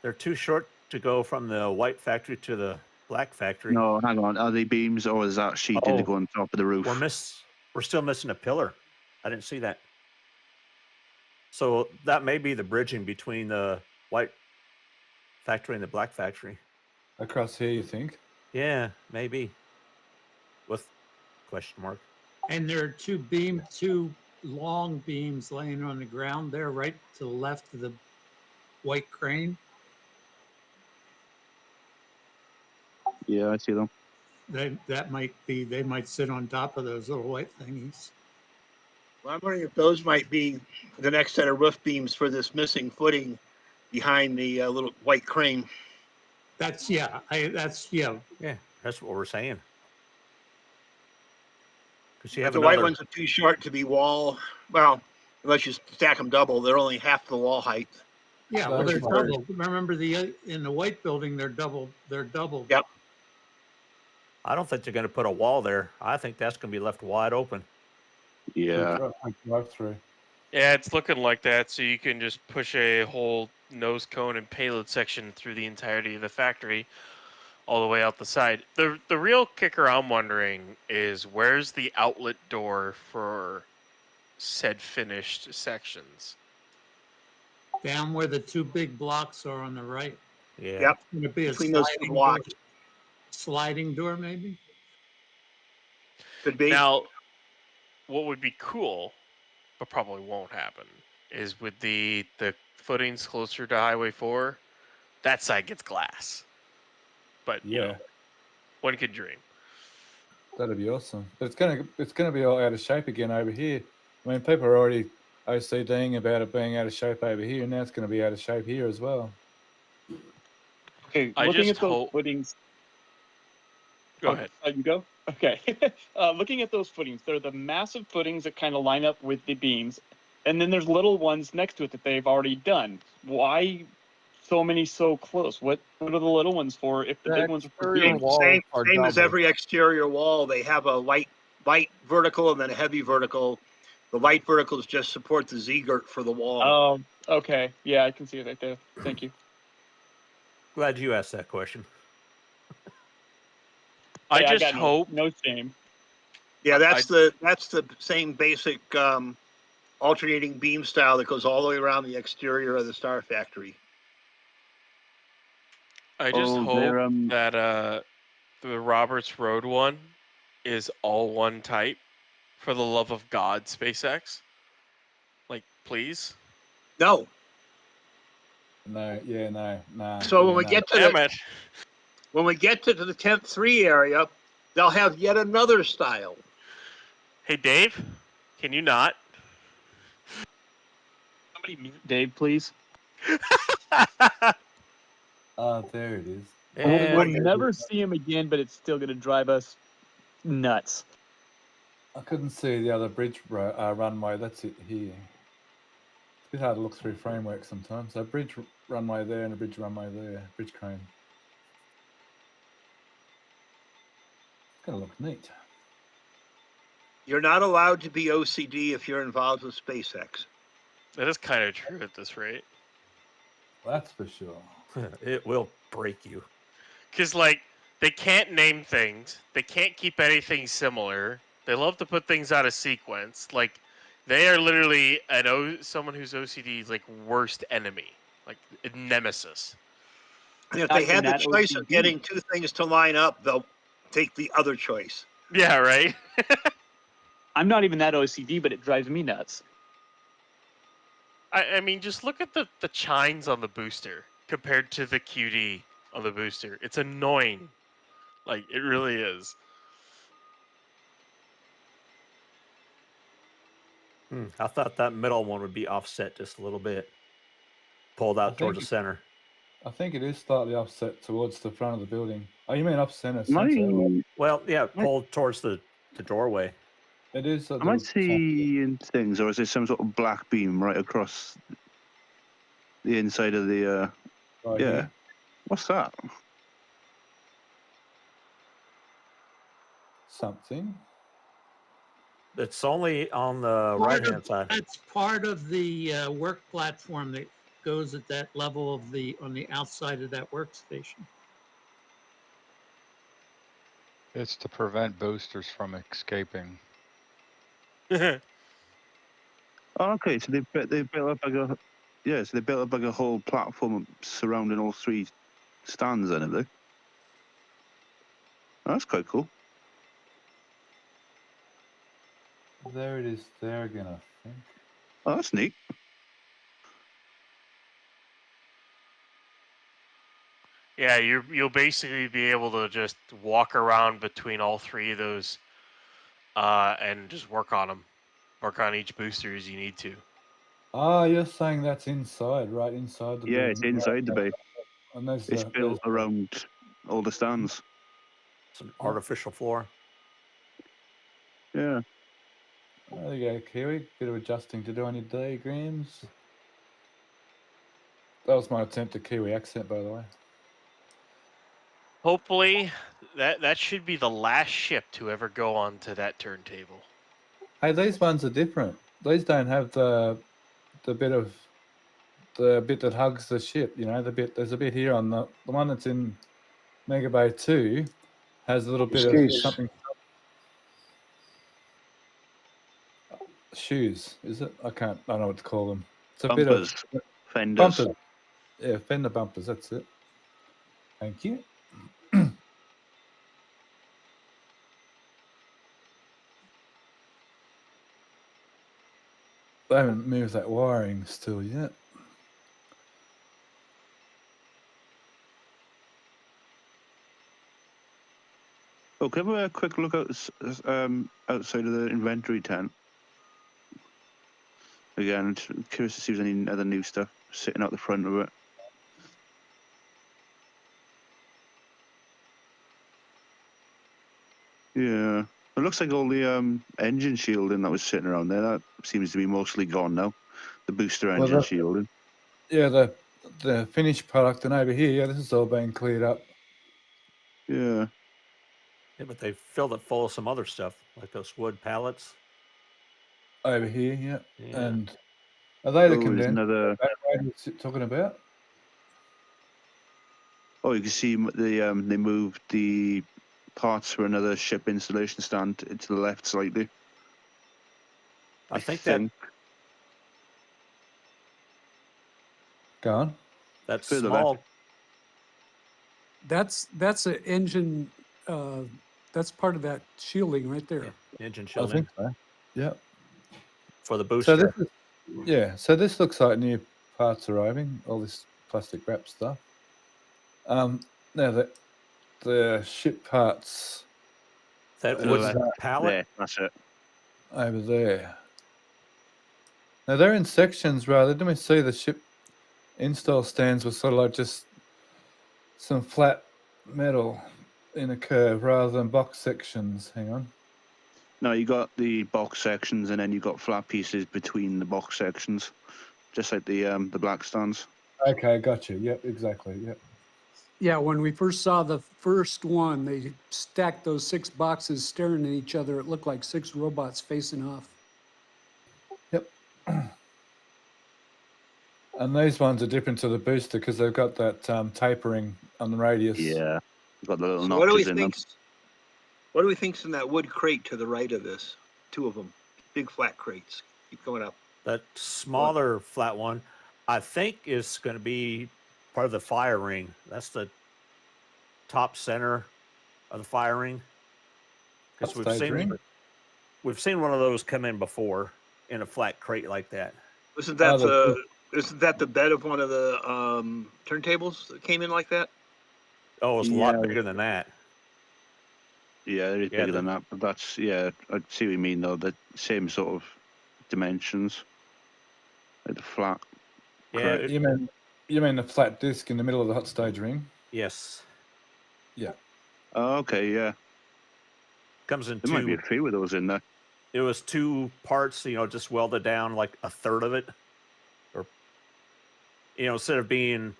They're too short to go from the white factory to the black factory. No, hang on. Are they beams or is that sheeted to Oh. go on top of the roof? We're still missing a pillar. I didn't see that. So that may be the bridging between the white factory and the black factory. Across here, you think? Yeah, maybe. With question mark. And there are two long beams laying on the ground there, right to the left of the white crane. Yeah, I see them. They might sit on top of those little white thingies. Well, I'm wondering if those might be the next set of roof beams for this missing footing behind the little white crane. Yeah, that's what we're saying. Because you But have the another. white ones are too short to be wall. Well, unless you stack them double, they're only half the wall height. Yeah, well, Those they're are- double. Remember in the white building, they're double. They're double. Yep. I don't think they're going to put a wall there. I think that's going to be left wide open. Yeah. Drive through. Yeah, it's looking like that. So you can just push a whole nose cone and payload section through the entirety of the factory, all the way out the side. The real kicker I'm wondering is where's the outlet door for said finished sections? Down where the two big blocks are on the right. Yeah. Yep. It's going to be a Between those two blocks. sliding door, maybe. Could be. Now, what would be cool, but probably won't happen, is with the footings closer to Highway 4, that side gets glass. But you know, one could dream. That'd be awesome. But it's gonna be all out of shape again over here. I mean, people are already OCDing about it being out of shape over here, and now it's going to be out of shape here as well. Okay, I looking just at those hope- footings. Go ahead. You go? Okay. Looking at those footings, they're the massive footings that kind of line up with the beams. And then there's little ones next to it that they've already done. Why so many so close? What are the little ones for if the big ones are for beams? Same as every exterior wall. They have a light vertical and then a heavy vertical. The light verticals just support the Z-girt for the wall. Oh, okay. Yeah, I can see it right there. Thank you. Glad you asked that question. I Hey, just got hope. No shame. Yeah, that's the same basic alternating beam style that goes all the way around the exterior of the Star Factory. I just hope that the Roberts Road one is all one type. For the love of God, SpaceX. Like, please. No. No. So when we get to the 10th 3 area, they'll have yet another style. Hey, Dave, can you not? Somebody mute Dave, please. There it is. We'll never see him again, but it's still going to drive us nuts. I couldn't see the other bridge runway. That's it here. It's a bit hard to look through framework sometimes. So bridge runway there and a bridge runway there. Bridge crane. It's going to look neat. You're not allowed to be OCD if you're involved with SpaceX. That is kind of true at this rate. That's for sure. It will break you. Because, like, they can't name things. They can't keep anything similar. They love to put things out of sequence. Like, they are literally someone who's OCD's, like, worst enemy. Like, a nemesis. And if Not they had the even that choice of OCD. getting two things to line up, they'll take the other choice. Yeah, right? I'm not even that OCD, but it drives me nuts. I mean, just look at the chines on the booster compared to the QD on the booster. It's annoying. Like, it really is. I thought that middle one would be offset just a little bit. Pulled out towards the center. I think it is slightly offset towards the front of the building. Oh, you mean off center? Well, yeah, pulled towards the doorway. It is. Am I seeing things, or is there some sort of black beam right across the inside of the? Right yeah. here. What's that? Something. It's only on the right-hand side. That's part of the work platform that goes at that level of on the outside of that workstation. It's to prevent boosters from escaping. Oh, okay, so they built up like a so they built up like a whole platform surrounding all three stands, then, have they? Oh, that's quite cool. There it is. There again, I think. Oh, that's neat. Yeah, you'll basically be able to just walk around between all three of those, and just work on them. Work on each booster as you need to. Ah, you're saying that's inside, right inside the building. Yeah, it's inside the bay. And there's It's built around all the stands. It's an artificial floor. Yeah. There you go, Kiwi. Bit of adjusting to do on your diagrams. That was my attempt at Kiwi accent, by the way. Hopefully, that should be the last ship to ever go onto that turntable. Hey, these ones are different. These don't have the bit that hugs the ship. You know, there's a bit here on the one that's in Mega Bay 2 has a little bit of something. Shoes, is it? I don't know what to call them. It's a Bumpers, bit of fenders. bumpers. Yeah, fender bumpers. That's it. Thank you. They haven't moved that wiring still yet. Oh, can we have a quick look outside of the inventory tent? Again, I'm curious to see if there's any other new stuff sitting out the front of it. Yeah, it looks like all the engine shielding that was sitting around there, that seems to be mostly gone now. The booster engine shielding. Yeah, the finished product, and over here, yeah, this is all being cleared up. Yeah. Yeah, but they filled it full of some other stuff, like those wood pallets. Over here, yeah. Yeah. And are they the Oh, there's another. condenser talking about? Oh, you can see they moved the parts for another ship installation stand to the left slightly. I think that Go on. that's Further small. That's an engine. That's part of that shielding right there. Engine I shielding think so. Yeah. for the booster. So this is, so this looks like new parts arriving. All this plastic wrap stuff. Now the ship parts. That was wood pallet. There, that's it. Over there. Now they're in sections rather. Didn't we see the ship install stands were sort of like just some flat metal in a curve rather than box sections? Hang on. No, you got the box sections, and then you got flat pieces between the box sections, just like the black stands. Okay, got you. Yep, exactly. Yep. Yeah, when we first saw the first one, they stacked those 6 boxes staring at each other. It looked like 6 robots facing off. Yep. And these ones are different to the booster because they've got that tapering on the radius. Yeah, got the little So what do we notches in them. think? What do we think's in that wood crate to the right of this? 2 of them, big flat crates. Keep going up. That smaller flat one, I think, is going to be part of the fire ring. That's the top center of the fire ring. Because we've seen one of those come in before in a flat crate like that. Isn't that the bed of one of the turntables that came in like that? Oh, it's a lot bigger than that. Yeah, it is bigger than that, but that's, I see what you mean, though. The same sort of dimensions, like the flat. Yeah, you mean the flat disc in the middle of the hot stage ring? Yes. Yeah. Oh, okay, yeah. Comes in there might be a few of those in there. It was 2 parts, just welded down like a third of it, or instead of being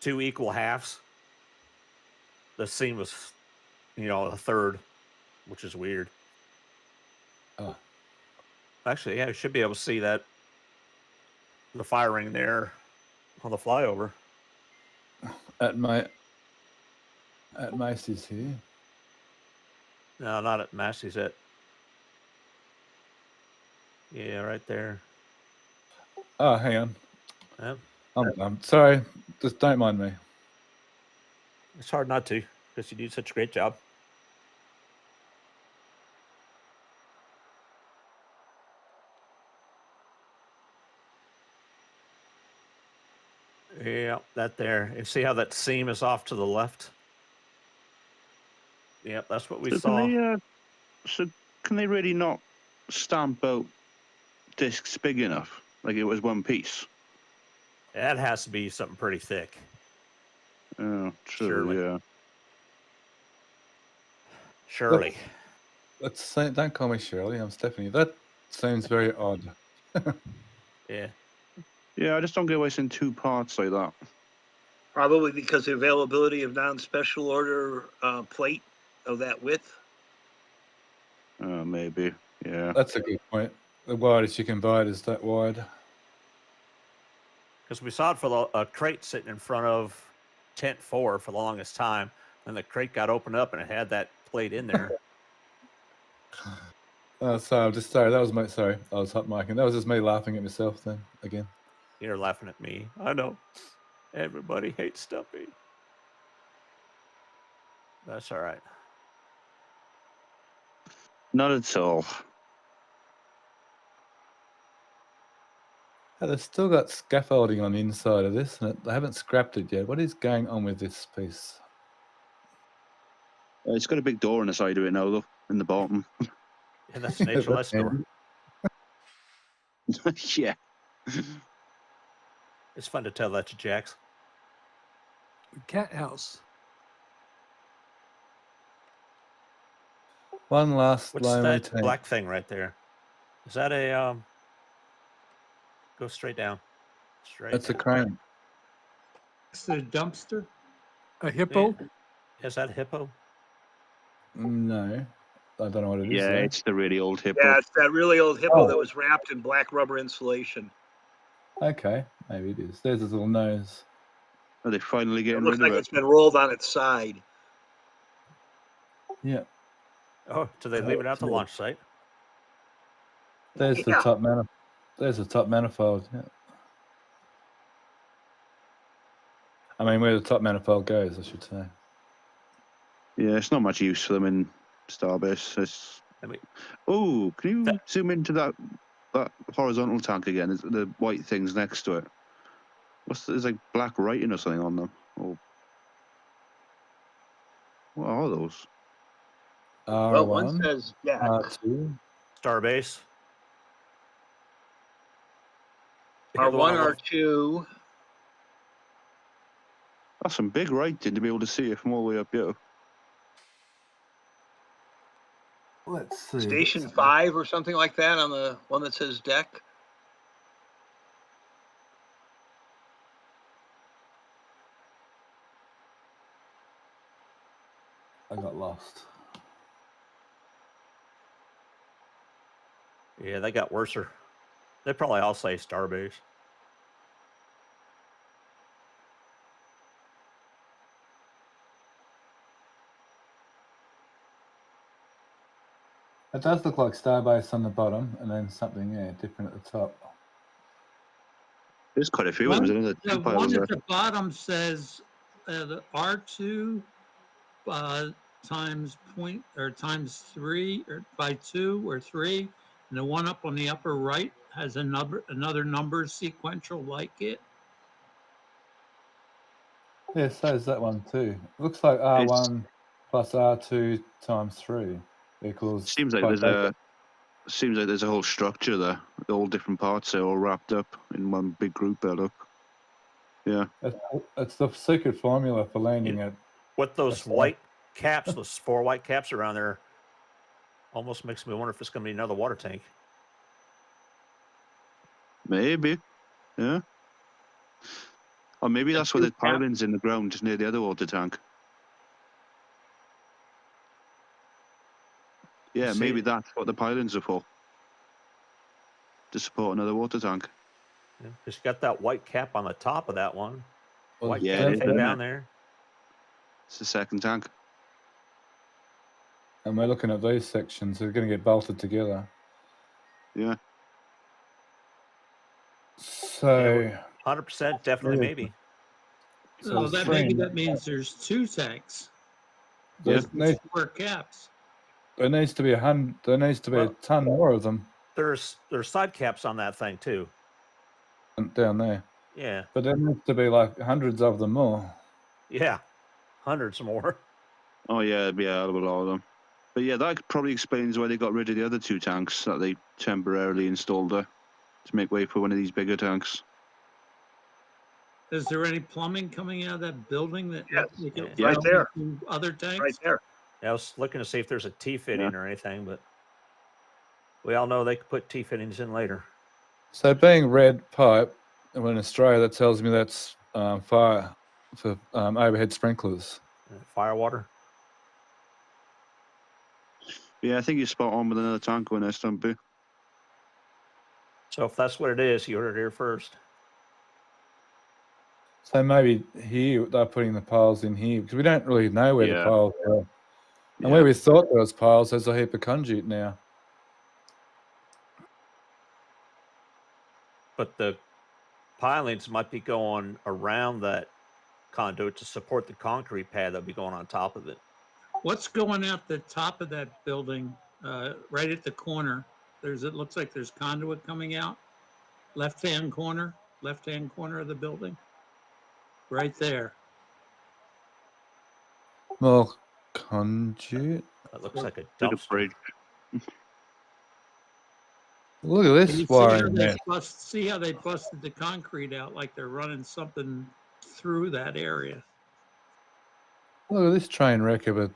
2 equal halves, the seam was, a third, which is weird. Oh. Actually, yeah, you should be able to see that the fire ring there on the flyover. At Macy's here. No, not at Massey's. Right there. Oh, hang on. Yep. I'm sorry. Just don't mind me. It's hard not to, because you do such a great job. Yeah, that there. And see how that seam is off to the left? Yep, that's what we saw. So can they really not stamp out discs big enough? Like it was one piece? That has to be something pretty thick. Oh, true, Surely. yeah. Shirley. Let's say, don't call me Shirley. I'm Stephanie. That seems very odd. Yeah. Yeah, I just don't get why it's in 2 parts like that. Probably because the availability of non-special order plate of that width. Maybe, yeah. That's a good point. The widest you can buy it is that wide. Because we saw it for a crate sitting in front of tent 4 for the longest time. And the crate got opened up and it had that plate in there. Oh, sorry. I'm just sorry. That was sorry. I was hot micing. That was just me laughing at myself then again. You're laughing at me. I know. Everybody hates Stumpy. That's all right. Not at all. Oh, they've still got scaffolding on the inside of this, and they haven't scrapped it yet. What is going on with this piece? It's got a big door on the side of it now, though, in the bottom. Yeah, that's an HLS door. Yeah. It's fun to tell that to Jax. Cat house. One last What's lonely that tank. black thing right there? Is that a go straight down? Straight. That's a crane. It's a dumpster. A hippo? Yeah. Is that a hippo? No. I don't know what it is. Yeah, though. it's the really old hippo. Yeah, it's that really old hippo that was wrapped in black rubber insulation. Okay, maybe it is. There's his little nose. Are they finally getting It looks rid like of it's been rolled on its side. Yeah. Oh, do they leave it at the launch site? There's the top manifold. There's the top manifold. Yeah. I mean, where the top manifold goes, I should say. Yeah, it's not much use for them in Starbase. Oh, can you zoom into that horizontal tank again? It's the white things next to it. There's like black writing or something on them. Oh, what are those? Well, one R1, says Jack. R2. Starbase. R1, R2. That's some big writing to be able to see it from all the way up here. Let's see. Station 5 or something like that on the one that says deck. I got lost. Yeah, they got worser. They probably all say Starbase. It does look like Starbase on the bottom, and then something different at the top. There's quite a few of them, isn't there? The Two piles one there. at the bottom says the R2 times point or times 3 or by 2 or 3, and the one up on the upper right has another number sequential like it. Yeah, so is that one too. Looks like R1 plus R2 times 3 equals. Seems like there's a whole structure there. All different parts are all wrapped up in one big group there. Look. Yeah. It's the secret formula for landing it. With those white caps, those 4 white caps around there, almost makes me wonder if it's going to be another water tank. Maybe. Yeah. Or maybe that's where the piling's in the ground, just near the other water tank. Yeah, maybe that's what the pilings are for. To support another water tank. Yeah, it's got that white cap on the top of that one. Well, White yeah, cap it is, thing isn't down it? there. It's the second tank. And we're looking at these sections. They're going to get bolted together. Yeah. So. 100% definitely maybe. So that maybe that means there's 2 tanks. There's 4 caps. There needs to be There needs to be a ton more of them. There's side caps on that thing too. Down there. Yeah. But there needs to be like hundreds of them more. Yeah. Hundreds more. Oh yeah, it'd be a hell of a lot of them. But yeah, that probably explains why they got rid of the other 2 tanks that they temporarily installed there to make way for one of these bigger tanks. Is there any plumbing coming out of that building that Right there. Other tanks? Right there. Yeah, I was looking to see if there's a T-fitting or anything, but we all know they could put T-fittings in later. So being red pipe, and in Australia, that tells me that's fire for overhead sprinklers. Fire water? Yeah, I think you're spot on with another tank going there, Stumpy. So if that's what it is, you heard it here first. So maybe here they're putting the piles in here because we don't really know where the piles are. And where we thought there was piles, there's a heap of conduit now. But the pilings might be going around that conduit to support the concrete pad that'll be going on top of it. What's going out the top of that building, right at the corner? It looks like there's conduit coming out. Left-hand corner of the building. Right there. More conduit. That looks like a dumpster. Look at this wiring there. See how they busted the concrete out like they're running something through that area. Look at this train wreck of a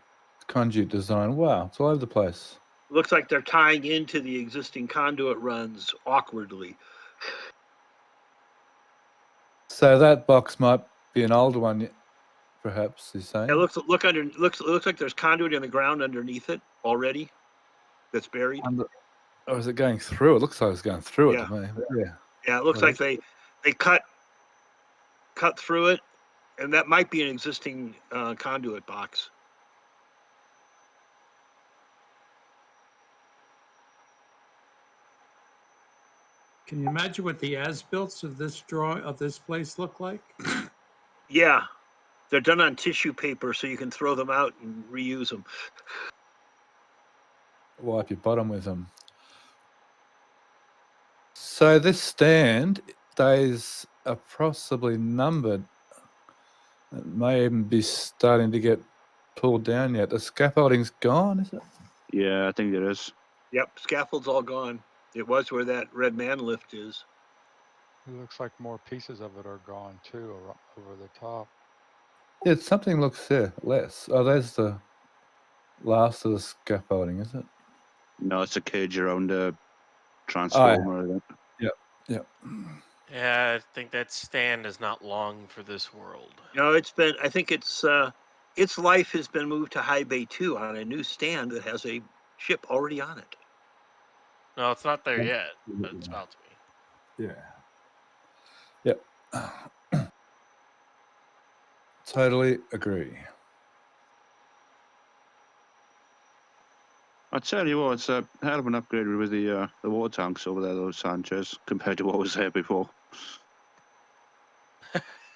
conduit design. Wow, it's all over the place. Looks like they're tying into the existing conduit runs awkwardly. So that box might be an older one, perhaps, you're saying? It looks like there's conduit in the ground underneath it already. That's buried. Or is it going through? It looks like it's going through it to me. Yeah. Yeah, it looks like they cut through it, and that might be an existing conduit box. Can you imagine what the as-built of this place look like? Yeah, they're done on tissue paper, so you can throw them out and reuse them. Wipe your bottom with them. So this stand, days are possibly numbered. It may even be starting to get pulled down yet. The scaffolding's gone, is it? Yeah, I think it is. Yep, scaffold's all gone. It was where that red man lift is. It looks like more pieces of it are gone too, over the top. Yeah, something looks less. Oh, there's the last of the scaffolding, is it? No, it's a cage around a transformer. I think. Yep. Yep. Yeah, I think that stand is not long for this world. No, I think its life has been moved to high bay 2 on a new stand that has a ship already on it. No, it's not there yet, but it's about to be. Yeah. Yep. Totally agree. I tell you what, it's a hell of an upgrade with the water tanks over there, those Sanchez, compared to what was there before.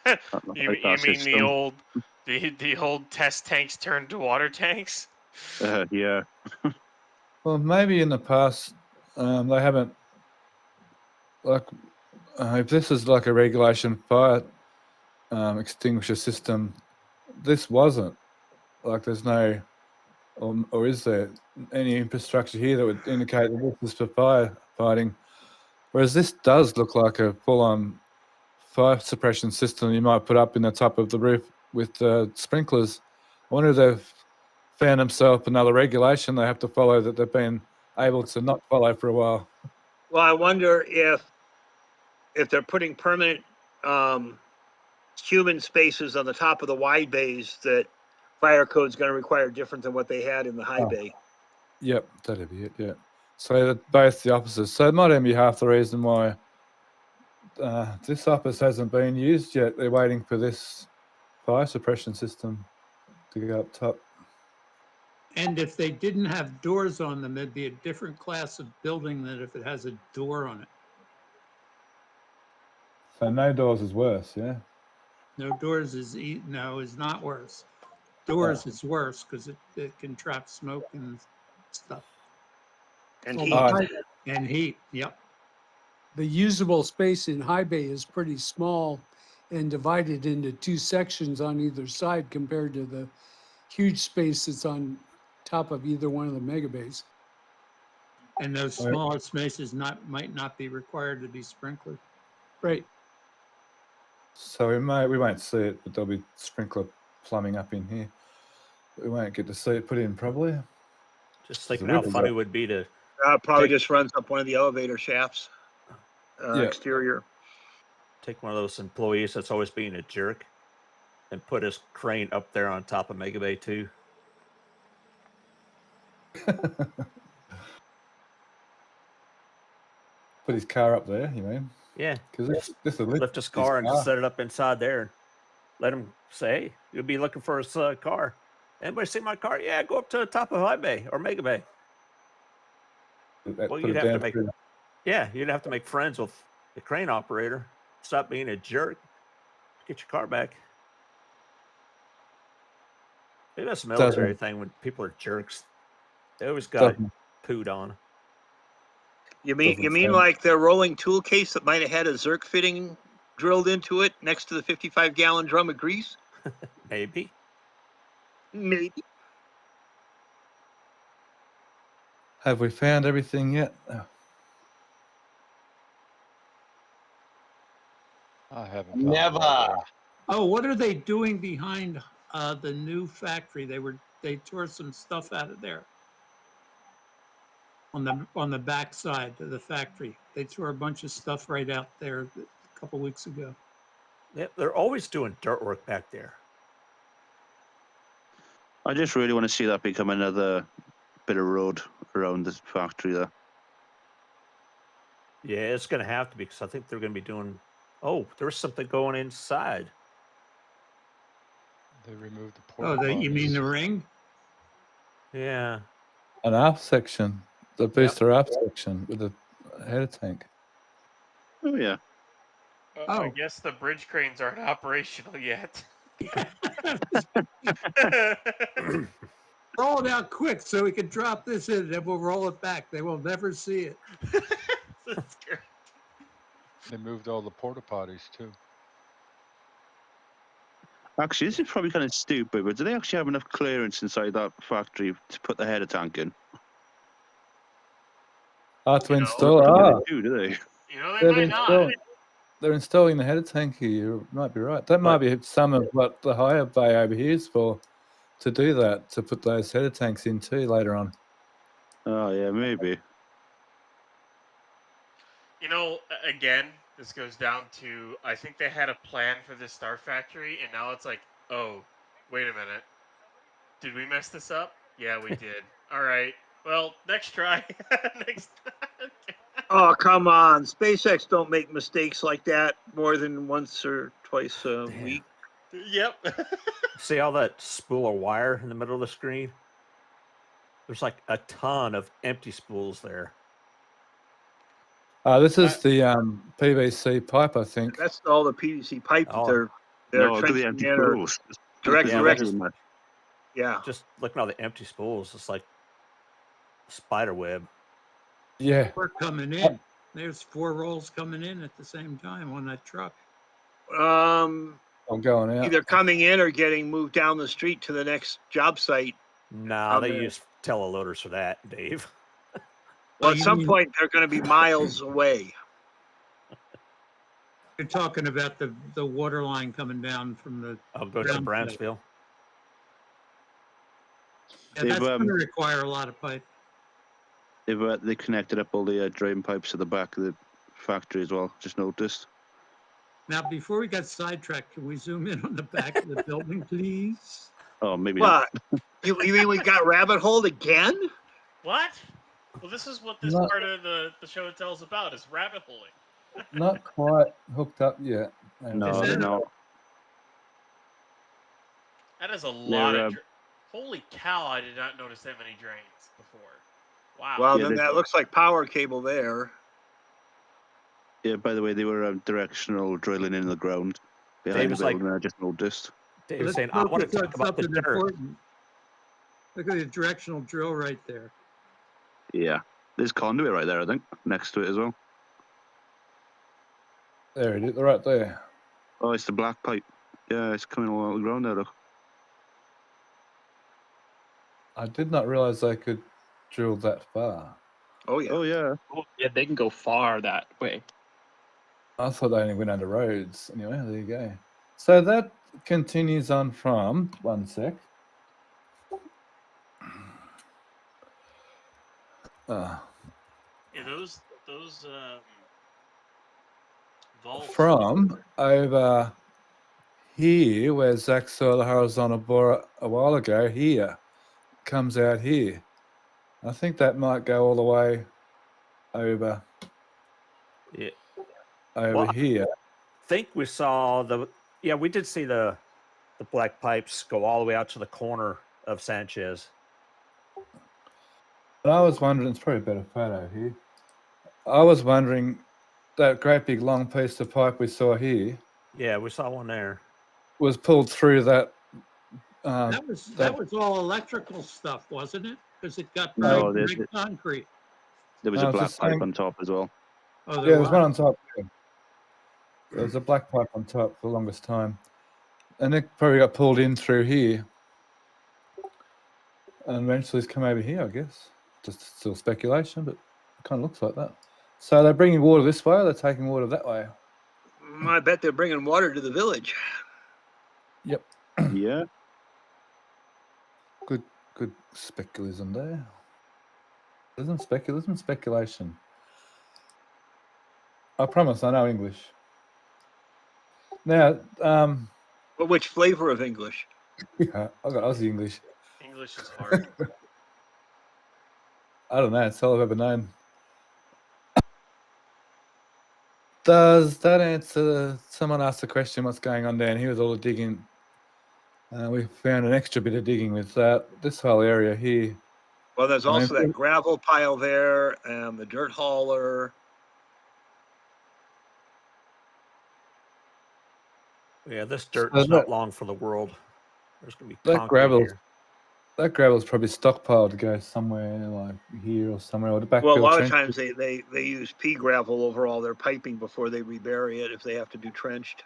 You mean the old test tanks turned to water tanks? Yeah. Well, maybe in the past they haven't if this is like a regulation fire extinguisher system, this wasn't. Like, there's no, or is there any infrastructure here that would indicate that this is for firefighting? Whereas this does look like a full-on fire suppression system you might put up in the top of the roof with sprinklers. I wonder if they've found themselves another regulation they have to follow that they've been able to not follow for a while. Well, I wonder if they're putting permanent human spaces on the top of the wide bays, that fire code's going to require different than what they had in the high bay. Yep, that'd be it, yeah. So both the opposites. So it might even be half the reason why this office hasn't been used yet. They're waiting for this fire suppression system to go up top. And if they didn't have doors on them, it'd be a different class of building than if it has a door on it. So no doors is worse, yeah? No doors is not worse. Doors is worse because it can trap smoke and stuff. And heat. And heat, yep. The usable space in high bay is pretty small and divided into two sections on either side compared to the huge space that's on top of either one of the mega bays. And those smaller spaces might not be required to be sprinkled. Right. So we won't see it, but there'll be sprinkler plumbing up in here. We won't get to see it put in probably. Just thinking how funny it would be to probably just runs up one of the elevator shafts, exterior. Take one of those employees that's always being a jerk and put his crane up there on top of Mega Bay 2. Put his car up there, you mean? Yeah. Because this will lift his car and set it up inside there and let him say, hey, you'll be looking for his car. Anybody see my car? Yeah, go up to the top of High Bay or Mega Bay. Well, you'd have to make friends with the crane operator. Stop being a jerk. Get your car back. Maybe that's a military thing when people are jerks. They always got pooed on. You mean like their rolling tool case that might have had a Zerk fitting drilled into it next to the 55-gallon drum of grease? Maybe. Maybe. Have we found everything yet? I haven't. Never. Oh, what are they doing behind the new factory? They tore some stuff out of there. On the back side of the factory. They tore a bunch of stuff right out there a couple weeks ago. Yeah, they're always doing dirt work back there. I just really want to see that become another bit of road around the factory there. Yeah, it's going to have to be because I think they're going to be doing... Oh, there's something going inside. They removed the port. You mean the ring? Yeah. An aft section. The booster aft section with the header tank. Oh, yeah. I guess the bridge cranes aren't operational yet. Roll it out quick so we can drop this in and then we'll roll it back. They will never see it. That's great. They moved all the porta potties too. Actually, this is probably kind of stupid, but do they actually have enough clearance inside that factory to put the header tank in? To install. Do they? You know, they might not. They're installing the header tank here. You might be right. That might be some of what the higher bay over here is for, to do that, to put those header tanks in too later on. Oh yeah, maybe. You know, again, this goes down to I think they had a plan for this Star Factory, and now it's like, oh, wait a minute, did we mess this up? Yeah, we did. All right, well, next try. Next. Oh, come on. SpaceX don't make mistakes like that more than once or twice a week. Yep. See all that spool of wire in the middle of the screen? There's like a ton of empty spools there. This is the PVC pipe, I think. That's all the PVC pipe that Oh. they're No, look at the trenching empty in or spools. direct Yeah, direction. Yeah. Just looking at all the empty spools, it's like a spider web. Yeah. We're coming in. There's 4 rolls coming in at the same time on that truck. I'm going out. Either coming in or getting moved down the street to the next job site. Nah, they use teleloaders for that, Dave. Well, at some point, they're going to be miles away. You're talking about the water line coming down from the. I'll go to Branchville. Yeah, that's going to require a lot of pipe. They connected up all the drain pipes to the back of the factory as well. Just noticed. Now, before we got sidetracked, can we zoom in on the back of the building, please? Oh, maybe What? You mean we got rabbit holed again? What? Well, this is what this Not- part of the show tells about is rabbit holing. Not quite hooked up yet. No, they're not. That is a lot They're, of. Holy cow! I did not notice that many drains before. Wow. Well, Yeah, then that looks like power cable there. Yeah, by the way, they were directional drilling in the ground behind David's the building. like- I just noticed. Dave was Let's saying, I want to focus on talk about the something dirt. important. Look at the directional drill right there. Yeah, there's conduit right there, I think, next to it as well. There it is, right there. Oh, it's the black pipe. Yeah, it's coming all out of the ground there, look. I did not realize they could drill that far. Oh, yeah. Oh, yeah. Oh, yeah, they can go far that way. I thought they only went under roads. Anyway, there you go. So that continues on from, one sec. Yeah, those vaults. From over here, where Zach saw the horizontal bore a while ago, here, comes out here. I think that might go all the way over, Yeah. over Well, here. I think we saw we did see the black pipes go all the way out to the corner of Sanchez. But I was wondering, it's probably a better photo here. I was wondering, that great big long piece of pipe we saw here Yeah, we saw one there. was pulled through that. That was all electrical stuff, wasn't it? Because it got No, buried there's- in concrete. There was No, a it's black the pipe same- on top as well. Oh, Yeah, there there's one on top. Yeah. There was a black pipe on top for the longest time. And it probably got pulled in through here. And eventually it's come over here, I guess. Just still speculation, but it kind of looks like that. So they're bringing water this way, or they're taking water that way? I bet they're bringing water to the village. Yep. Yeah. Good speculation there. Isn't speculation, speculation. I promise I know English. Now, But which flavor of English? yeah, I got Aussie English. English is hard. I don't know, it's all I've ever known. Does that answer? Someone asked the question, what's going on down here with all the digging? We found an extra bit of digging with this whole area here. Well, there's I mean, also that gravel pile there and the dirt hauler. Yeah, this dirt So is not that- long for the world. There's going to be That concrete here. gravel's probably stockpiled to go somewhere like here or somewhere, or the back. Well, a lot of times they use pea gravel over all their piping before they rebury it if they have to do trenched.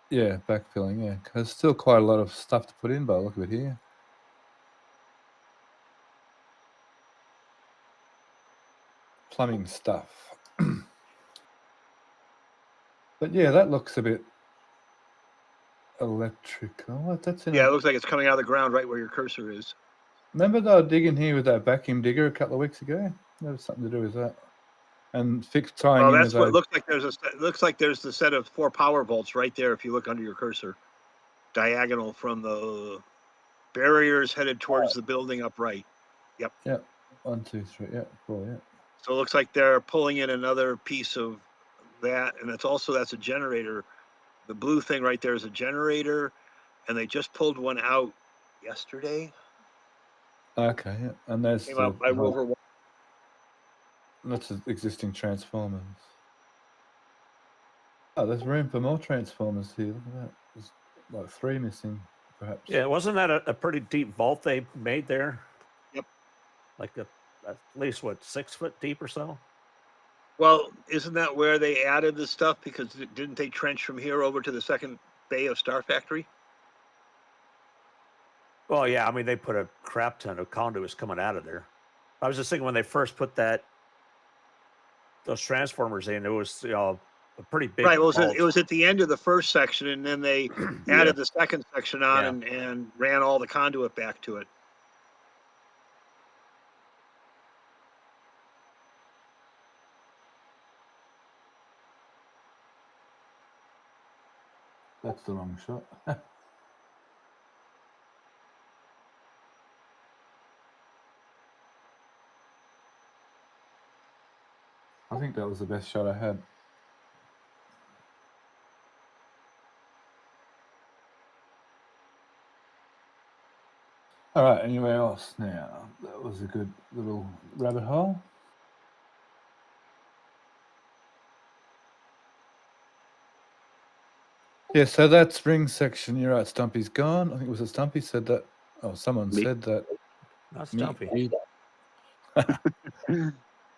Yeah, backfilling, yeah. 'Cause there's still quite a lot of stuff to put in, but look at it here. Plumbing stuff. But yeah, that looks a bit electrical. That's in Yeah, it looks like it's coming out of the ground right where your cursor is. Remember they were digging here with that vacuum digger a couple of weeks ago? There was something to do with that. And tying Well, in that's with what those. looks like. Looks like there's the set of 4 power bolts right there. If you look under your cursor, diagonal from the barriers headed towards the building upright. Yep. Yep. 1, 2, 3. Yep. 4. Yep. So it looks like they're pulling in another piece of that, and that's a generator. The blue thing right there is a generator, and they just pulled one out yesterday. Okay. Yeah. And there's Came out by Rover. That's existing transformers. Oh, there's room for more transformers here. Look at that. There's like 3 missing, perhaps. Yeah, wasn't that a pretty deep vault they made there? Yep. Like at least, what, 6 foot deep or so? Well, isn't that where they added the stuff? Because didn't they trench from here over to the second bay of Star Factory? Well, yeah, I mean, they put a crap ton of conduits coming out of there. I was just thinking when they first put those transformers in, it was a pretty big. Right. Well, it was at the end of the first section, and then they added the second section on and ran all the conduit back to it. That's the wrong shot. I think that was the best shot I had. All right, anywhere else now? That was a good little rabbit hole. Yeah, so that's ring section. You're right, Stumpy's gone. I think it was a Stumpy said that. Oh, someone said that. Not Stumpy.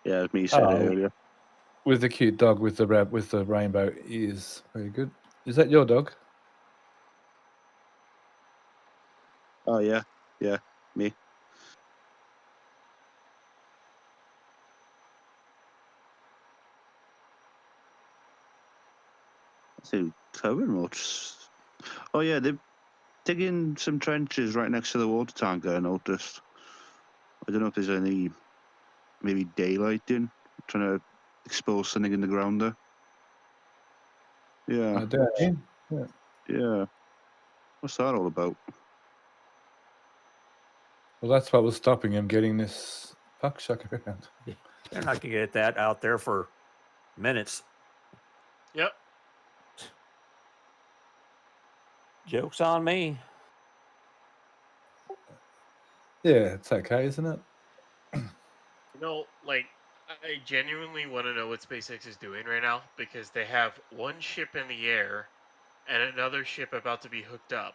Yeah, me said earlier. With the cute dog with the rainbow ears. Very good. Is that your dog? Oh yeah, me. So cover much. Oh yeah, they're digging some trenches right next to the water tank. I noticed. I don't know if there's any maybe daylighting, trying to expose something in the ground there. Yeah. Yeah. What's that all about? Well, that's what was stopping him getting this puck chuck around. They're not going to get that out there for minutes. Yep. Joke's on me. Yeah, it's okay, isn't it? You know, like, I genuinely want to know what SpaceX is doing right now because they have one ship in the air and another ship about to be hooked up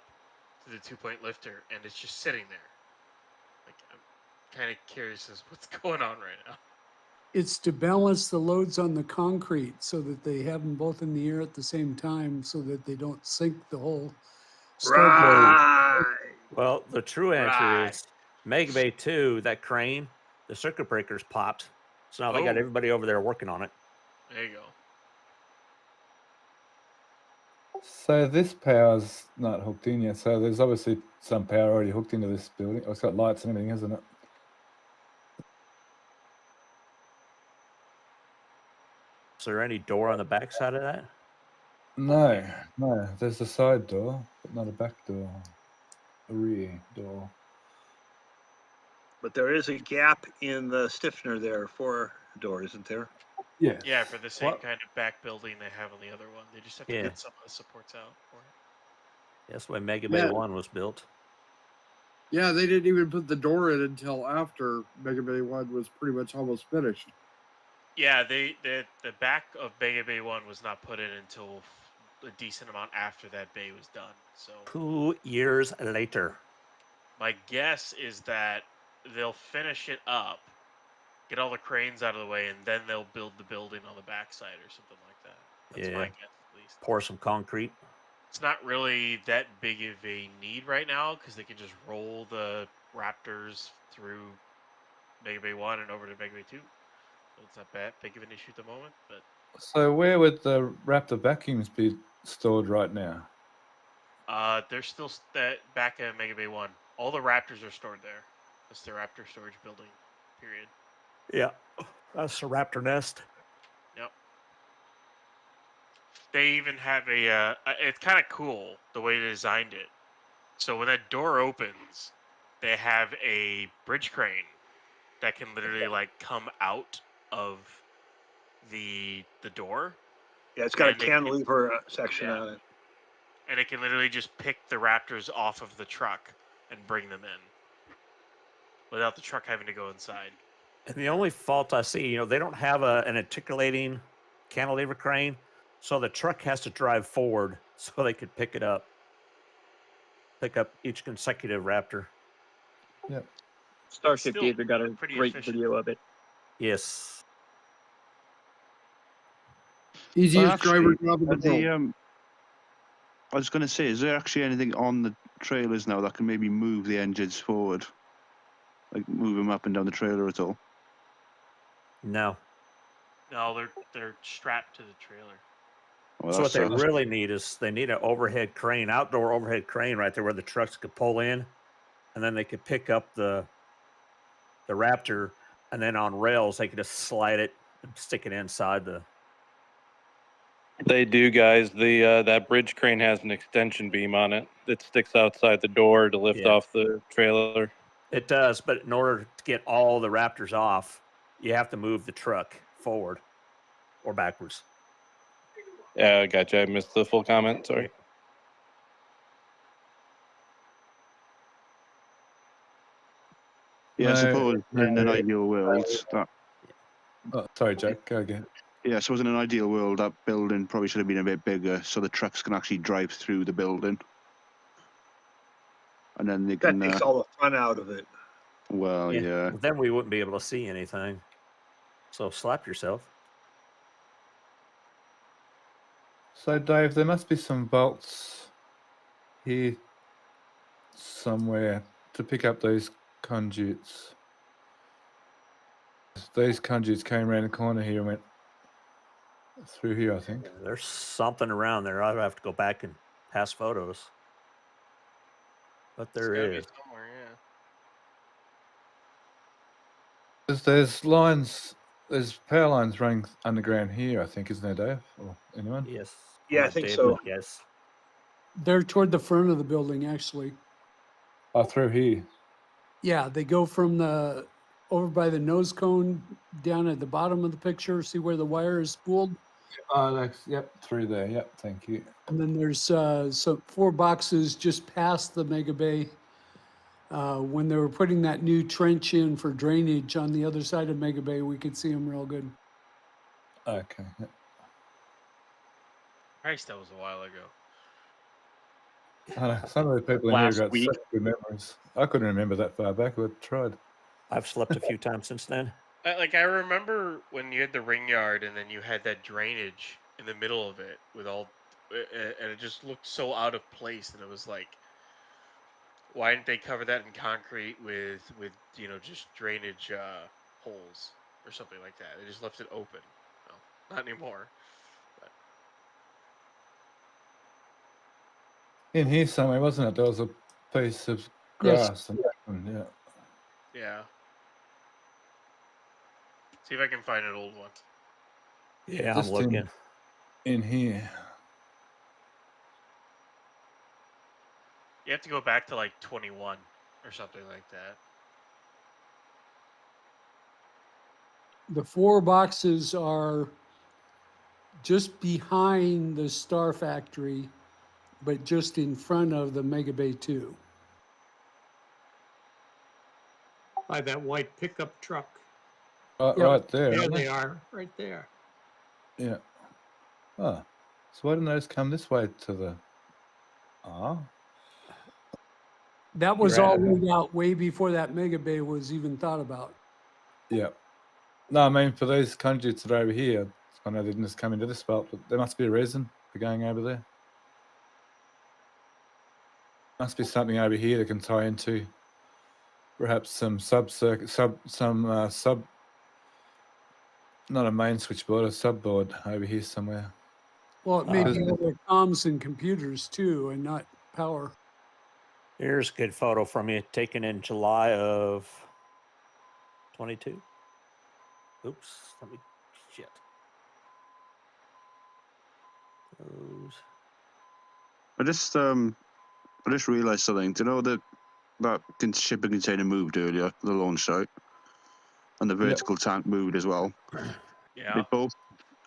to the 2-point lifter, and it's just sitting there. Like, I'm kind of curious as what's going on right now. It's to balance the loads on the concrete so that they have them both in the air at the same time so that they don't sink the whole Starbase. Well, the true answer is Mega Bay 2, that crane, the circuit breakers popped. So now they got everybody over there working on it. There you go. So this power's not hooked in yet. So there's obviously some power already hooked into this building. Oh, it's got lights and everything, hasn't it? Is there any door on the back side of that? No. There's a side door, but not a back door. A rear door. But there is a gap in the stiffener there for the door, isn't there? Yeah. Yeah, for the same kind of back building they have on the other one. They just have to get some of the supports out for it. That's why Mega Bay 1 was built. Yeah, they didn't even put the door in until after Mega Bay 1 was pretty much almost finished. Yeah, the back of Mega Bay 1 was not put in until a decent amount after that bay was done. So 2 years later. My guess is that they'll finish it up, get all the cranes out of the way, and then they'll build the building on the backside or something like that. That's my guess, at least. Pour some concrete. It's not really that big of a need right now because they can just roll the Raptors through Mega Bay 1 and over to Mega Bay 2. So it's not bad big of an issue at the moment. But So where would the Raptor vacuums be stored right now? they're still back at Mega Bay 1. All the Raptors are stored there. That's the Raptor storage building. Period. Yeah, that's a raptor nest. Yep. They even have a. It's kind of cool the way they designed it. So when that door opens, they have a bridge crane that can literally like come out of the door. Yeah, it's got a and it can- cantilever section yeah. on it. And it can literally just pick the Raptors off of the truck and bring them in without the truck having to go inside. And the only fault I see, they don't have an articulating cantilever crane, so the truck has to drive forward so they could pick up each consecutive Raptor. Yep. Starship Still Gator got a pretty great efficient. video of it. Yes. Easiest actually, driver job in the are world. I was going to say, is there actually anything on the trailers now that can maybe move the engines forward? Like move them up and down the trailer at all? No. No, they're strapped to the trailer. Well, So what they that's- really need is they need an overhead crane, outdoor overhead crane right there where the trucks could pull in, and then they could pick up the Raptor, and then on rails they could just slide it and stick it inside the. They do, guys. The that bridge crane has an extension beam on it that sticks outside the door to lift Yeah. off the trailer. It does, but in order to get all the Raptors off, you have to move the truck forward or backwards. Yeah, gotcha. I missed the full comment. Sorry. Yeah, I No, suppose in an no. ideal world, that. Oh, sorry, Jack. Go again. Yeah, I suppose in an ideal world, that building probably should have been a bit bigger, so the trucks can actually drive through the building, and then they That can. takes all the fun out of it. Well, yeah. But then we wouldn't be able to see anything. So slap yourself. So, Dave, there must be some bolts here somewhere to pick up these conduits. These conduits came around the corner here and went through here, I think. There's something around there. I'd have to go back and pass photos. But there It's is. gotta be somewhere, yeah. There's lines, there's power lines running underground here, I think, isn't there, Dave? Or anyone? Yes. Yeah, I think so. Yes. They're toward the front of the building, actually. Oh, through here. Yeah, they go from the over by the nose cone down at the bottom of the picture. See where the wire is spooled? Oh, that's, yep, through there. Yep, thank you. And then there's so 4 boxes just past the mega bay. When they were putting that new trench in for drainage on the other side of Mega Bay, we could see them real good. Okay. Yep. Christ, that was a while ago. I know, some of the people in here Last got week. such good memories. I couldn't remember that far back. I tried. I've slept a few times since then. I remember when you had the ring yard and then you had that drainage in the middle of it with all, and it just looked so out of place, and it was like, why didn't they cover that in concrete with just drainage holes or something like that? They just left it open. No, not anymore. But In here somewhere, wasn't it? There was a piece of Yes. grass. And yeah. yeah. See if I can find an old one. Yeah, Just I'm looking. in here. You have to go back to like 21 or something like that. The 4 boxes are just behind the Star Factory, but just in front of the Mega Bay 2. By that white pickup truck. Right, Yep. right there. There aren't they are, right there. Yeah. Oh, so why didn't they just come this way to the? Ah. That was You're all at it. laid out way before that Mega Bay was even thought about. Yeah. No, I mean for these conduits that are over here, I know they didn't just come into this spot, but there must be a reason for going over there. Must be something over here that can tie into perhaps some sub, not a main switchboard, a subboard over here somewhere. Well, it may Uh, be other comms and computers too, and not power. Here's a good photo from you, taken in July of 22. Oops, let me, shit. Those. I just realised something. Do you know that shipping container moved earlier, the launch site, and the vertical tank moved as well? Yeah. They both.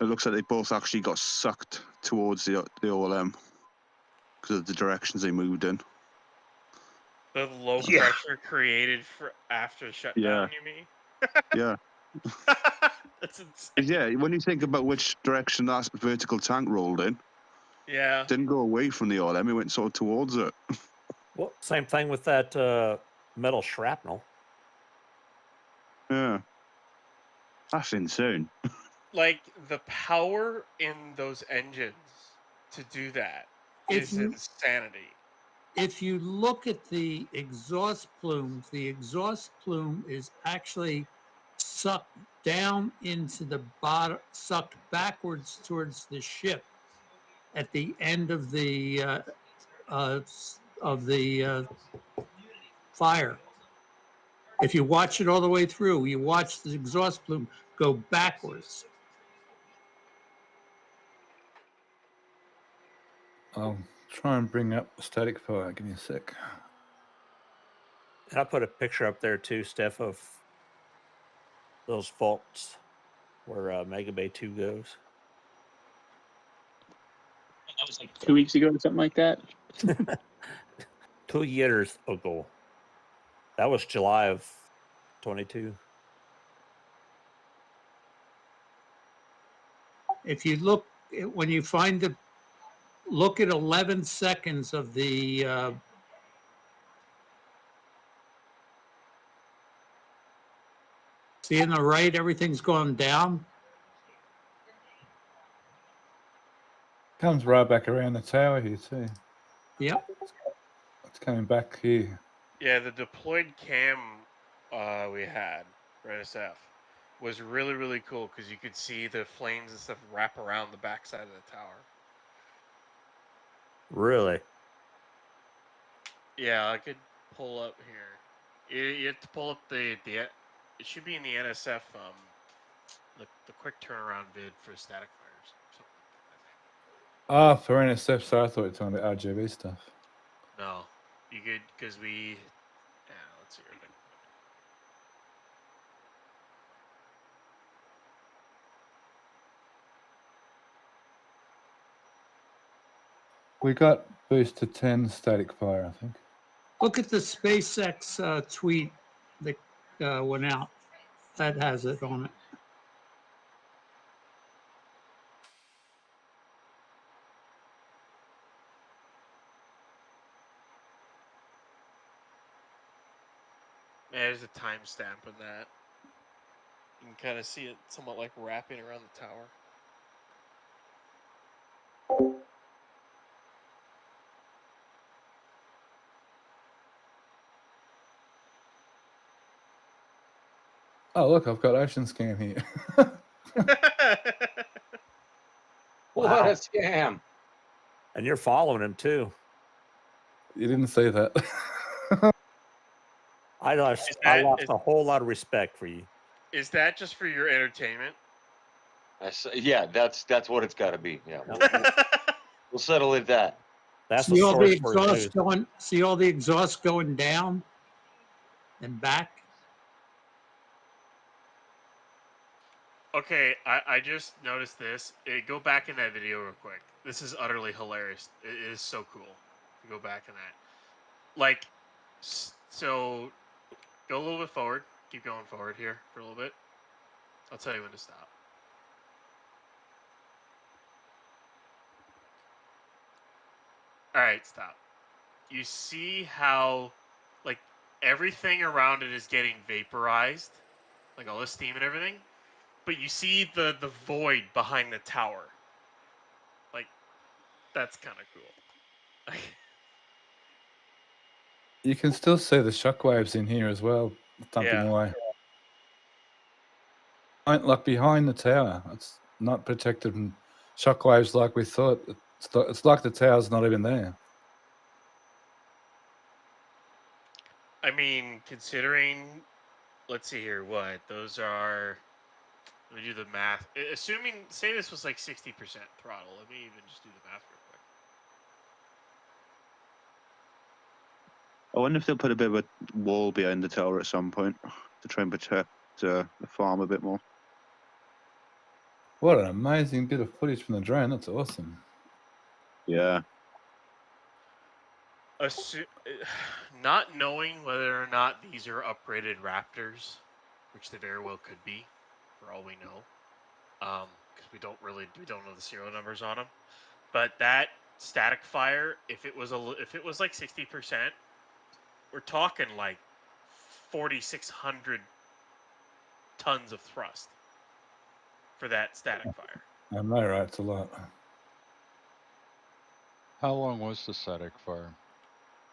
It looks like they both actually got sucked towards the OLM because of the directions they moved in. The low pressure created for after shutdown, you mean? Yeah. That's insane. Yeah, when you think about which direction that vertical tank rolled in, Yeah. didn't go away from the OLM, it went sort of towards it. Well, same thing with that metal shrapnel. Yeah. That's insane. Like the power in those engines to do that is insanity. If you look at the exhaust plumes, the exhaust plume is actually sucked down into the bottom, sucked backwards towards the ship at the end of the fire. If you watch it all the way through, you watch the exhaust plume go backwards. I'll try and bring up static fire. Give me a sec. And I put a picture up there too, Steph, of those faults where Mega Bay 2 goes. That was like 2 weeks ago or something like that. 2 years ago. That was July of 22. If you look, when you find the, look at 11 seconds of the see on the right, everything's gone down. Comes right back around the tower here too. Yep. It's coming back here. Yeah, the deployed cam we had for NSF was really, really cool because you could see the flames and stuff wrap around the backside of the tower. Really? Yeah, I could pull up here. You have to pull up the it should be in the NSF the quick turnaround vid for static fires. Ah, for NSF, so I thought you were talking about RGV stuff. No, you could because we. Yeah, let's see. We got boost to 10 static fire, I think. Look at the SpaceX tweet that went out. That has it on it. There's a timestamp of that. You can kind of see it somewhat like wrapping around the tower. Oh, look, I've got Ocean Scam here. What a scam. And you're following him too. You didn't say that. I lost a whole lot of respect for you. Is that just for your entertainment? Yeah, that's what it's got to be. Yeah, we'll settle it at that. That's See all the exhaust going. See all the exhaust going down and back. Okay, I just noticed this. Go back in that video real quick. This is utterly hilarious. It is so cool to go back in that. Like, so go a little bit forward. Keep going forward here for a little bit. I'll tell you when to stop. All right, stop. You see how, like, everything around it is getting vaporized, like all the steam and everything, but you see the void behind the tower. Like, that's kind of cool. You can still see the shockwaves in here as well, thumping away. Like behind the tower, it's not protected from shockwaves like we thought. It's like the tower's not even there. I mean, considering, let's see here, what those are. Let me do the math. Assuming, say this was like 60% throttle. Let me even just do the math real quick. I wonder if they'll put a bit of a wall behind the tower at some point to try and protect the farm a bit more. What an amazing bit of footage from the drone. That's awesome. Yeah. Not knowing whether or not these are upgraded Raptors, which they very well could be, for all we know, because we don't know the serial numbers on them. But that static fire, if it was like 60%, we're talking like 4,600 tons of thrust for that static fire. I know, right? It's a lot. How long was the static fire?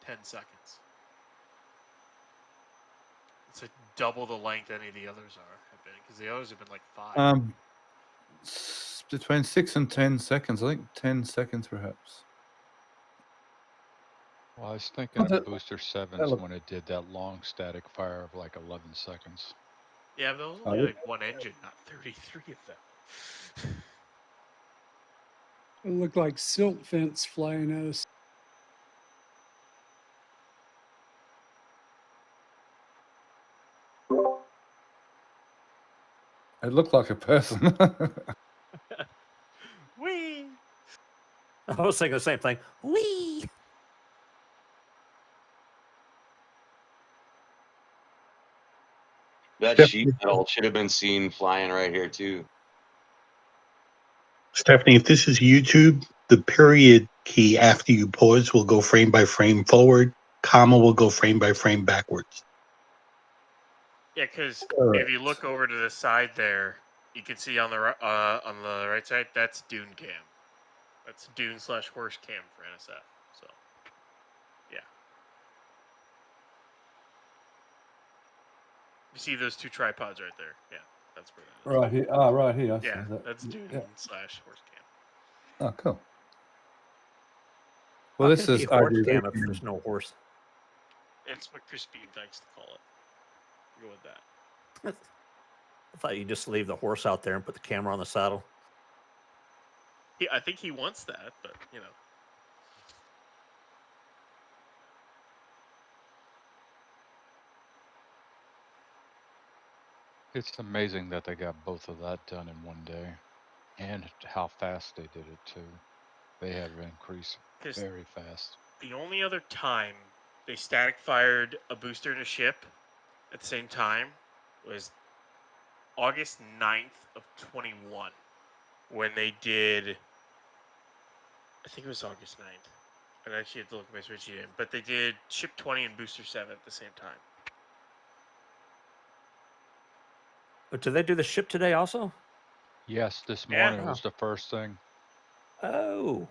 10 seconds. It's like double the length any of the others have been, because the others have been like 5. Between 6 and 10 seconds. I think 10 seconds, perhaps. Well, I was thinking of Booster 7s when it did that long static fire of like 11 seconds. Yeah, but there was only like one engine, not 33 of them. It looked like silt fence flying at us. It looked like a person. Whee! I was thinking the same thing. Whee! That sheet metal should have been seen flying right here too. Stephanie, if this is YouTube, the period key after you pause will go frame by frame forward, comma will go frame by frame backwards. Yeah, because if you look over to the side there, you can see on the right side, that's Dune Cam. That's Dune/horse cam for NSF. So, yeah. You see those two tripods right there? Yeah, that's where that is. Right here. Oh, right here. I see Yeah, that. that's Dune/horse cam. Oh, cool. Well, How this can it is be horse RGV cam if Team. there's no horse. It's what Crispy likes to call it. Go with that. I thought you just leave the horse out there and put the camera on the saddle. I think he wants that, but you know. It's amazing that they got both of that done in one day, and how fast they did it too. They have increased very fast. The only other time they static fired a booster and a ship at the same time was August 9th of 21, when they did, I think it was August 9th. I actually had to look at my spreadsheet in, but they did ship 20 and booster 7 at the same time. But did they do the ship today also? Yes, this Yeah. morning was the first thing. Oh.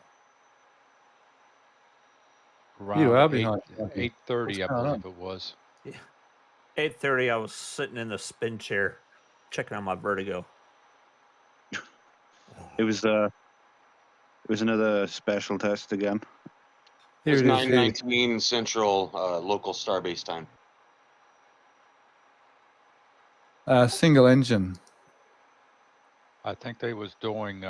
You Around are behind. 8:30, I believe it was. Yeah. 8:30, I was sitting in the spin chair, checking on my vertigo. It was another special test again. It was Here it is. 9:19 Central local Starbase time. Single engine. I think they was doing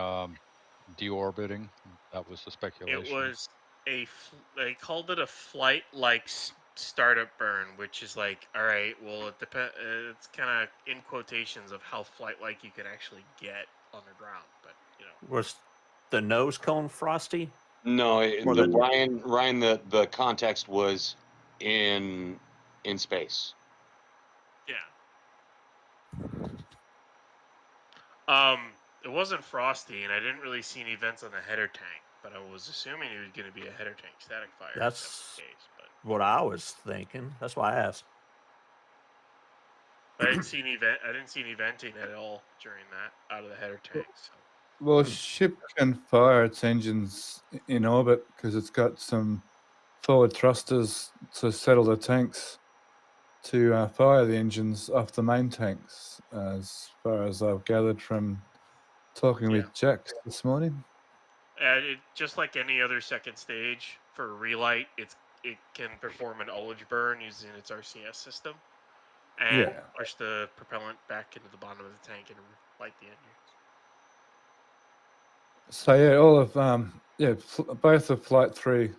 deorbiting. That was the speculation. It was they called it a flight-like startup burn, which is like, all right, well, it depends. It's kind of in quotations of how flight-like you can actually get on the ground, but you know. Was the nose cone frosty? No, Or the the- Ryan, the context was in space. Yeah. It wasn't frosty, and I didn't really see any vents on the header tank, but I was assuming it was going to be a header tank static fire. That's the case, but what I was thinking. That's why I asked. I didn't see any venting at all during that out of the header tank. So. Well, ship can fire its engines in orbit because it's got some forward thrusters to settle the tanks to fire the engines off the main tanks, as far as I've gathered from talking with Jack this morning. Just like any other second stage for a relight, it's it can perform an ullage burn using its RCS system, and push the propellant back into the bottom of the tank and light the engines. So yeah, all of both of Flight 3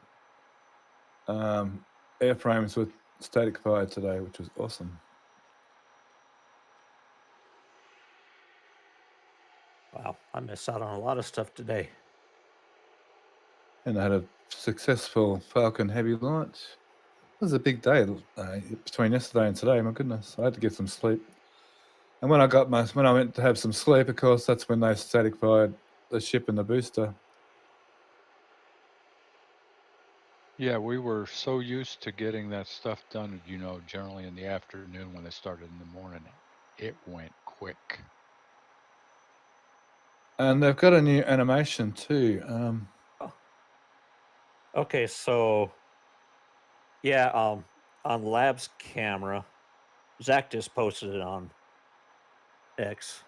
airframes were static fired today, which was awesome. Wow, I missed out on a lot of stuff today. And I had a successful Falcon Heavy launch. It was a big day between yesterday and today. My goodness, I had to get some sleep. And when I went to have some sleep, of course, that's when they static fired the ship and the booster. Yeah, we were so used to getting that stuff done, generally in the afternoon when they started in the morning. It went quick. And they've got a new animation too. Okay, so yeah, on Lab's camera, Zach just posted it on X.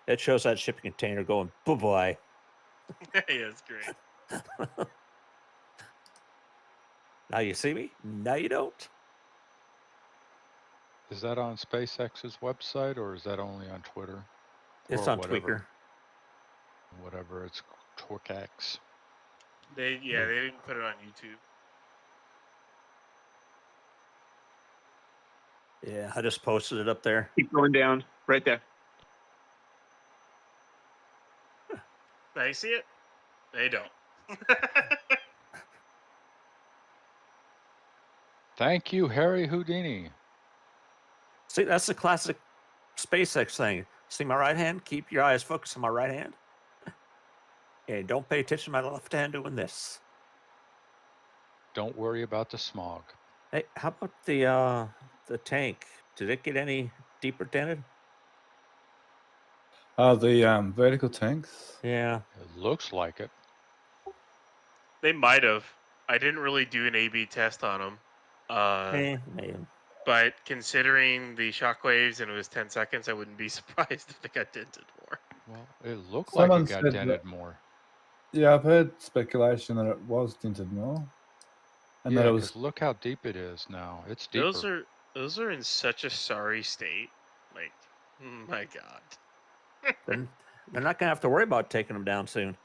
It shows that shipping container going bye-bye. Yeah, it's great. Now you see me? Now you don't. Is that on SpaceX's website or is that only on Twitter? It's or on Tweaker. Whatever it's Twix. They didn't put it on YouTube. Yeah, I just posted it up there. Keep going down, right there. They see it? They don't. Thank you, Harry Houdini. See, that's the classic SpaceX thing. See my right hand? Keep your eyes focused on my right hand. And don't pay attention to my left hand doing this. Don't worry about the smog. Hey, how about the tank? Did it get any deeper dented? The vertical tanks? Yeah. It looks like it. They might have. I didn't really do an A/B test on them. Maybe. But considering the shockwaves and it was 10 seconds, I wouldn't be surprised if it got dented more. Well, it looked Someone like it got said dented that- more. Yeah, I've heard speculation that it was tinted more. And Yeah, that it because was look how deep it is now. It's deeper. Those are in such a sorry state. Like, my God. They're not gonna have to worry about taking them down soon.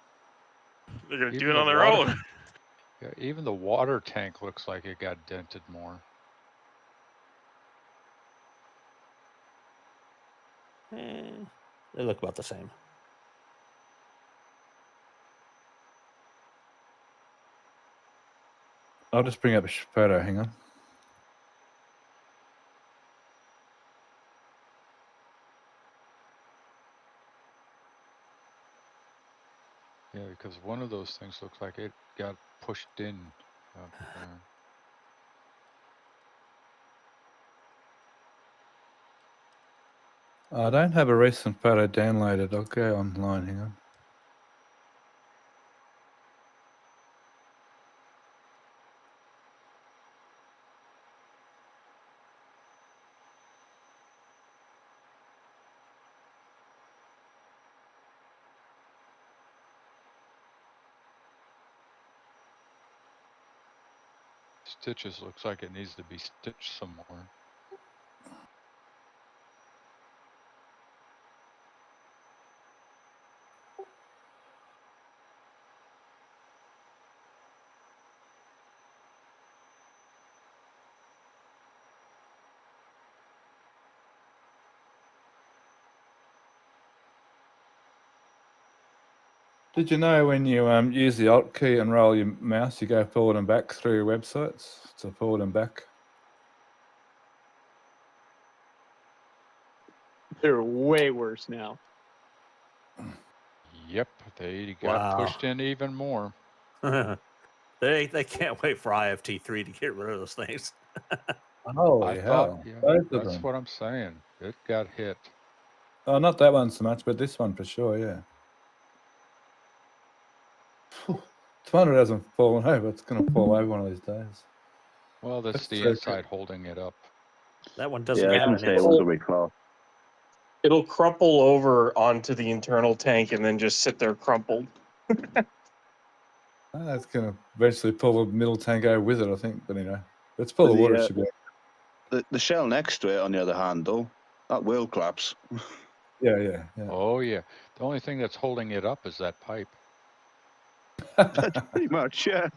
They're gonna do Even it the on their water- own. Yeah, even the water tank looks like it got dented more. They look about the same. I'll just bring up a photo, hang on. Yeah, because one of those things looks like it got pushed in. I don't have a recent photo downloaded. I'll go online, hang on. Stitches looks like it needs to be stitched some more. Did you know when you use the Alt key and roll your mouse, you go forward and back through your websites? So forward and back. They're way worse now. Yep, they got Wow. pushed in even more. They can't wait for IFT3 to get rid of those things. Holy I hell. thought, yeah, Both of that's them. what I'm saying. It got hit. Oh, not that one so much, but this one for sure, yeah. It's one that hasn't fallen over. It's going to fall over one of these days. Well, that's the so inside holding it up. That one doesn't Yeah, I have can an say it inside. was a big fall. It'll crumple over onto the internal tank and then just sit there crumpled. It's going to eventually pull the middle tank over with it, I think. But anyway, let's pull the water. Should be. The shell next to it, on the other hand, though, that will collapse. Yeah. Oh yeah. The only thing that's holding it up is that pipe. That's pretty much, yeah.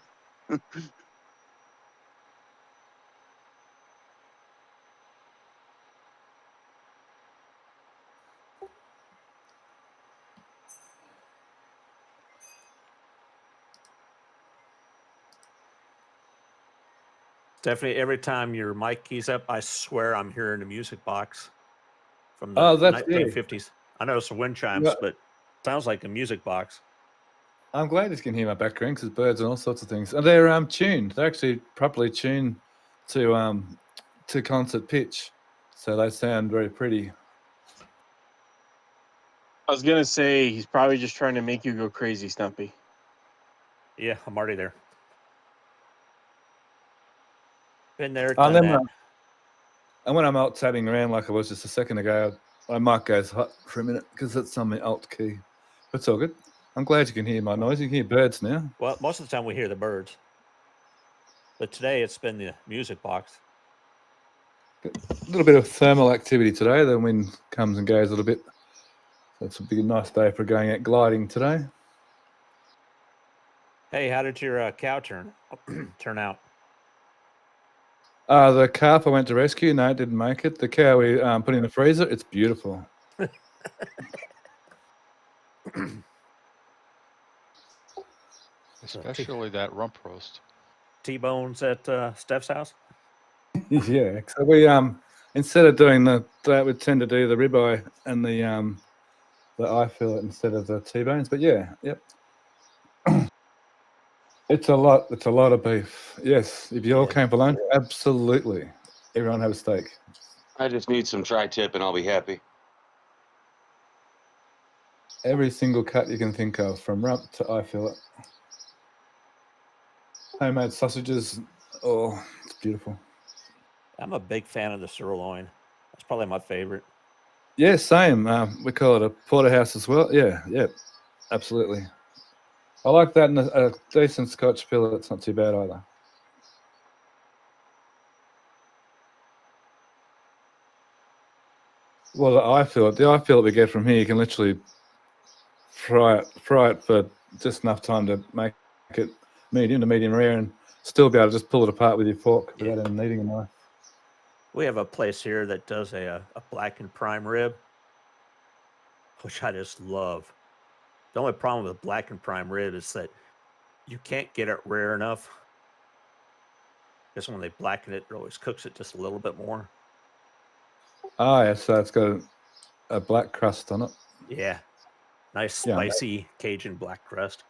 Stephanie, every time your mic keys up, I swear I'm hearing a music box from the That's 1950s. I know it's wind chimes, but it sounds like a music box. I'm glad you can hear my background because birds and all sorts of things. And they're tuned. They're actually properly tuned to concert pitch, so they sound very pretty. I was gonna say he's probably just trying to make you go crazy, Stumpy. Yeah, I'm already there. Been there, And done then, that. and when I'm alt tabbing around like I was just a second ago, my mic goes hot for a minute because it's on the alt key. But it's all good. I'm glad you can hear my noise. You can hear birds now. Well, most of the time we hear the birds. But today it's been the music box. A little bit of thermal activity today. The wind comes and goes a little bit. So it's a big, nice day for going out gliding today. Hey, how did your cow turn out? The calf I went to rescue, no, it didn't make it. The cow we put in the freezer, it's beautiful. Especially that rump roast. T-bones at Steph's house? Yeah. So we instead of doing that, we tend to do the ribeye and the eye fillet instead of the T-bones. But yeah, yep. It's a lot of beef. Yes. If you all came for lunch, absolutely. Everyone have a steak. I just need some tri-tip and I'll be happy. Every single cut you can think of, from rump to eye fillet. Homemade sausages. Oh, it's beautiful. I'm a big fan of the sirloin. That's probably my favorite. Yeah, same. We call it a porterhouse as well. Yeah, absolutely. I like that, and a decent Scotch fillet. It's not too bad either. Well, the eye fillet we get from here, you can literally fry it for just enough time to make it medium to medium rare, and still be able to just pull it apart with your fork without even needing a knife. We have a place here that does a black and prime rib, which I just love. The only problem with black and prime rib is that you can't get it rare enough. Because when they blacken it, it always cooks it just a little bit more. Ah, yeah, so it's got a black crust on it. Yeah. Nice spicy Cajun black crust.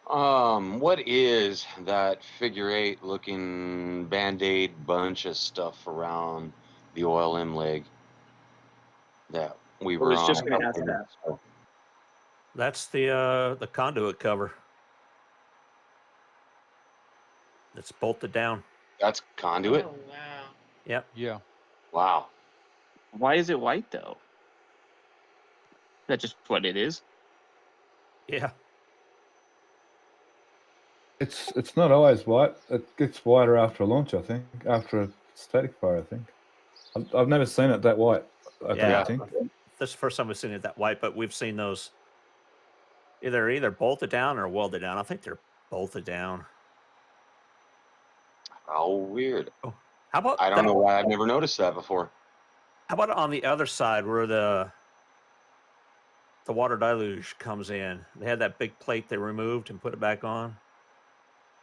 What is that figure 8 looking Band-Aid bunch of stuff around the oil M leg that we were on? just gonna ask that. That's the conduit cover. It's bolted down. That's conduit? Oh, wow. Yep. Yeah. Wow. Why is it white though? Is that just what it is? Yeah. It's not always white. It gets whiter after a launch, I think. After a static fire, I think. I've never seen it that white. I don't think. This is the first time we've seen it that white, but we've seen those either bolted down or welded down. I think they're bolted down. How weird. Oh, how about I don't know why I've never noticed that before. How about on the other side where the water deluge comes in? They had that big plate they removed and put it back on.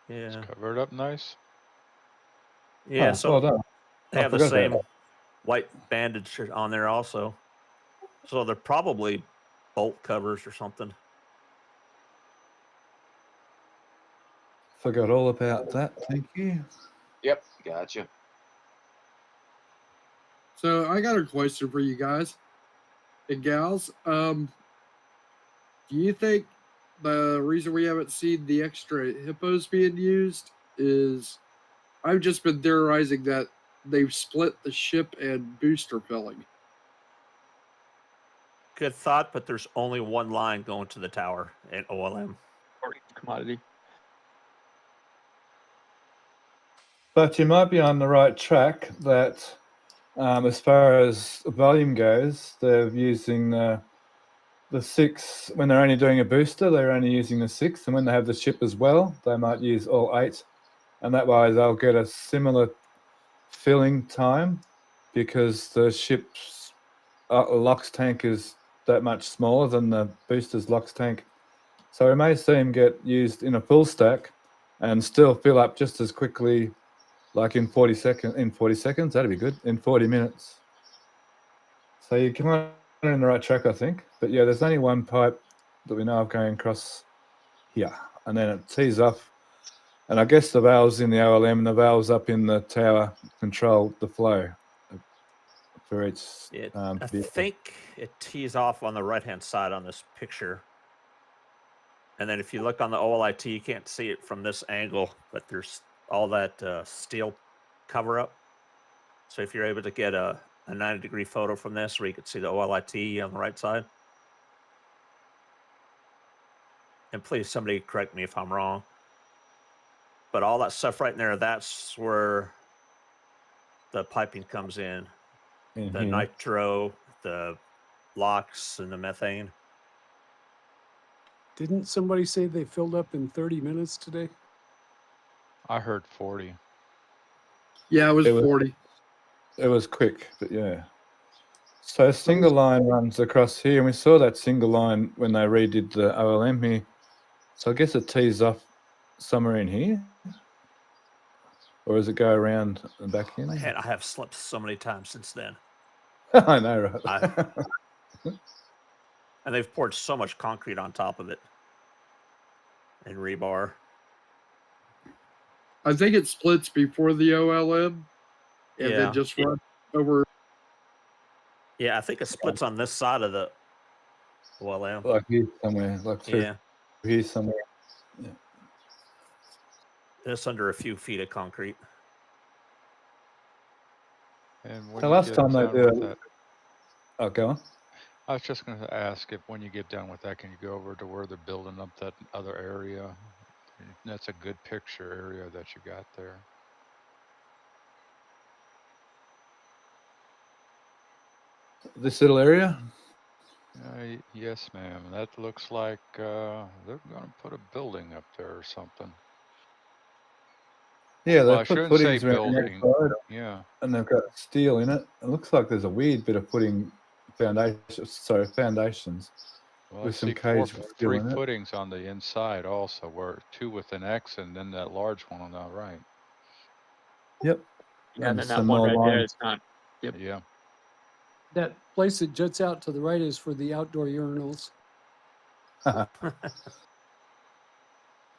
Yeah. It's covered up nice. Yeah, Oh, so well done. they I have the forgot about same that. white bandage on there also. So they're probably bolt covers or something. Forgot all about that. Thank you. Yep, gotcha. So I got a question for you guys and gals. Do you think the reason we haven't seen the extra hippos being used is I've just been theorizing that they've split the ship and booster filling. good thought, but there's only one line going to the tower at OLM. Or commodity. But you might be on the right track that as far as volume goes, they're using the 6. When they're only doing a booster, they're only using the 6. And when they have the ship as well, they might use all 8. And that way they'll get a similar filling time because the ship's LOX tank is that much smaller than the booster's LOX tank. So we may see them get used in a full stack and still fill up just as quickly, like in 40 seconds, that'd be good, in 40 minutes. So you're kind of in the right track, I think. But yeah, there's only one pipe that we know of going across here, and then it tees off. And I guess the valves in the OLM and the valves up in the tower control the flow for each. I think it tees off on the right-hand side on this picture. And then if you look on the OLIT, you can't see it from this angle, but there's all that steel cover-up. So if you're able to get a 90-degree photo from this where you can see the OLIT on the right side. And please, somebody correct me if I'm wrong. But all that stuff right in there, that's where the piping comes in. The nitro, the LOX, and the methane. Didn't somebody say they filled up in 30 minutes today? I heard 40. Yeah, it was 40. It was quick, but yeah. So a single line runs across here, and we saw that single line when they redid the OLM here. So I guess it tees off somewhere in here. Or does it go around and back in? I have slipped so many times since then. I know, right? And they've poured so much concrete on top of it. And rebar. I think it splits before the OLM and then just runs over. Yeah, I think it splits on this side of the OLM. Like here somewhere, like through here somewhere. Yeah. Just under a few feet of concrete. And when The you last get time they done did with that, oh, go on. I was just going to ask if when you get done with that, can you go over to where they're building up that other area? That's a good picture area that you got there. This little area? Yes, ma'am. That looks like they're going to put a building up there or something. Yeah, Well, they I put shouldn't say footings around the building. outside, Yeah. and they've got steel in it. It looks like there's a weird bit of footing foundations Well, I with some see cage steel three in it. footings on the inside also, where 2 with an X and then that large one on the right. Yep. Yeah, and then that one right there is not. Yep. Yeah. That place that juts out to the right is for the outdoor urinals.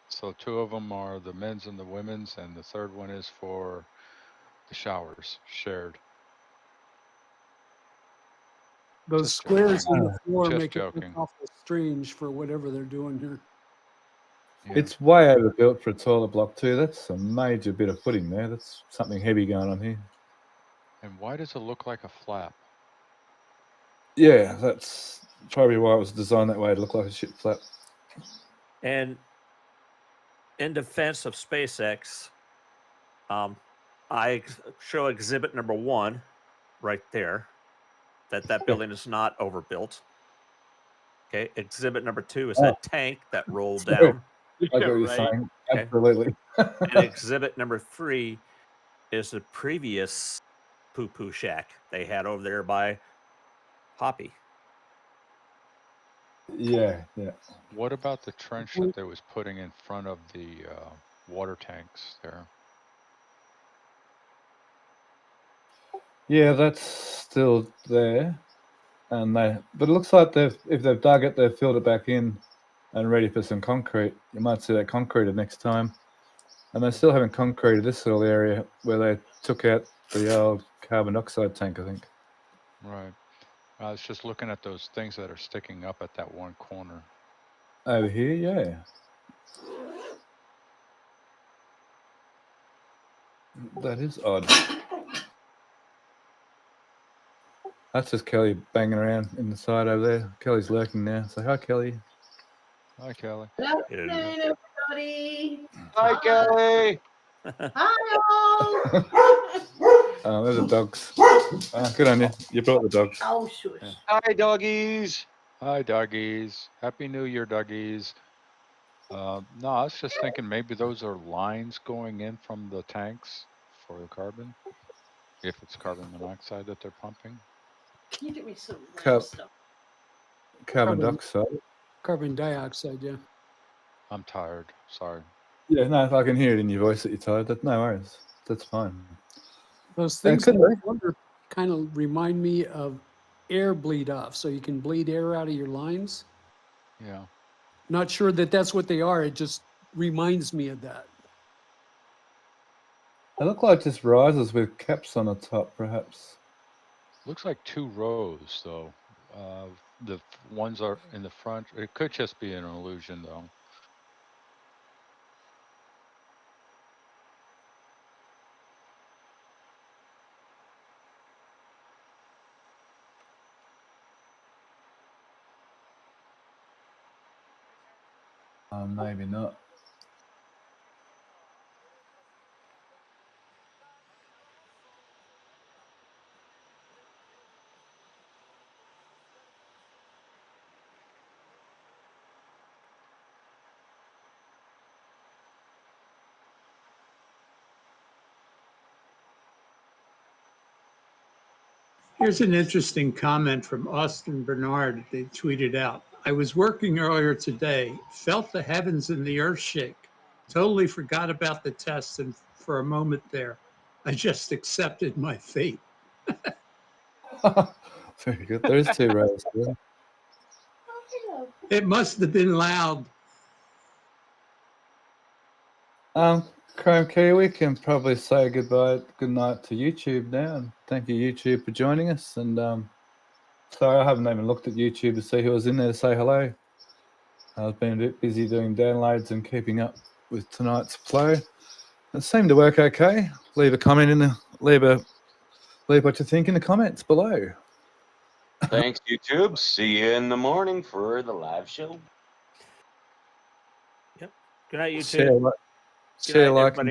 So 2 of them are the men's and the women's, and the third one is for the showers, shared. Those Just squares joking. in the floor Just make it joking. look awful strange for whatever they're doing here. Yeah. It's way overbuilt for a toilet block too. That's a major bit of footing there. That's something heavy going on here. And why does it look like a flap? Yeah, that's probably why it was designed that way, to look like a ship flap. And in defense of SpaceX, I show exhibit number 1 right there, that building is not overbuilt. Okay, exhibit number 2 is that tank that rolled down. I get what you're saying. Okay. Absolutely. And exhibit number 3 is the previous poo-poo shack they had over there by Hoppy. Yeah, yeah. What about the trench that they was putting in front of the water tanks there? Yeah, that's still there. And but it looks like if they've dug it, they've filled it back in and ready for some concrete. You might see that concreted next time. And they still haven't concreted this little area where they took out the old carbon dioxide tank, I think. Right. I was just looking at those things that are sticking up at that one corner. Over here, yeah. That is odd. That's just Kelly banging around in the side over there. Kelly's lurking now. Say hi, Kelly. Hi, Kelly. Hello, everybody. Hi, Kelly. Hi, all. Oh, there's the dogs. Good on you. You brought the dogs. Oh, shush. Hi, doggies. Hi, doggies. Happy New Year, doggies. No, I was just thinking maybe those are lines going in from the tanks for the carbon. If it's carbon monoxide that they're pumping. Can you get me some Carbon stuff? dioxide. Carbon dioxide, yeah. I'm tired. Sorry. Yeah, no, if I can hear it in your voice that you're tired, no worries. That's fine. Those things I wonder kind of remind me of air bleed off, so you can bleed air out of your lines. Yeah. Not sure that that's what they are. It just reminds me of that. They look like just risers with caps on the top, perhaps. Looks like 2 rows though. The ones are in the front. It could just be an illusion though. Maybe not. Here's an interesting comment from Austin Bernard. They tweeted out, I was working earlier today, felt the heavens and the earth shake. Totally forgot about the test, and for a moment there, I just accepted my fate. Very good. There is 2 rows. Yeah. It must have been loud. Chrome Key, we can probably say good night to YouTube now. And thank you, YouTube, for joining us. And sorry, I haven't even looked at YouTube to see who was in there to say hello. I've been a bit busy doing downloads and keeping up with tonight's flow. It seemed to work okay. Leave a comment leave what you think in the comments below. Thanks, YouTube. See you in the morning for the live show. Yep. Good night, YouTube. Share, like, everybody.